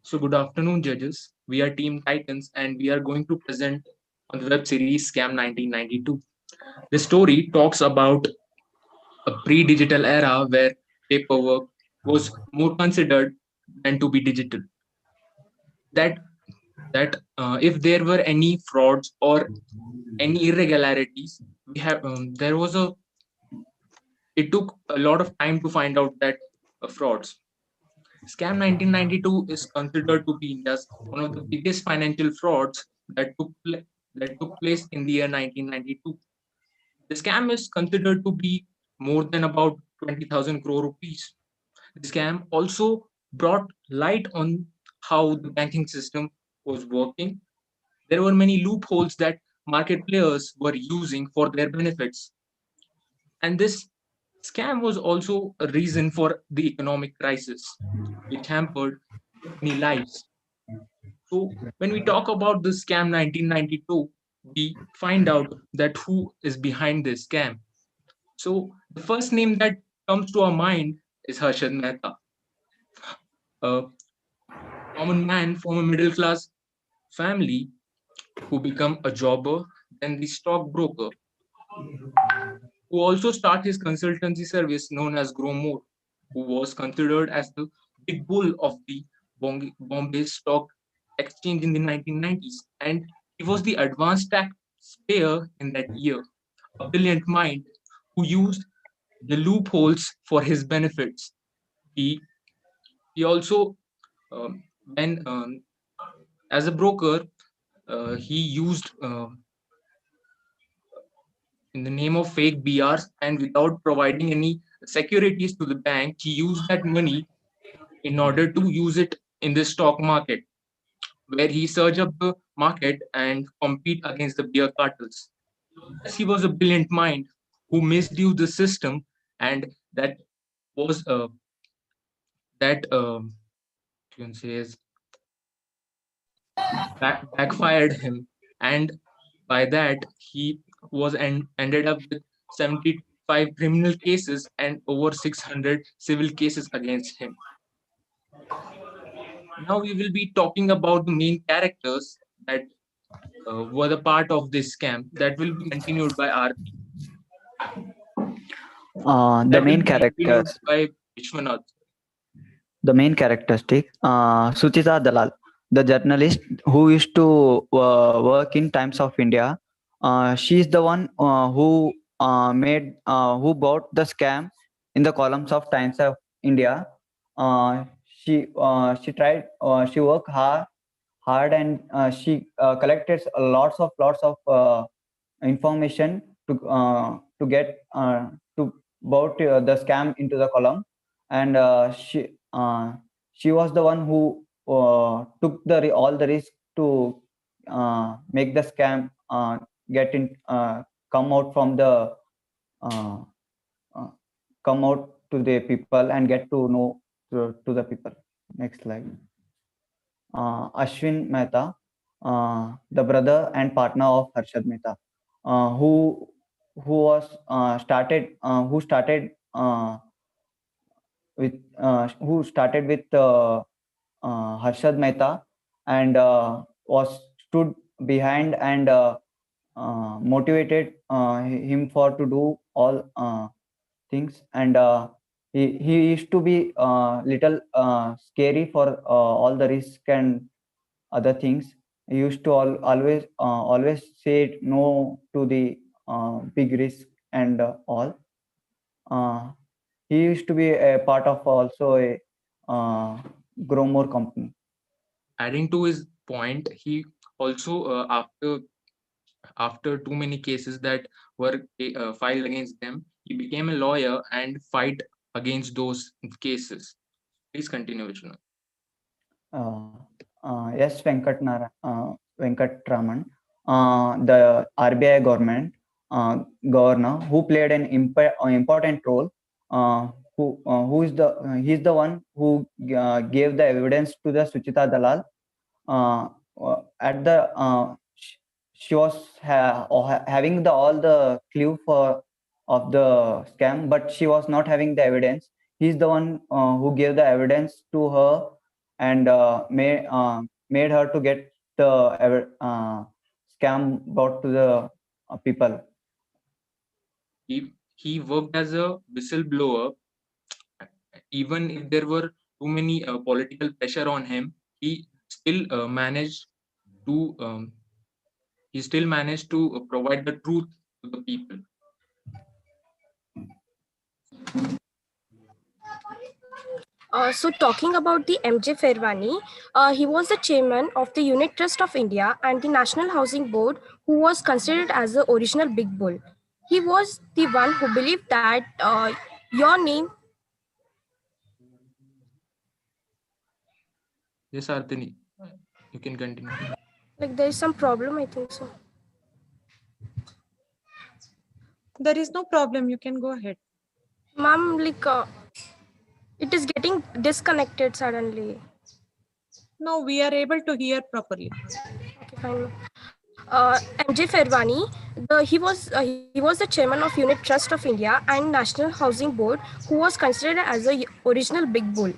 So good afternoon, judges. We are Team Titans, and we are going to present on the web series Scam 1992. The story talks about a pre-digital era where paperwork was more considered than to be digital. That if there were any frauds or any irregularities, there was a it took a lot of time to find out that frauds. Scam 1992 is considered to be India's one of the biggest financial frauds that took place in the year 1992. The scam is considered to be more than about 20,000 crore rupees. The scam also brought light on how the banking system was working. There were many loopholes that market players were using for their benefits. And this scam was also a reason for the economic crisis, which hampered many lives. So when we talk about the scam 1992, we find out that who is behind this scam. So the first name that comes to our mind is Harshad Mehta, a common man from a middle class family who become a jobber, then the stockbroker, who also start his consultancy service known as Grow More, who was considered as the big bull of the Bombay Stock Exchange in the 1990s. And he was the advanced taxpayer in that year, a brilliant mind who used the loopholes for his benefits. He also, when as a broker, he used in the name of fake BRs and without providing any securities to the bank, he used that money in order to use it in the stock market, where he surge up the market and compete against the beer cartels. Yes, he was a brilliant mind who misused the system, and that was that you can say is backfired him, and by that he was ended up with 75 criminal cases and over 600 civil cases against him. Now we will be talking about the main characters that were the part of this scam that will be continued by RP. The main characters. By Vishwanath. The main characteristic, Suchita Dalal, the journalist who used to work in Times of India. She is the one who who bought the scam in the columns of Times of India. She tried. She worked hard, and she collected lots of information to get to bought the scam into the column, and she was the one who took all the risk to make the scam come out from the come out to the people and get to know to the people. Next slide. Ashwin Mehta, the brother and partner of Harshad Mehta, who started with Harshad Mehta, and was stood behind and motivated him for to do all things, and he used to be little scary for all the risk and other things. He used to always say no to the big risk and all. He used to be a part of also a Gromore company. Adding to his point, he also after too many cases that were filed against them, he became a lawyer and fight against those cases. Please continue, Vishnu. Yes, Venkatraman, the RBI governor, who played an important role. He's the one who gave the evidence to the Suchita Dalal. At the she was having all the clue of the scam, but she was not having the evidence. He's the one who gave the evidence to her and made her to get the scam brought to the people. He worked as a whistleblower. Even if there were too many political pressure on him, he still managed to provide the truth to the people. So talking about the MJ Fairwani, he was the chairman of the Unit Trust of India and the National Housing Board, who was considered as the original big bull. He was the one who believed that your name. Yes, Artini, you can continue. Like there is some problem, I think so. There is no problem. You can go ahead. Ma'am, like it is getting disconnected suddenly. No, we are able to hear properly. Okay, fine. MJ Fairwani, he was the chairman of Unit Trust of India and National Housing Board, who was considered as the original big bull.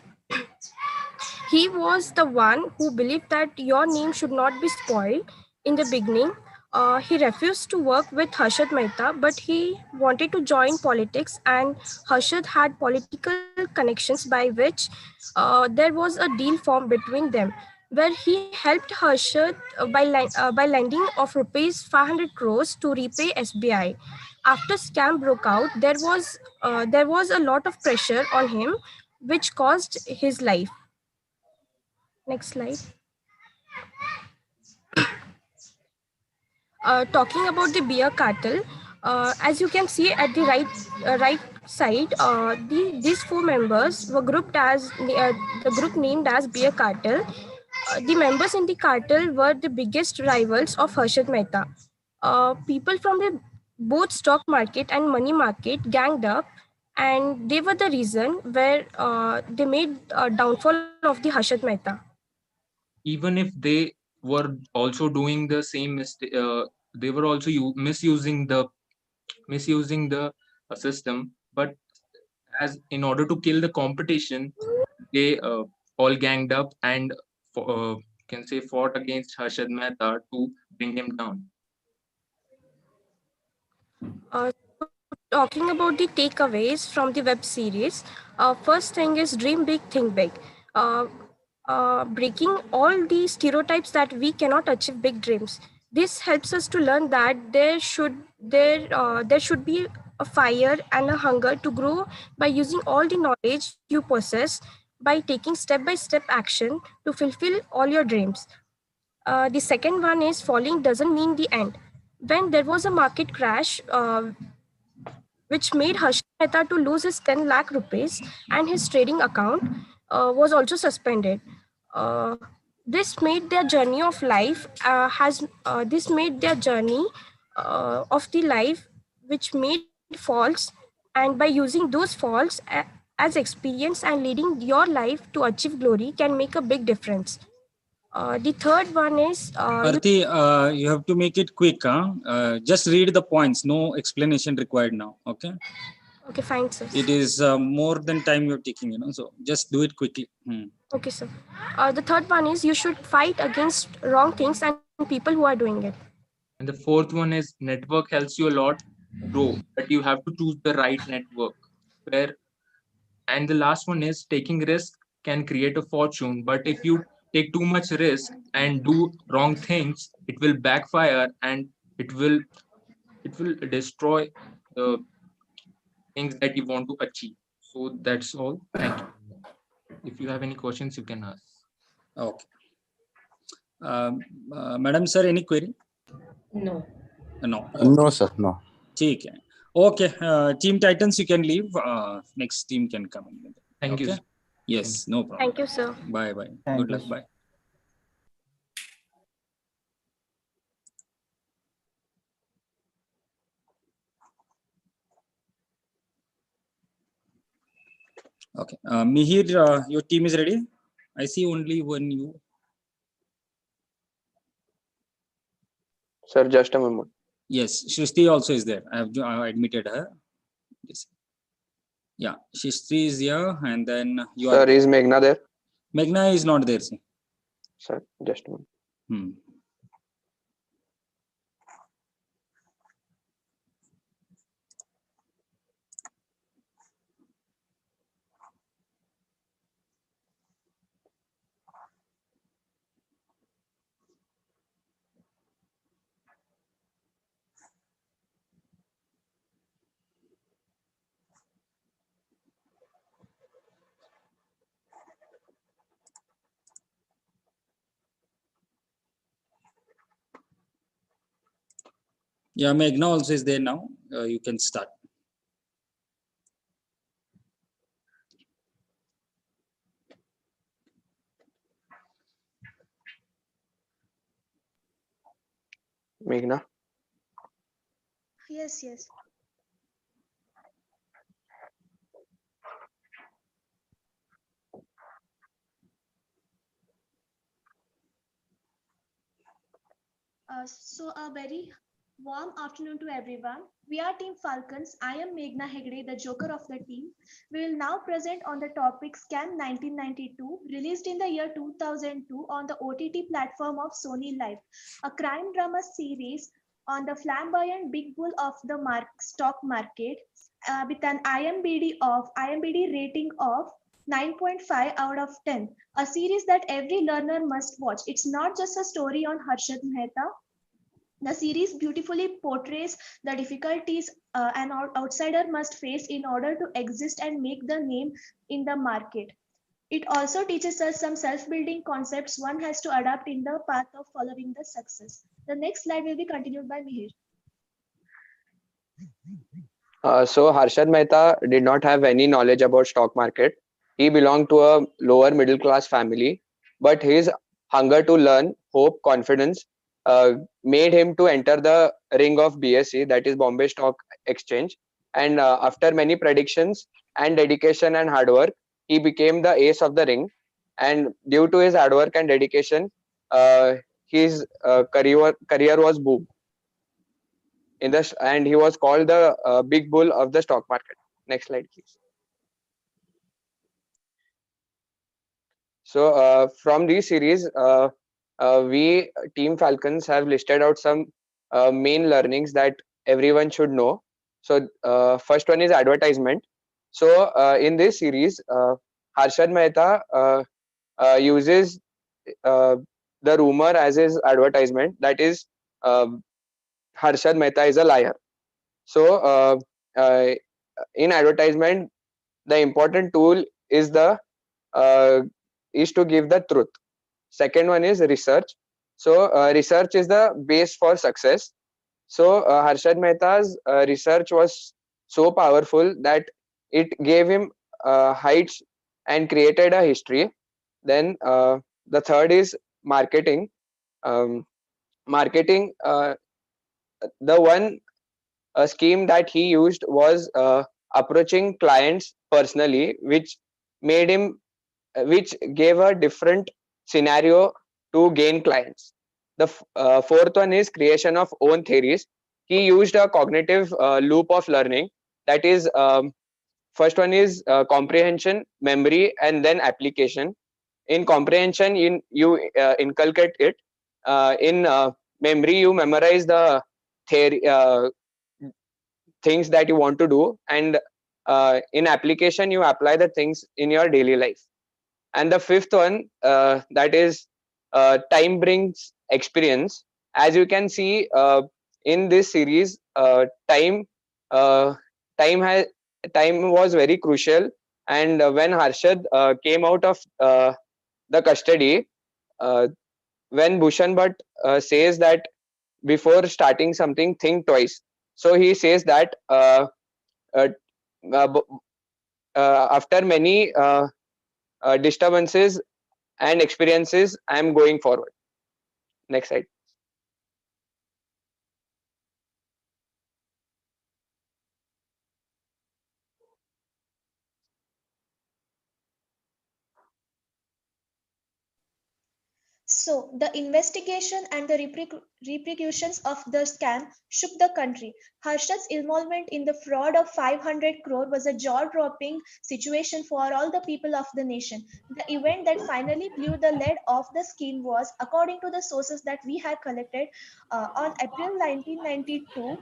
He was the one who believed that your name should not be spoiled in the beginning. He refused to work with Harshad Mehta, but he wanted to join politics, and Harshad had political connections by which there was a deal formed between them, where he helped Harshad by lending of rupees 500 crores to repay SBI. After scam broke out, there was a lot of pressure on him, which caused his life. Next slide. Talking about the beer cartel, as you can see at the right side, these four members were grouped as the group named as beer cartel. The members in the cartel were the biggest rivals of Harshad Mehta. People from the both stock market and money market ganged up, and they were the reason where they made a downfall of the Harshad Mehta. Even if they were also doing the same mistake, they were also misusing the system, but as in order to kill the competition, they all ganged up and can say fought against Harshad Mehta to bring him down. Talking about the takeaways from the web series, first thing is dream big, think big. Breaking all the stereotypes that we cannot achieve big dreams. This helps us to learn that there should be a fire and a hunger to grow by using all the knowledge you possess, by taking step-by-step action to fulfill all your dreams. The second one is falling doesn't mean the end. When there was a market crash, which made Harshad Mehta to lose his 10 lakh rupees, and his trading account was also suspended. Uh, this made their journey of life this made their journey of the life which made falls, and by using those falls as experience and leading your life to achieve glory can make a big difference. The third one is Arti, you have to make it quick. Just read the points. No explanation required now. Okay. Okay, fine, sir. It is more than time you're taking, so just do it quickly. Okay, sir. The third one is you should fight against wrong things and people who are doing it. And the fourth one is network helps you a lot grow, but you have to choose the right network. And the last one is taking risk can create a fortune, but if you take too much risk and do wrong things, it will backfire and it will destroy the things that you want to achieve. So that's all. Thank you. If you have any questions, you can ask. Okay. Madam, sir, any query? No. No. No, sir. No. Okay. Okay. Team Titans, you can leave. Next team can come in. Thank you. Yes, no problem. Thank you, sir. Bye bye. Thank Good you, luck. sir. Bye. Okay. Mihir, your team is ready? I see only one you. Sir, just a moment. Yes, Shrishti also is there. I have admitted her. Yes. Yeah, Shrishti is here, and then you Sir, are. is Meghna there? Meghna is not there. See. Sir, just a moment. Yeah, Meghna also is there now. You can start. Meghna. Yes, yes. So a very warm afternoon to everyone. We are Team Falcons. I am Meghna Hegde, the joker of the team. We will now present on the topic Scam 1992, released in the year 2002 on the OTT platform of Sony Live, a crime drama series on the flamboyant big bull of the stock market with an IMDb rating of 9.5 out of 10. A series that every learner must watch. It's not just a story on Harshad Mehta. The series beautifully portrays the difficulties an outsider must face in order to exist and make the name in the market. It also teaches us some self-building concepts one has to adapt in the path of following the success. The next slide will be continued by Mihir. So Harshad Mehta did not have any knowledge about stock market. He belonged to a lower middle class family, but his hunger to learn, hope, confidence made him to enter the ring of BSE, that is Bombay Stock Exchange. And after many predictions and dedication and hard work, he became the ace of the ring. And due to his hard work and dedication, his career was boom. And he was called the big bull of the stock market. Next slide, please. So from this series, we Team Falcons have listed out some main learnings that everyone should know. So first one is advertisement. So in this series, Harshad Mehta uses the rumor as his advertisement. That is, Harshad Mehta is a liar. So in advertisement, the important tool is to give the truth. Second one is research. So research is the base for success. So Harshad Mehta's research was so powerful that it gave him heights and created a history. Then the third is marketing. Marketing, the one scheme that he used was approaching clients personally, which made him which gave a different scenario to gain clients. The fourth one is creation of own theories. He used a cognitive loop of learning. That is, first one is comprehension, memory, and then application. In comprehension, you inculcate it. In memory, you memorize the theory, things that you want to do, and in application, you apply the things in your daily life. And the fifth one, that is time brings experience. As you can see in this series, time was very crucial. And when Harshad came out of the custody, when Bhushan Bhatt says that before starting something, think twice. So he says that after many disturbances and experiences, I am going forward. Next slide. So the investigation and the repercussions of the scam shook the country. Harshad's involvement in the fraud of 500 crore was a jaw-dropping situation for all the people of the nation. The event that finally blew the lid off the scheme was, according to the sources that we had collected, on April 1992,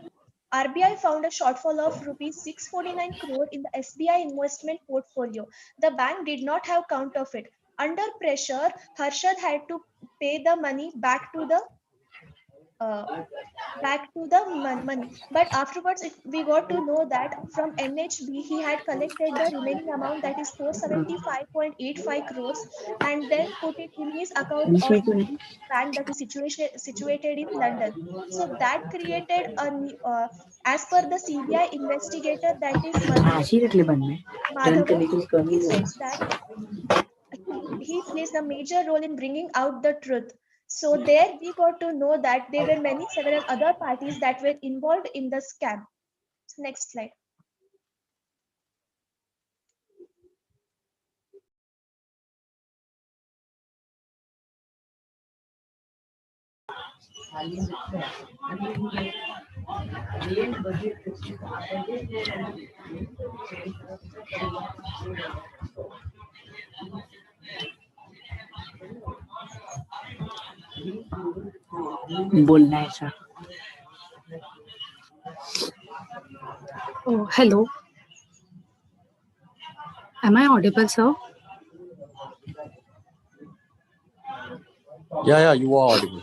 RBI found a shortfall of rupees 649 crore in the SBI investment portfolio. The bank did not have count of it. Under pressure, Harshad had to pay the money back to the back to the money. But afterwards, we got to know that from NHB, he had collected the remaining amount, that is 475.85 crores, and then put it in his account of bank that is situated in London. So that created as per the CBI investigator, that is Madhavan, he says that he plays a major role in bringing out the truth. So there we got to know that there were several other parties that were involved in the scam. Next slide. बोलना है sir. Oh, hello. Am I audible, sir? Yeah, you are audible.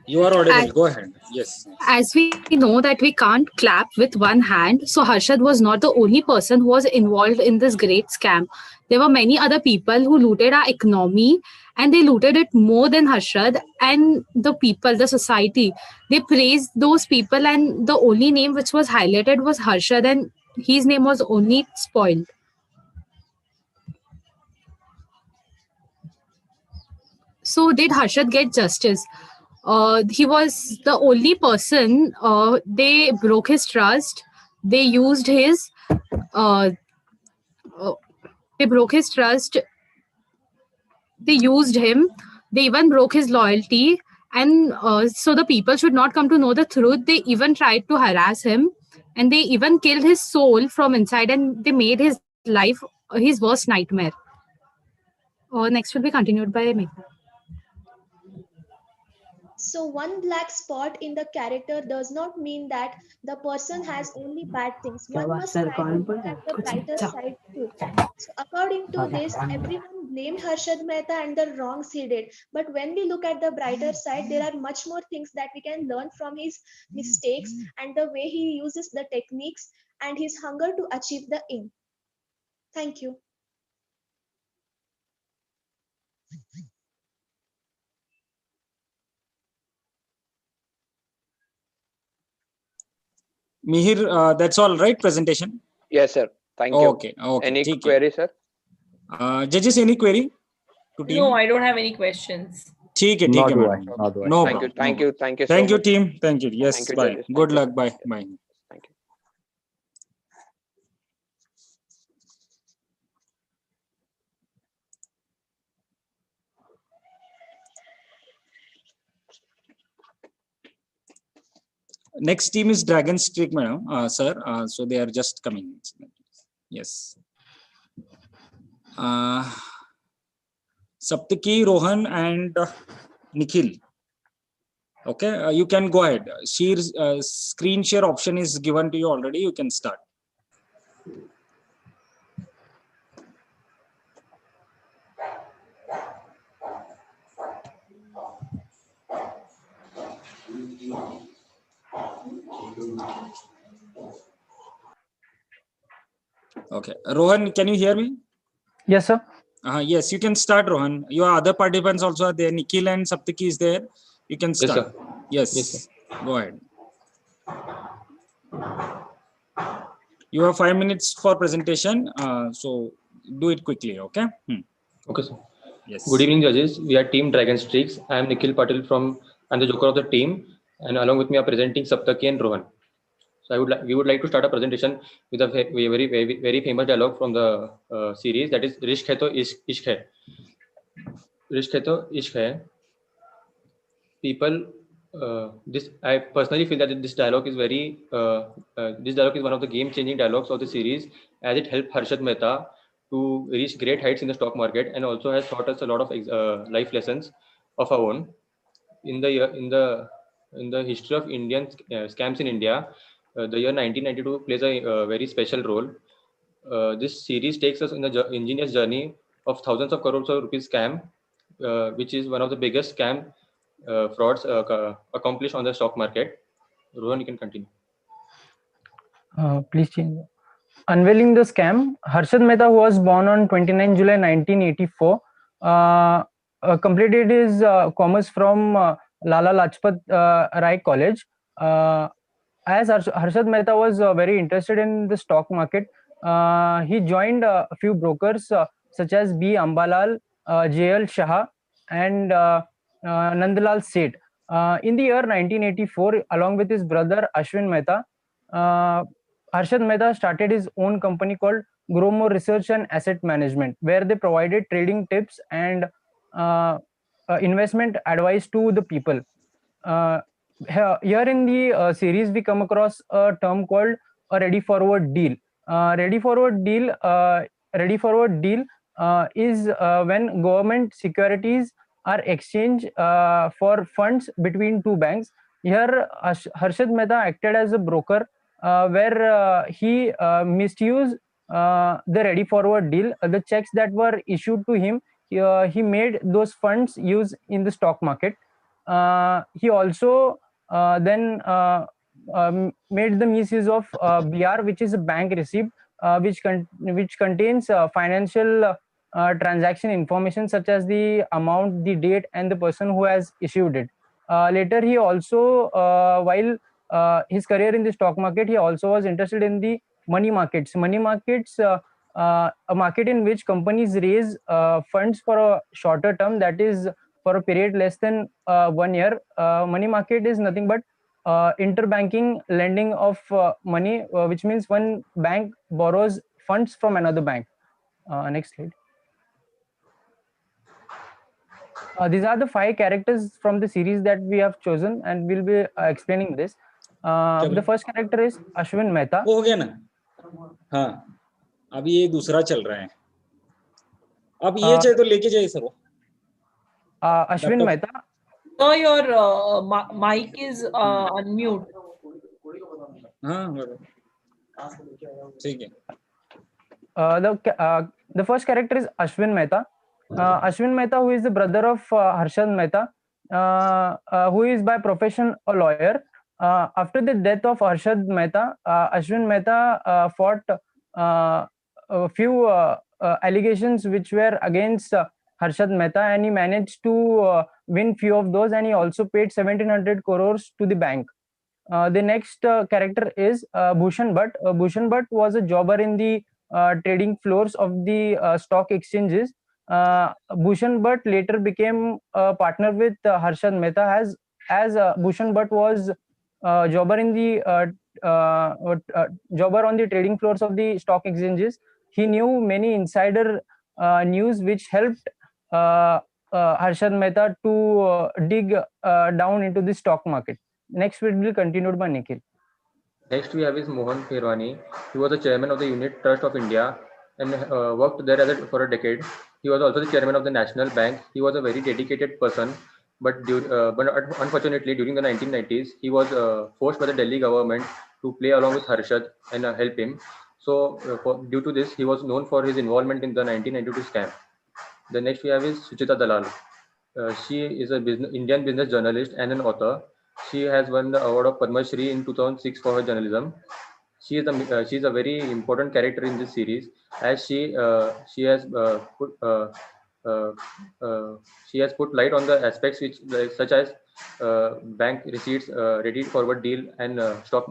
You are audible. Go ahead. Yes. As we know that we can't clap with one hand, so Harshad was not the only person who was involved in this great scam. There were many other people who looted our economy, and they looted it more than Harshad. And the people, the society, they praised those people, and the only name which was highlighted was Harshad, and his name was only spoiled. So did Harshad get justice? He was the only person. They broke his trust. They used his. They broke his trust. They used him. They even broke his loyalty. And so the people should not come to know the truth. They even tried to harass him, and they even killed his soul from inside. And they made his life his worst nightmare. Next will be continued by Mehta. So one black spot in the character does not mean that the person has only bad things. One must try to look at the brighter side too. So according to this, everyone blamed Harshad Mehta and the wrongs he did. But when we look at the brighter side, there are much more things that we can learn from his mistakes and the way he uses the techniques and his hunger to achieve the aim. Thank you. Mihir, that's all right, presentation? Yes, sir. Thank you. Okay. Any query, sir? Judges, any query? No, I don't have any questions. ठीक है, madam. No problem. Thank you so Thank you, much. team. Thank you. Yes, Thank you, bye. judges. Good Thank you. luck. Bye. Bye. Thank you. Next team is Dragon Streak, madam, sir. So they are just coming. Yes. Saptaki, Rohan, and Nikhil. Okay, you can go ahead. Screen share option is given to you already. You can start. Okay, Rohan, can you hear me? Yes, sir. Yes, you can start, Rohan. Your other participants also are there. Nikhil and Saptaki is there. You can start. Yes, Yes, go ahead. You have 5 minutes for presentation. So do it quickly, okay? Okay, sir. Yes. Good evening, judges. We are Team Dragon Streaks. I am Nikhil Patil I'm the joker of the team, and along with me are presenting Saptaki and Rohan. So we would like to start a presentation with a very famous dialogue from the series, that is Rishk hai to ishq hai. Rishk hai to ishq hai. People, I personally feel that this dialogue is one of the game-changing dialogues of the series, as it helped Harshad Mehta to reach great heights in the stock market, and also has taught us a lot of life lessons of our own. In the history of Indian scams in India, the year 1992 plays a very special role. This series takes us in the ingenious journey of thousands of crores of rupees scam, which is one of the biggest scam frauds accomplished on the stock market. Rohan, you can continue. Please change. Unveiling the scam. Harshad Mehta, who was born on 29 July 1984, completed his commerce from Lala Lajpat Rai College. As Harshad Mehta was very interested in the stock market, he joined a few brokers such as B. Ambalal, J.L. Shah, and Nandalal Seth. In the year 1984, along with his brother Ashwin Mehta, Harshad Mehta started his own company called Gromore Research and Asset Management, where they provided trading tips and investment advice to the people. Here in the series, we come across a term called a ready forward deal. Ready forward deal is when government securities are exchanged for funds between two banks. Here, Harshad Mehta acted as a broker where he misused the ready forward deal. The checks that were issued to him, he made those funds use in the stock market. He also then made the misuse of BR, which is a bank receipt, which contains financial transaction information such as the amount, the date, and the person who has issued it. Later, he also, while his career in the stock market, he also was interested in the money markets. Money markets, a market in which companies raise funds for a shorter term, that is for a period less than 1 year. Money market is nothing but interbanking lending of money, which means one bank borrows funds from another bank. Next slide. These are the 5 characters from the series that we have chosen, and we'll be explaining this. The first character is Ashwin Mehta. हो गया ना? हाँ, अभी ये दूसरा चल रहा है. अब ये चाहे तो लेके जाइए sir. Ashwin Mehta. So your mic is unmute. हाँ, ठीक है. The first character is Ashwin Mehta. Ashwin Mehta, who is the brother of Harshad Mehta, who is by profession a lawyer. After the death of Harshad Mehta, Ashwin Mehta fought a few allegations which were against Harshad Mehta, and he managed to win few of those, and he also paid 1700 crores to the bank. The next character is Bhushan Bhatt. Bhushan Bhatt was a jobber in the trading floors of the stock exchanges. Bhushan Bhatt later became a partner with Harshad Mehta, as Bhushan Bhatt was jobber in the jobber on the trading floors of the stock exchanges. He knew many insider news which helped Harshad Mehta to dig down into the stock market. Next will be continued by Nikhil. Next we have is Mohan Khirwani. He was the chairman of the Unit Trust of India and worked there for a decade. He was also the chairman of the National Bank. He was a very dedicated person, but unfortunately during the 1990s, he was forced by the Delhi government to play along with Harshad and help him. So due to this, he was known for his involvement in the 1992 scam. The next we have is Sucheta Dalal. She is a Indian business journalist and an author. She has won the award of Padma Shri in 2006 for her journalism. She is a very important character in this series, as she has put light on the aspects which such as bank receipts, ready forward deal, and stock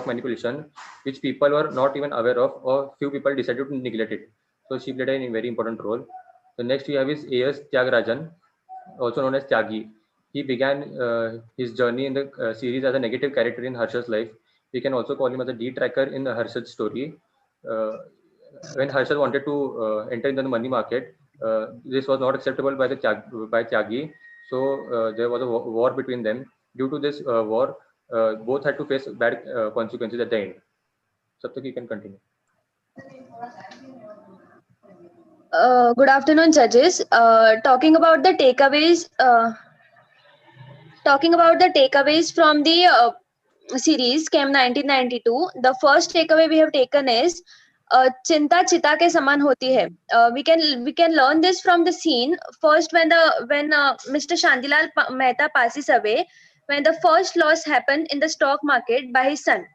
manipulation, which people were not even aware of, or few people decided to neglect it. So she played a very important role. The next we have is A.S. Tyagarajan, also known as Tyagi. He began his journey in the series as a negative character in Harshad's life. We can also call him as a detracker in Harshad's story. When Harshad wanted to enter into the money market, this was not acceptable by Tyagi. So there was a war between them. Due to this war, both had to face bad consequences at the end. Saptak, you can continue. Good afternoon, judges. Talking about the takeaways from the series Scam 1992, the first takeaway we have taken is चिंता चिता के समान होती है. We can learn this from the scene first when Mr. Shantilal Mehta passes away, when the first loss happened in the stock market by his son.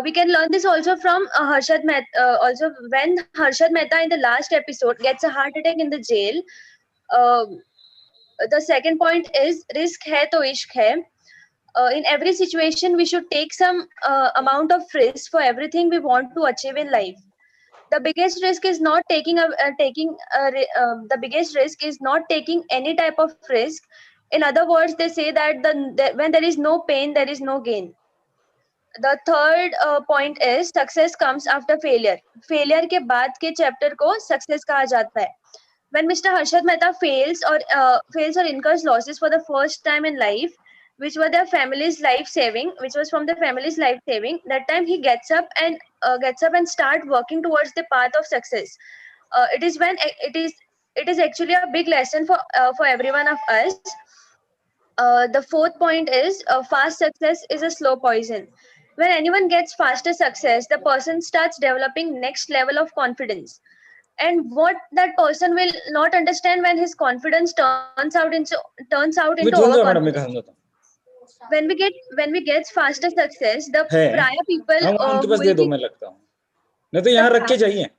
We can learn this also from Harshad Mehta. Also, when Harshad Mehta in the last episode gets a heart attack in the jail. The second point is risk hai to ishq hai. In every situation, we should take some amount of risk for everything we want to achieve in life. The biggest risk is not the biggest risk is not taking any type of risk. In other words, they say that when there is no pain, there is no gain. The third point is success comes after failure. Failure के बाद के chapter को success कहा जाता है. When Mr. Harshad Mehta fails or incurs losses for the first time in life, which was from the family's life saving, that time he gets up and start working towards the path of success. It is actually a big lesson for every one of us. The fourth point is fast success is a slow poison. When anyone gets faster success, the person starts developing next level of confidence. And what that person will not understand when his confidence turns out into overconfidence. When we get faster success, the prior people उनके पास दे दो, मैं लगता हूँ. नहीं तो यहाँ रख के जाइए,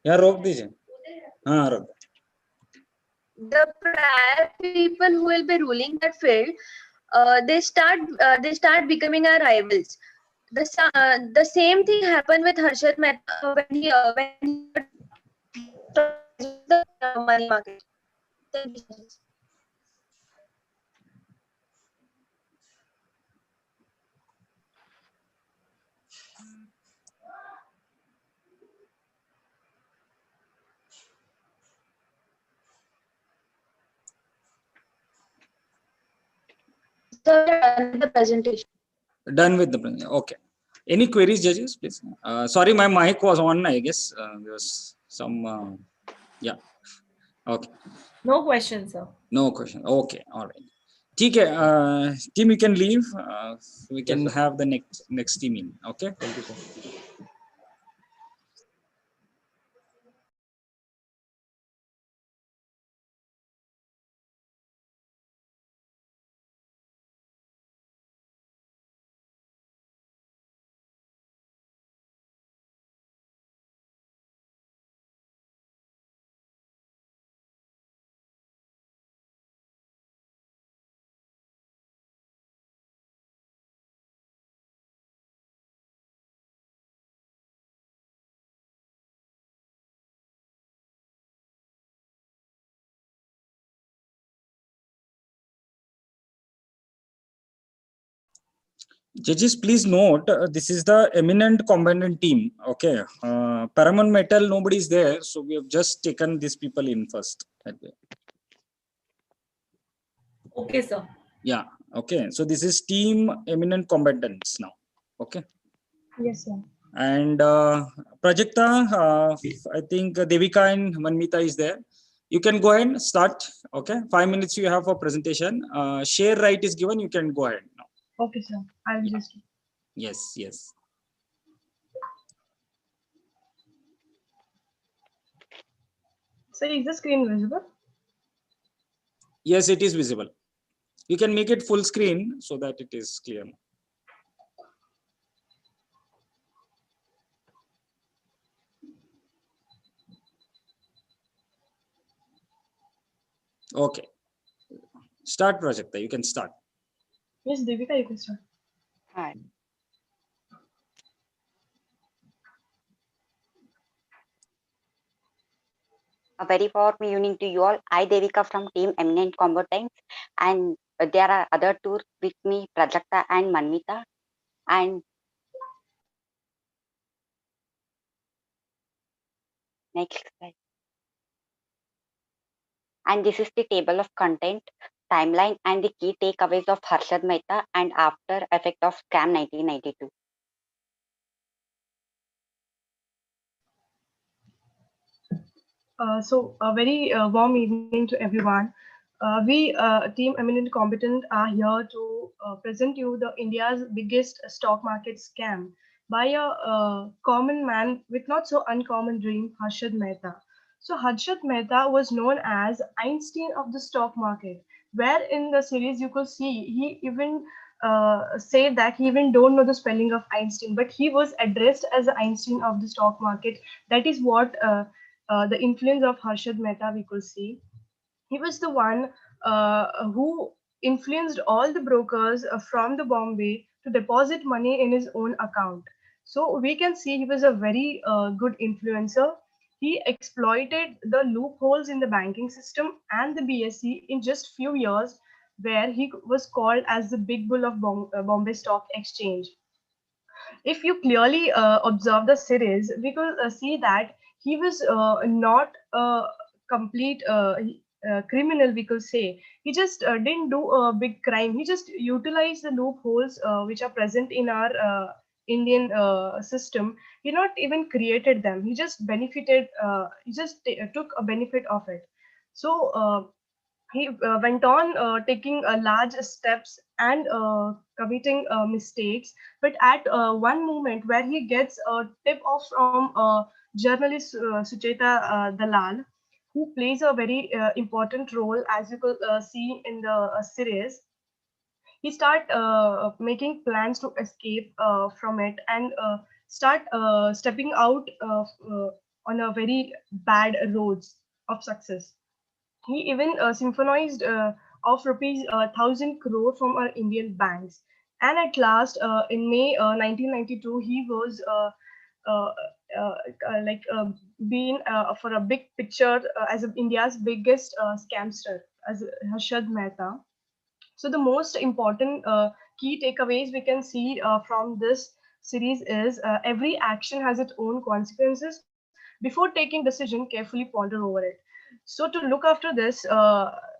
यहाँ रोक दीजिए. हाँ, रोक. The prior people who will be ruling that field, they start becoming our rivals. The same thing happened with Harshad Mehta when he the money market. Thank you. The presentation. Done with the presentation. Okay. Any queries, judges, please? Sorry, my mic was on, I guess. There was some, yeah. Okay. No questions, sir. No question. Okay. All right. ठीक है. Team, you can leave. We can have the next team in. Okay. Thank you, sir. Judges, please note, this is the Eminent Combatant team. Okay. Paramount Metal, nobody is there. So we have just taken these people in first. Okay, sir. Yeah. Okay. So this is team Eminent Combatants now. Okay. Yes, sir. And Prajakta, I think Devika and Manmita is there. You can go ahead and start. Okay. 5 minutes you have for presentation. Share right is given. You can go ahead now. Okay, sir. I'll just. Yes, yes. So is the screen visible? Yes, it is visible. You can make it full screen so that it is clear. Okay. Start, Prajakta. You can start. Yes, Devika, you can start. Hi. A very warm evening to you all. I, Devika from Team Eminent Combatant, and there are other two with me, Prajakta and Manmita. And next slide. And this is the table of content, timeline, and the key takeaways of Harshad Mehta and after effect of scam 1992. So a very warm evening to everyone. We, Team Eminent Combatant, are here to present you the India's biggest stock market scam, by a common man with not so uncommon dream, Harshad Mehta. So Harshad Mehta was known as Einstein of the stock market, where in the series you could see he even said that he even don't know the spelling of Einstein, but he was addressed as the Einstein of the stock market. That is what the influence of Harshad Mehta we could see. He was the one who influenced all the brokers from the Bombay to deposit money in his own account. So we can see he was a very good influencer. He exploited the loopholes in the banking system and the BSE in just few years, where he was called as the big bull of Bombay Stock Exchange. If you clearly observe the series, we could see that he was not a complete criminal, we could say. He just didn't do a big crime. He just utilized the loopholes which are present in our Indian system. He not even created them. He just benefited, he just took a benefit of it. So he went on taking large steps and committing mistakes, but at one moment where he gets a tip off from journalist Sucheta Dalal, who plays a very important role, as you could see in the series. He start making plans to escape from it and start stepping out on a very bad roads of success. He even symphonized of rupees 1,000 crore from our Indian banks. And at last, in May 1992, he was uh, uh, like being for a big picture as India's biggest scamster, as Harshad Mehta. So the most important key takeaways we can see from this series is every action has its own consequences. Before taking decision, carefully ponder over it. So to look after this,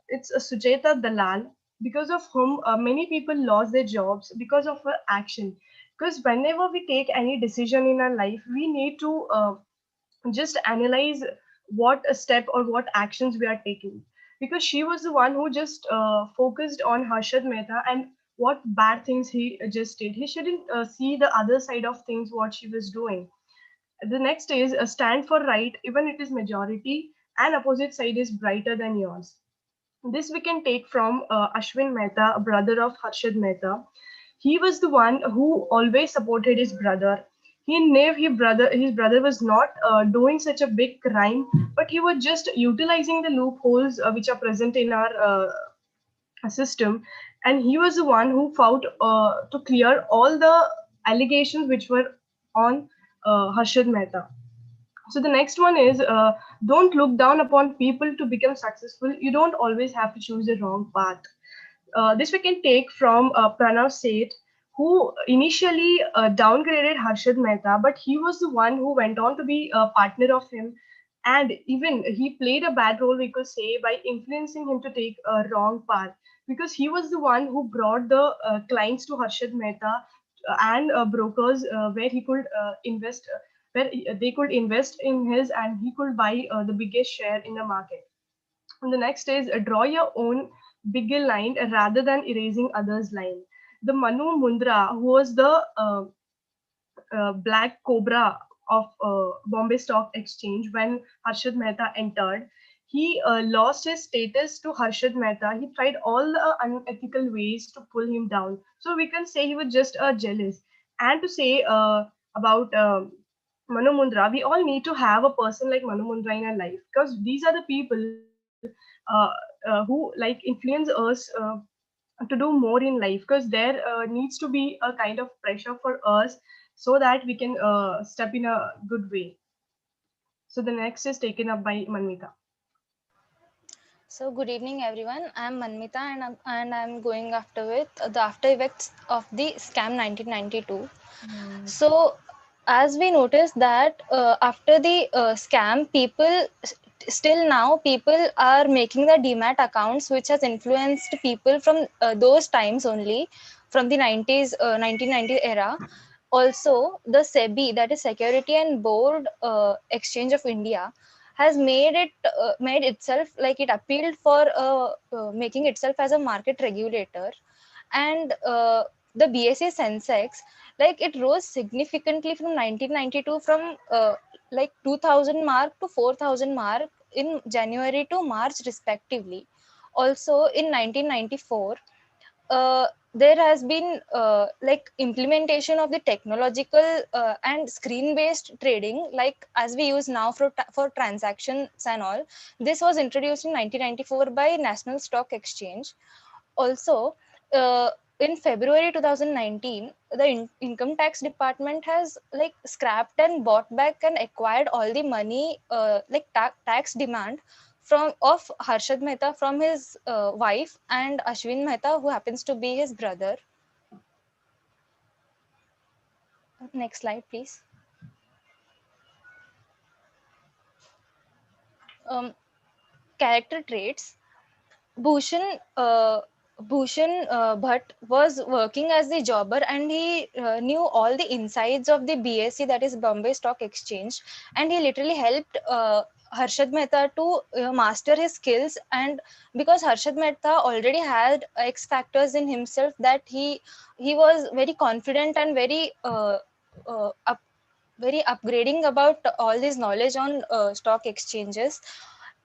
it's Sujeta Dalal, because of whom many people lost their jobs because of her action. Because whenever we take any decision in our life, we need to just analyze what a step or what actions we are taking, because she was the one who just focused on Harshad Mehta and what bad things he just did. He shouldn't see the other side of things what she was doing. The next is a stand for right, even it is majority, and opposite side is brighter than yours. This we can take from Ashwin Mehta, a brother of Harshad Mehta. He was the one who always supported his brother. He knew his brother was not doing such a big crime, but he was just utilizing the loopholes which are present in our system, and he was the one who fought to clear all the allegations which were on Harshad Mehta. So the next one is don't look down upon people to become successful. You don't always have to choose the wrong path. This we can take from Pranav Seth, who initially downgraded Harshad Mehta, but he was the one who went on to be a partner of him. And even he played a bad role, we could say, by influencing him to take a wrong path, because he was the one who brought the clients to Harshad Mehta and brokers where he could invest, where they could invest in his, and he could buy the biggest share in the market. And the next is draw your own bigger line rather than erasing others' line. The Manu Mundra, who was the black cobra of Bombay Stock Exchange when Harshad Mehta entered, he lost his status to Harshad Mehta. He tried all the unethical ways to pull him down. So we can say he was just jealous. And to say about Manu Mundra, we all need to have a person like Manu Mundra in our life, because these are the people who like influence us to do more in life, because there needs to be a kind of pressure for us so that we can step in a good way. So the next is taken up by Manmita. So good evening, everyone. I'm Manmita, and I'm going after with the after effects of the scam 1992. So, as we noticed that after the scam, still now people are making the demat accounts, which has influenced people from those times only, from the 90s, 1990 era. Also, the SEBI, that is Security and Board Exchange of India, has made itself, like, it appealed for making itself as a market regulator, and the BSE Sensex, like it rose significantly from 1992 from like 2000 mark to 4000 mark in January to March respectively. Also in 1994, there has been like implementation of the technological and screen based trading, like as we use now for transactions and all. This was introduced in 1994 by National Stock Exchange. Also, in February 2019, the income tax department has like scrapped and bought back and acquired all the money, like tax demand of Harshad Mehta from his wife and Ashwin Mehta, who happens to be his brother. Next slide, please. Character traits. Bhushan Bhatt was working as the jobber, and he knew all the insides of the BSE, that is Bombay Stock Exchange, and he literally helped Harshad Mehta to master his skills. And because Harshad Mehta already had X factors in himself, that he was very confident and very very upgrading about all this knowledge on stock exchanges.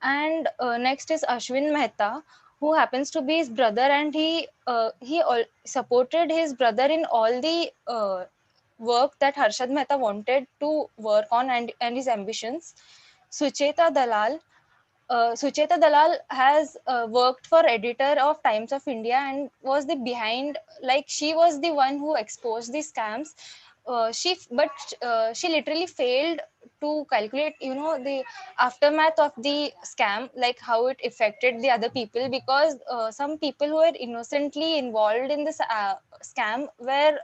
And next is Ashwin Mehta, who happens to be his brother, and he supported his brother in all the work that Harshad Mehta wanted to work on, and his ambitions. Sucheta Dalal. Sucheta Dalal has worked for editor of Times of India and was the behind, like she was the one who exposed the scams. She literally failed to calculate, the aftermath of the scam, like how it affected the other people, because some people who were innocently involved in this scam were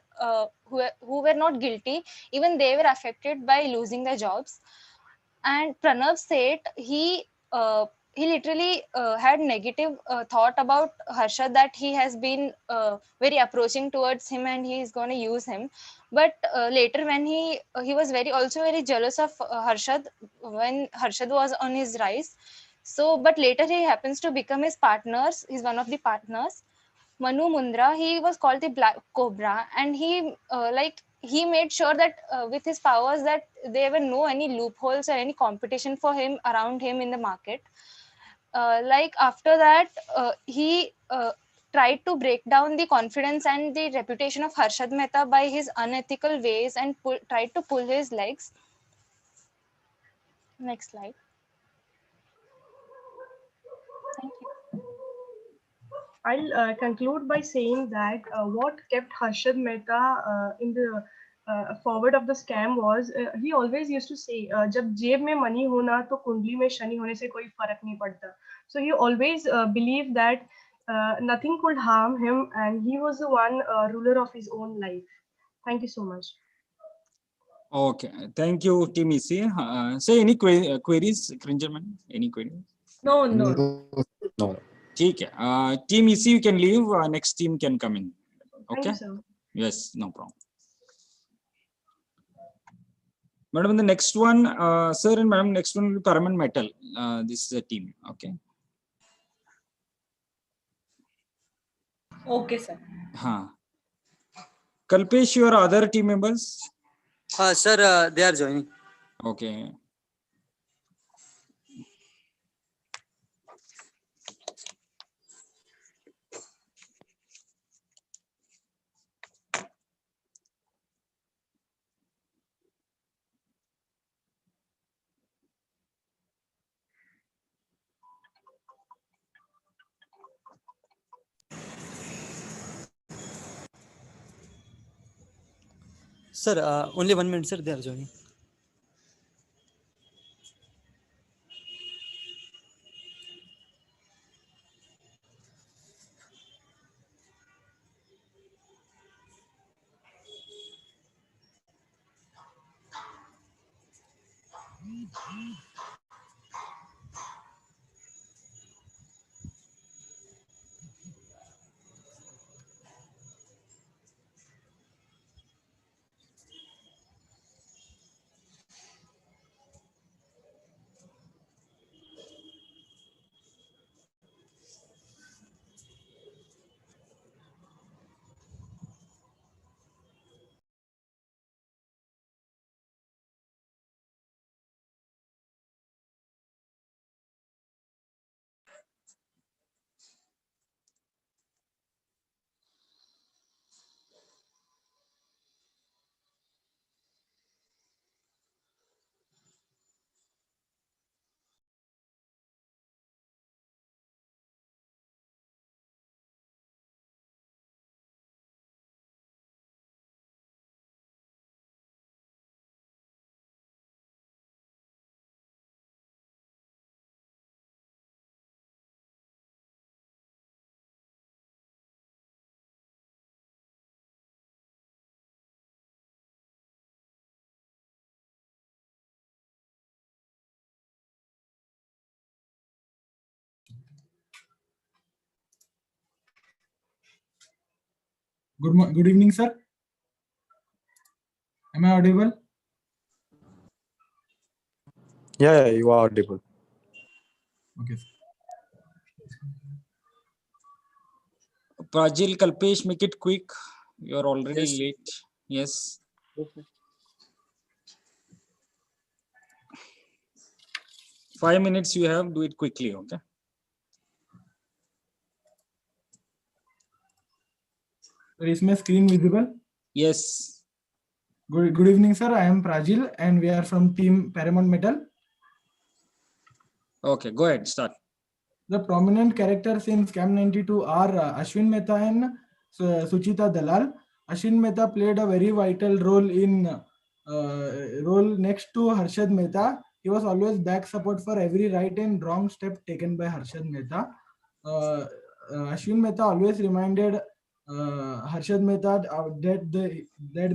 who were not guilty, even they were affected by losing their jobs. And Pranav Seth, he literally had negative thought about Harshad, that he has been very approaching towards him and he is going to use him. But later, when he was also very jealous of Harshad when Harshad was on his rise. So, but later he happens to become his partners. He's one of the partners. Manu Mundra, he was called the Black Cobra, and he made sure that with his powers, that there were no any loopholes or any competition for him around him in the market. Like after that, he tried to break down the confidence and the reputation of Harshad Mehta by his unethical ways and tried to pull his legs. Next slide. Thank you. I'll conclude by saying that what kept Harshad Mehta in the forward of the scam was he always used to say, "जब जेब में money होना तो कुंडली में शनि होने से कोई फर्क नहीं पड़ता." So he always believed that nothing could harm him, and he was the one ruler of his own life. Thank you so much. Okay, thank you, Team EC. Say any queries, Cringerman? Any queries? No. No. ठीक है. Team EC, you can leave. Next team can come in. Thank Okay. you, sir. Yes, no problem. Madam, the next one, sir and madam, next one will be Paramount Metal. This is a team. Okay. Okay, sir. Kalpesh, your other team members? Sir, they are joining. Okay. Sir, only 1 minute, sir. They are joining. Good evening, sir. Am I audible? Yeah, you are audible. Okay, sir. Prajil, Kalpesh, make it quick. You are already Yes. late. Yes. 5 minutes you have. Do it quickly. Okay. Is my screen visible? Yes. Good evening, sir. I am Prajil, and we are from team Paramount Metal. Okay, go ahead. Start. The prominent characters in Scam 92 are Ashwin Mehta and Suchita Dalal. Ashwin Mehta played a very vital role next to Harshad Mehta. He was always back support for every right and wrong step taken by Harshad Mehta. Ashwin Mehta always reminded Harshad Mehta that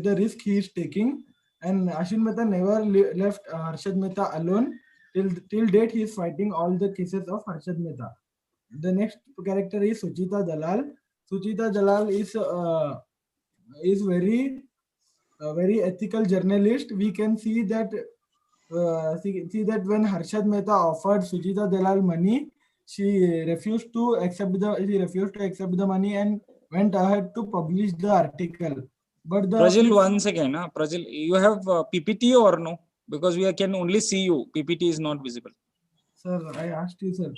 the risk he is taking, and Ashwin Mehta never left Harshad Mehta alone. Till date, he is fighting all the cases of Harshad Mehta. The next character is Suchita Dalal. Suchita Dalal is very ethical journalist. We can see that when Harshad Mehta offered Suchita Dalal money, she refused to accept the money and went ahead to publish the article. But the Prajil, one second. Prajil, you have PPT or no? Because we can only see you. PPT is not visible. Sir, I asked you, sir.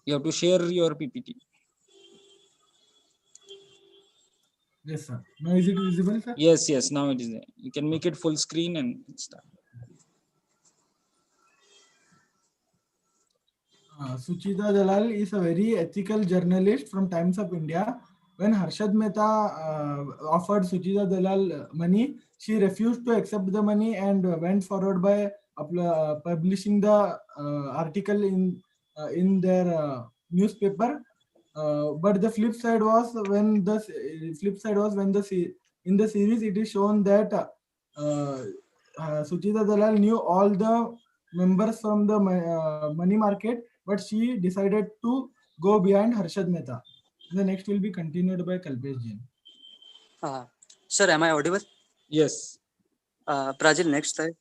You have to share your PPT. Yes, sir. Now is it visible, sir? Yes, yes. Now it is there. You can make it full screen and start. Suchita Dalal is a very ethical journalist from Times of India. When Harshad Mehta offered Suchita Dalal money, she refused to accept the money and went forward by publishing the article in their newspaper. But the flip side was when in the series it is shown that Suchita Dalal knew all the members from the money market, but she decided to go behind Harshad Mehta. And the next will be continued by Kalpesh Jain. Sir, am I audible? Yes. Prajil, next time.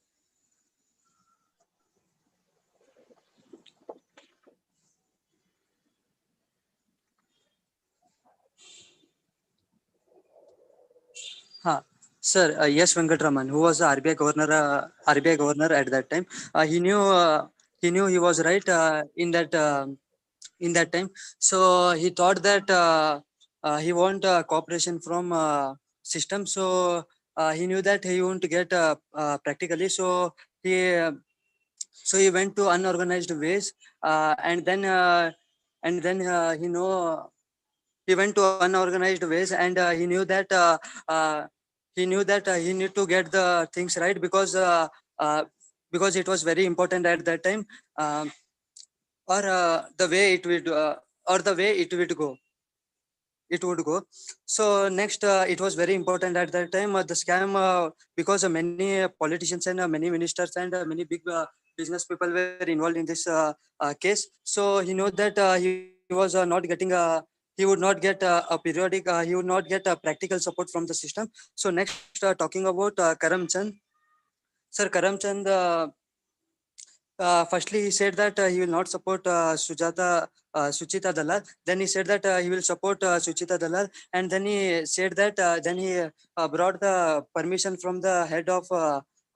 Sir, yes, Venkatraman, who was the RBI governor at that time, he knew he was right in that time. So he thought that he want cooperation from system. So he knew that he won't get practically. So he went to unorganized ways, and then he went to unorganized ways, and he knew that he need to get the things right because it was very important at that time, or the way it would go. So next, it was very important at that time, the scam, because many politicians and many ministers and many big business people were involved in this case. So he knew that he was not getting he would not get a periodic, he would not get a practical support from the system. So next, talking about Karam Chand. Sir, Karam Chand, firstly he said that he will not support Suchita Dalal. Then he said that he will support Suchita Dalal, and then he said that then he brought the permission from the head of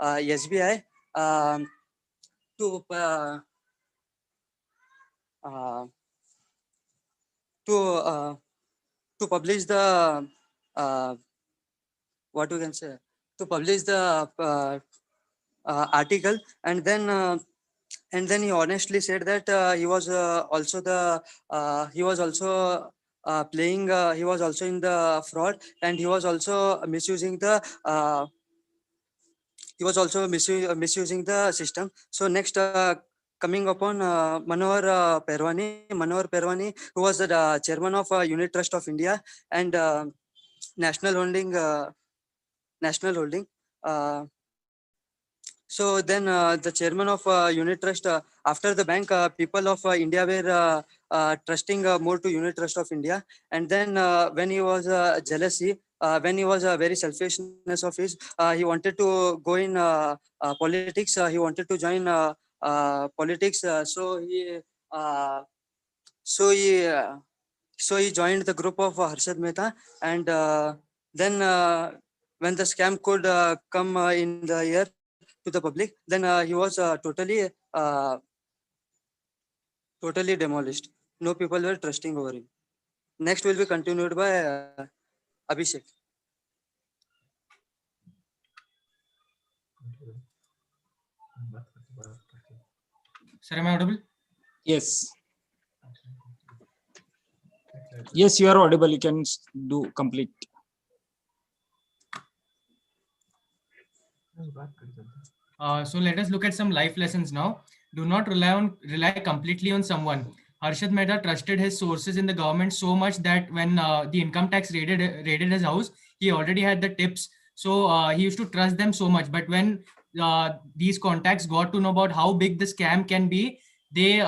SBI to to publish the what we can say, to publish the article. And then he honestly said that he was also playing, he was also in the fraud, and he was also misusing the misusing the system. So next, coming upon Manohar Perwani, who was the chairman of Unit Trust of India and National Holding. So then the chairman of Unit Trust, after the bank, people of India were trusting more to Unit Trust of India. And then when he was jealousy, when he was very selfishness of his, he wanted to go in politics. He wanted to join politics. So he joined the group of Harshad Mehta, and then when the scam could come in the air to the public, then he was totally demolished. No people were trusting over him. Next will be continued by Abhishek. Sir, am I audible? Yes. Yes, you are audible. You can do complete. So let us look at some life lessons now. Do not rely completely on someone. Harshad Mehta trusted his sources in the government so much that when the income tax raided his house, he already had the tips. So he used to trust them so much. But when these contacts got to know about how big the scam can be, they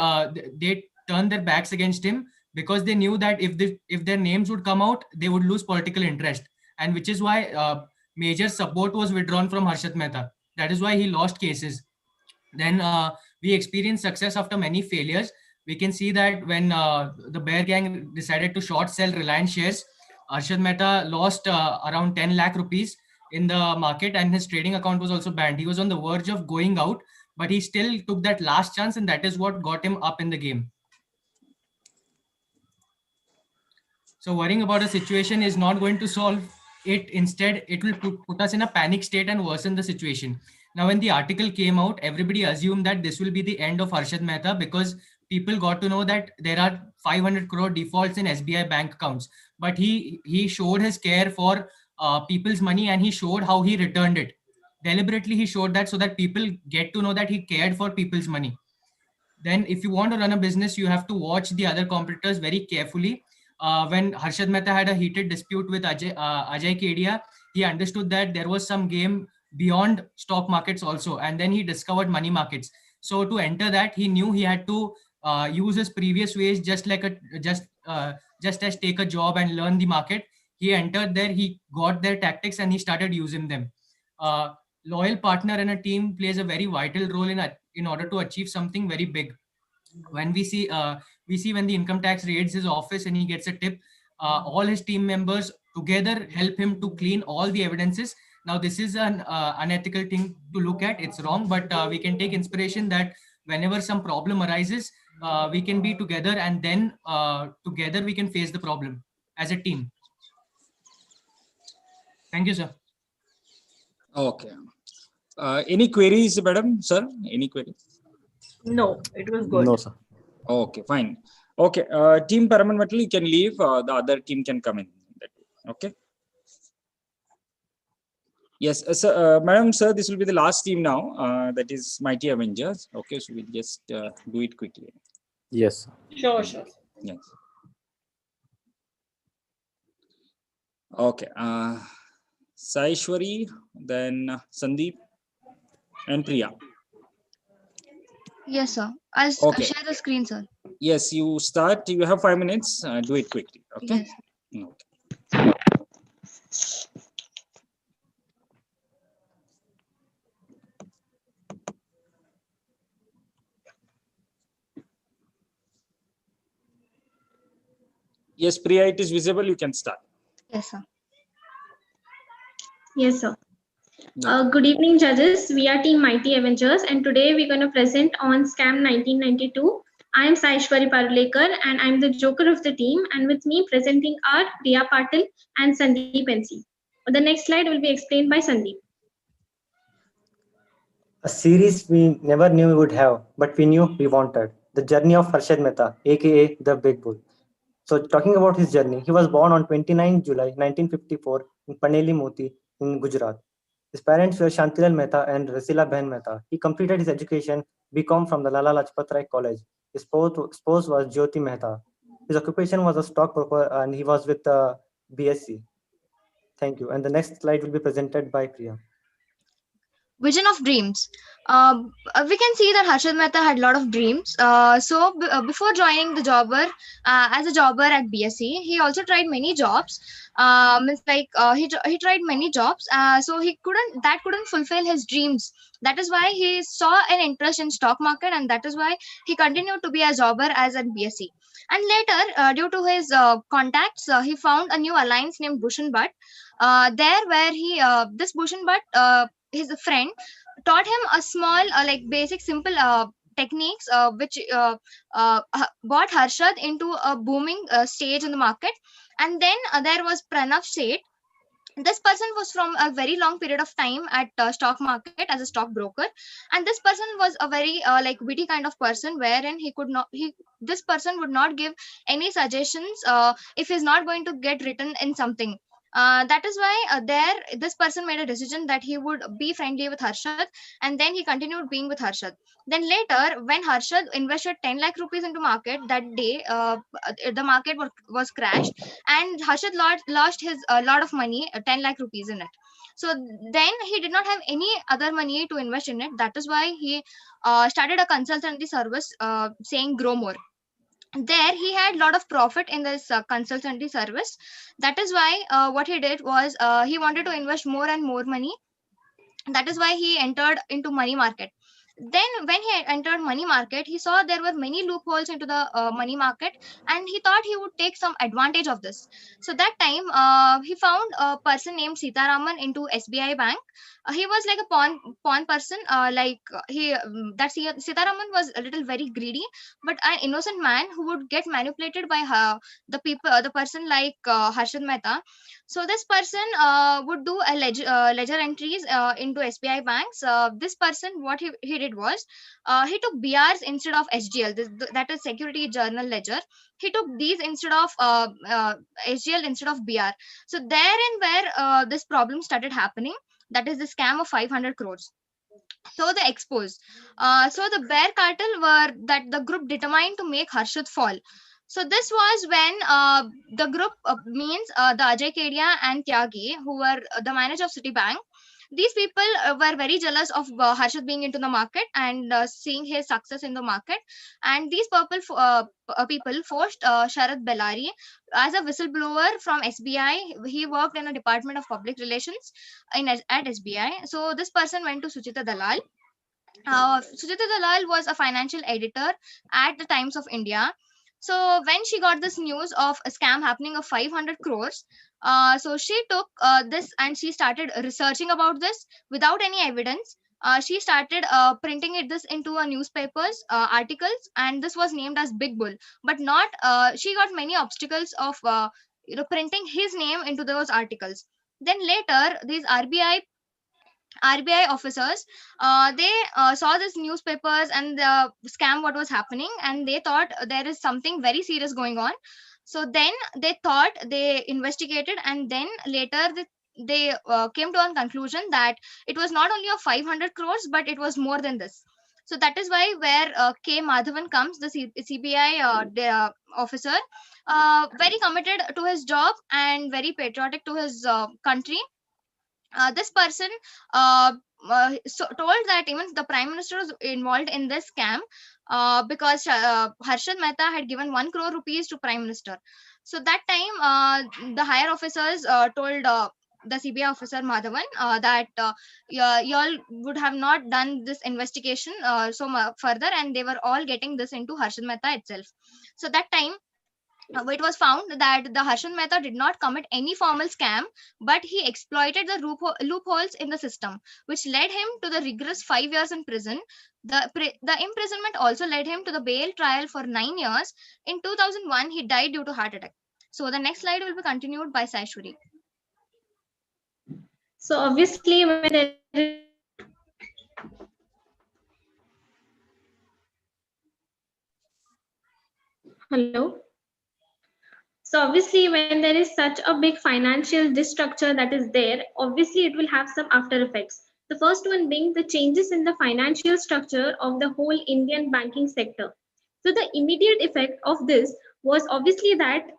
turned their backs against him because they knew that if their names would come out, they would lose political interest, and which is why major support was withdrawn from Harshad Mehta. That is why he lost cases. Then we experienced success after many failures. We can see that when the Bear Gang decided to short sell Reliance shares, Harshad Mehta lost around 10 lakh rupees in the market, and his trading account was also banned. He was on the verge of going out, but he still took that last chance, and that is what got him up in the game. So worrying about a situation is not going to solve it. Instead, it will put us in a panic state and worsen the situation. Now, when the article came out, everybody assumed that this will be the end of Harshad Mehta because people got to know that there are 500 crore defaults in SBI bank accounts. But he showed his care for people's money, and he showed how he returned it. Deliberately, he showed that so that people get to know that he cared for people's money. Then if you want to run a business, you have to watch the other competitors very carefully. When Harshad Mehta had a heated dispute with Ajay Kedia, he understood that there was some game beyond stock markets also, and then he discovered money markets. So to enter that, he knew he had to use his previous ways, just as take a job and learn the market. He entered there, he got their tactics, and he started using them. Loyal partner and a team plays a very vital role in order to achieve something very big. When we see when the income tax raids his office and he gets a tip, all his team members together help him to clean all the evidences. Now this is an unethical thing to look at. It's wrong, but we can take inspiration that whenever some problem arises, we can be together, and then together we can face the problem as a team. Thank you, sir. Okay. Any queries, madam, sir? Any queries? No, it was good. No, sir. Okay, fine. Okay, team Paramount Metal, you can leave. The other team can come in. Okay. Yes, madam, sir, this will be the last team now. That is Mighty Avengers. Okay, so we'll just do it quickly. Yes. Sure. Yes. Okay. Saishwari, then Sandeep, and Priya. Yes, sir. I'll share the screen, sir. Yes, you start. You have 5 minutes. Do it quickly. Okay. Yes. Okay. Yes, Priya, it is visible. You can start. Yes, sir. Yes, sir. Good evening, judges. We are Team Mighty Avengers, and today we're going to present on Scam 1992. I am Saishwari Parulekar, and I'm the joker of the team. And with me presenting are Priya Patil and Sandeep NC. The next slide will be explained by Sandeep. A series we never knew we would have, but we knew we wanted. The journey of Harshad Mehta, aka the Big Bull. So talking about his journey, he was born on 29 July 1954 in Paneli Moti in Gujarat. His parents were Shantilal Mehta and Rasila Behan Mehta. He completed his education BCom from the Lala Lajpat Rai College. His spouse was Jyoti Mehta. His occupation was a stockbroker, and he was with BSc. Thank you. And the next slide will be presented by Priya. Vision of dreams. We can see that Harshad Mehta had a lot of dreams. Before joining the jobber, as a jobber at BSc, he also tried many jobs. He tried many jobs. So he couldn't fulfill his dreams. That is why he saw an interest in stock market, and that is why he continued to be a jobber as at BSc. And later, due to his contacts, he found a new alliance named Bhushan Bhatt. There, where he this Bhushan Bhatt, his friend, taught him a small, like basic, simple techniques, which got Harshad into a booming stage in the market. And then there was Pranav Seth. This person was from a very long period of time at stock market as a stock broker, and this person was a very like witty kind of person, wherein he could not he this person would not give any suggestions if he's not going to get written in something. That is why there this person made a decision that he would be friendly with Harshad, and then he continued being with Harshad. Then later, when Harshad invested 10 lakh rupees into market that day, the market was crashed, and Harshad lost his lot of money, 10 lakh rupees in it. So then he did not have any other money to invest in it. That is why he started a consultancy service saying grow more. There he had a lot of profit in this consultancy service. That is why what he did was he wanted to invest more and more money. That is why he entered into money market. Then when he entered money market, he saw there were many loopholes into the money market, and he thought he would take some advantage of this. So that time he found a person named Sitaraman into SBI bank. He was like a pawn person, Sitaraman was a little very greedy, but an innocent man who would get manipulated by the person like Harshad Mehta. So this person would do a ledger entries into SBI banks. This person, what he did was, he took BRs instead of SGL. That is Security Journal Ledger. He took these instead of SGL instead of BR. So therein where this problem started happening. That is the scam of 500 crores. So they exposed. So the Bear Cartel were that the group determined to make Harshad fall. So this was when the group means the Ajay Kedia and Tyagi, who were the manager of Citibank. These people were very jealous of Harshad being into the market and seeing his success in the market. And these people forced Sharad Bellari as a whistleblower from SBI. He worked in a department of public relations at SBI. So this person went to Suchita Dalal. Sujata Dalal was a financial editor at the Times of India. So when she got this news of a scam happening of 500 crores, so she took this and she started researching about this without any evidence. She started printing this into a newspapers articles, and this was named as Big Bull. But not she got many obstacles of printing his name into those articles. Then later, these RBI officers, they saw this newspapers and the scam what was happening, and they thought there is something very serious going on. So then they investigated, and then later they came to a conclusion that it was not only of 500 crores, but it was more than this. So that is why where K. Madhavan comes, the CBI officer, very committed to his job and very patriotic to his country. This person told that even the prime minister was involved in this scam because Harshad Mehta had given 1 crore rupees to prime minister. So that time the higher officers told the CBI officer Madhavan that y'all would have not done this investigation further, and they were all getting this into Harshad Mehta itself. So that time it was found that the Harshad Mehta did not commit any formal scam, but he exploited the loopholes in the system, which led him to the rigorous 5 years in prison. The imprisonment also led him to the bail trial for 9 years. In 2001, he died due to heart attack. So the next slide will be continued by Saishwari. So obviously, when there hello. So obviously, when there is such a big financial destructure that is there, obviously it will have some after effects. The first one being the changes in the financial structure of the whole Indian banking sector. So the immediate effect of this was obviously that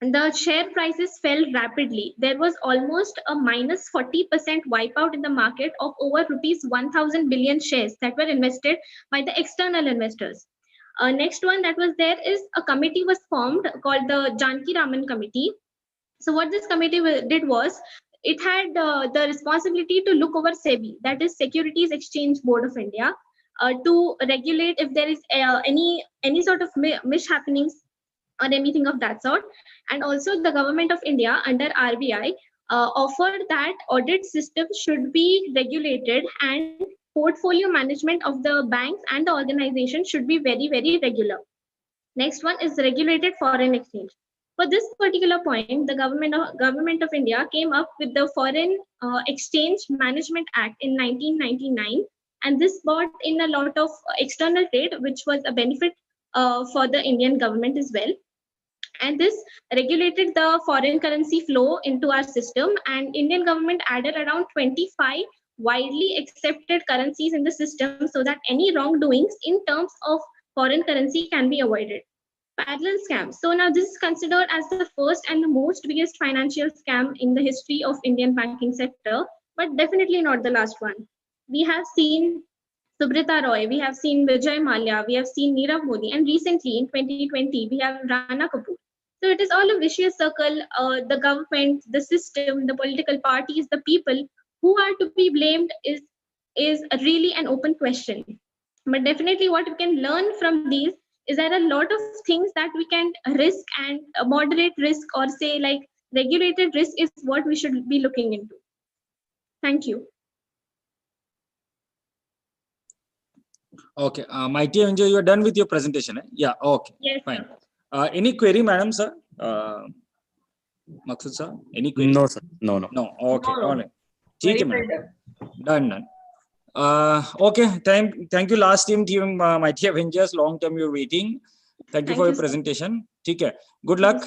the share prices fell rapidly. There was almost a minus 40% wipeout in the market of over rupees 1,000 billion shares that were invested by the external investors. Next one that was there is a committee was formed called the Janki Raman Committee. So what this committee did was, it had the responsibility to look over SEBI, that is Securities Exchange Board of India, to regulate if there is any sort of mishappenings or anything of that sort. And also the government of India under RBI offered that audit system should be regulated, and portfolio management of the banks and the organization should be very, very regular. Next one is regulated foreign exchange. For this particular point, the government of India came up with the Foreign Exchange Management Act in 1999, and this brought in a lot of external trade, which was a benefit for the Indian government as well. And this regulated the foreign currency flow into our system, and Indian government added around 25 widely accepted currencies in the system so that any wrongdoings in terms of foreign currency can be avoided. Parallel scam. So now this is considered as the first and the most biggest financial scam in the history of Indian banking sector, but definitely not the last one. We have seen Subrita Roy, we have seen Vijay Mallya, we have seen Nirav Modi, and recently in 2020, we have Rana Kapoor. So it is all a vicious circle. The government, the system, the political parties, the people who are to be blamed is really an open question. But definitely what we can learn from these is there are a lot of things that we can risk, and moderate risk, or say like regulated risk, is what we should be looking into. Thank you. Okay, Mighty Avengers, you are done with your presentation, eh? Yeah, okay, yes, fine. Any query, madam, sir? Maksud sir, any query? No, sir. No. No, okay, No. all right. Very Okay, well madam. done. Done. Okay, thank you last team Mighty Avengers. Long time you're waiting. Thank you for your presentation. Okay, good luck.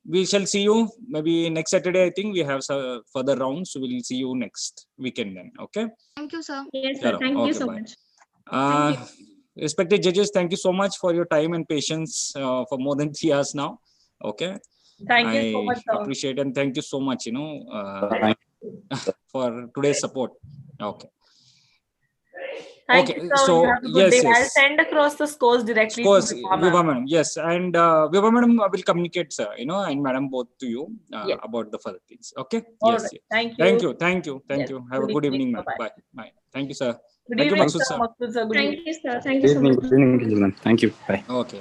We shall see you maybe next Saturday. I think we have some further rounds. So we'll see you next weekend then. Okay. Thank you, sir. Yes, sir. Thank you so much. Respected judges, thank you so much for your time and patience for more than 3 hours now. Okay. Thank you so much, I sir. appreciate and thank you so much, for today's support. Okay. Thank Okay, you, sir. so You have a good yes, day. I'll yes. send across the scores directly Scores, to Vibha Vibha ma'am. madam, yes, and Vibha madam will communicate, sir, and madam both to you Yes. about the further things. Okay. All Yes, right. yes. Thank Thank you. you, thank you, thank Yes. you. Have a Good good evening. evening, ma'am. Bye-bye. Bye, bye. Thank you, sir. Good Thank you, evening, Maksud sir. sir. Maksud sir. Good Thank evening. you, sir. Thank you so much. Good evening, Gentlemen. Thank you. Bye. Okay. Bye.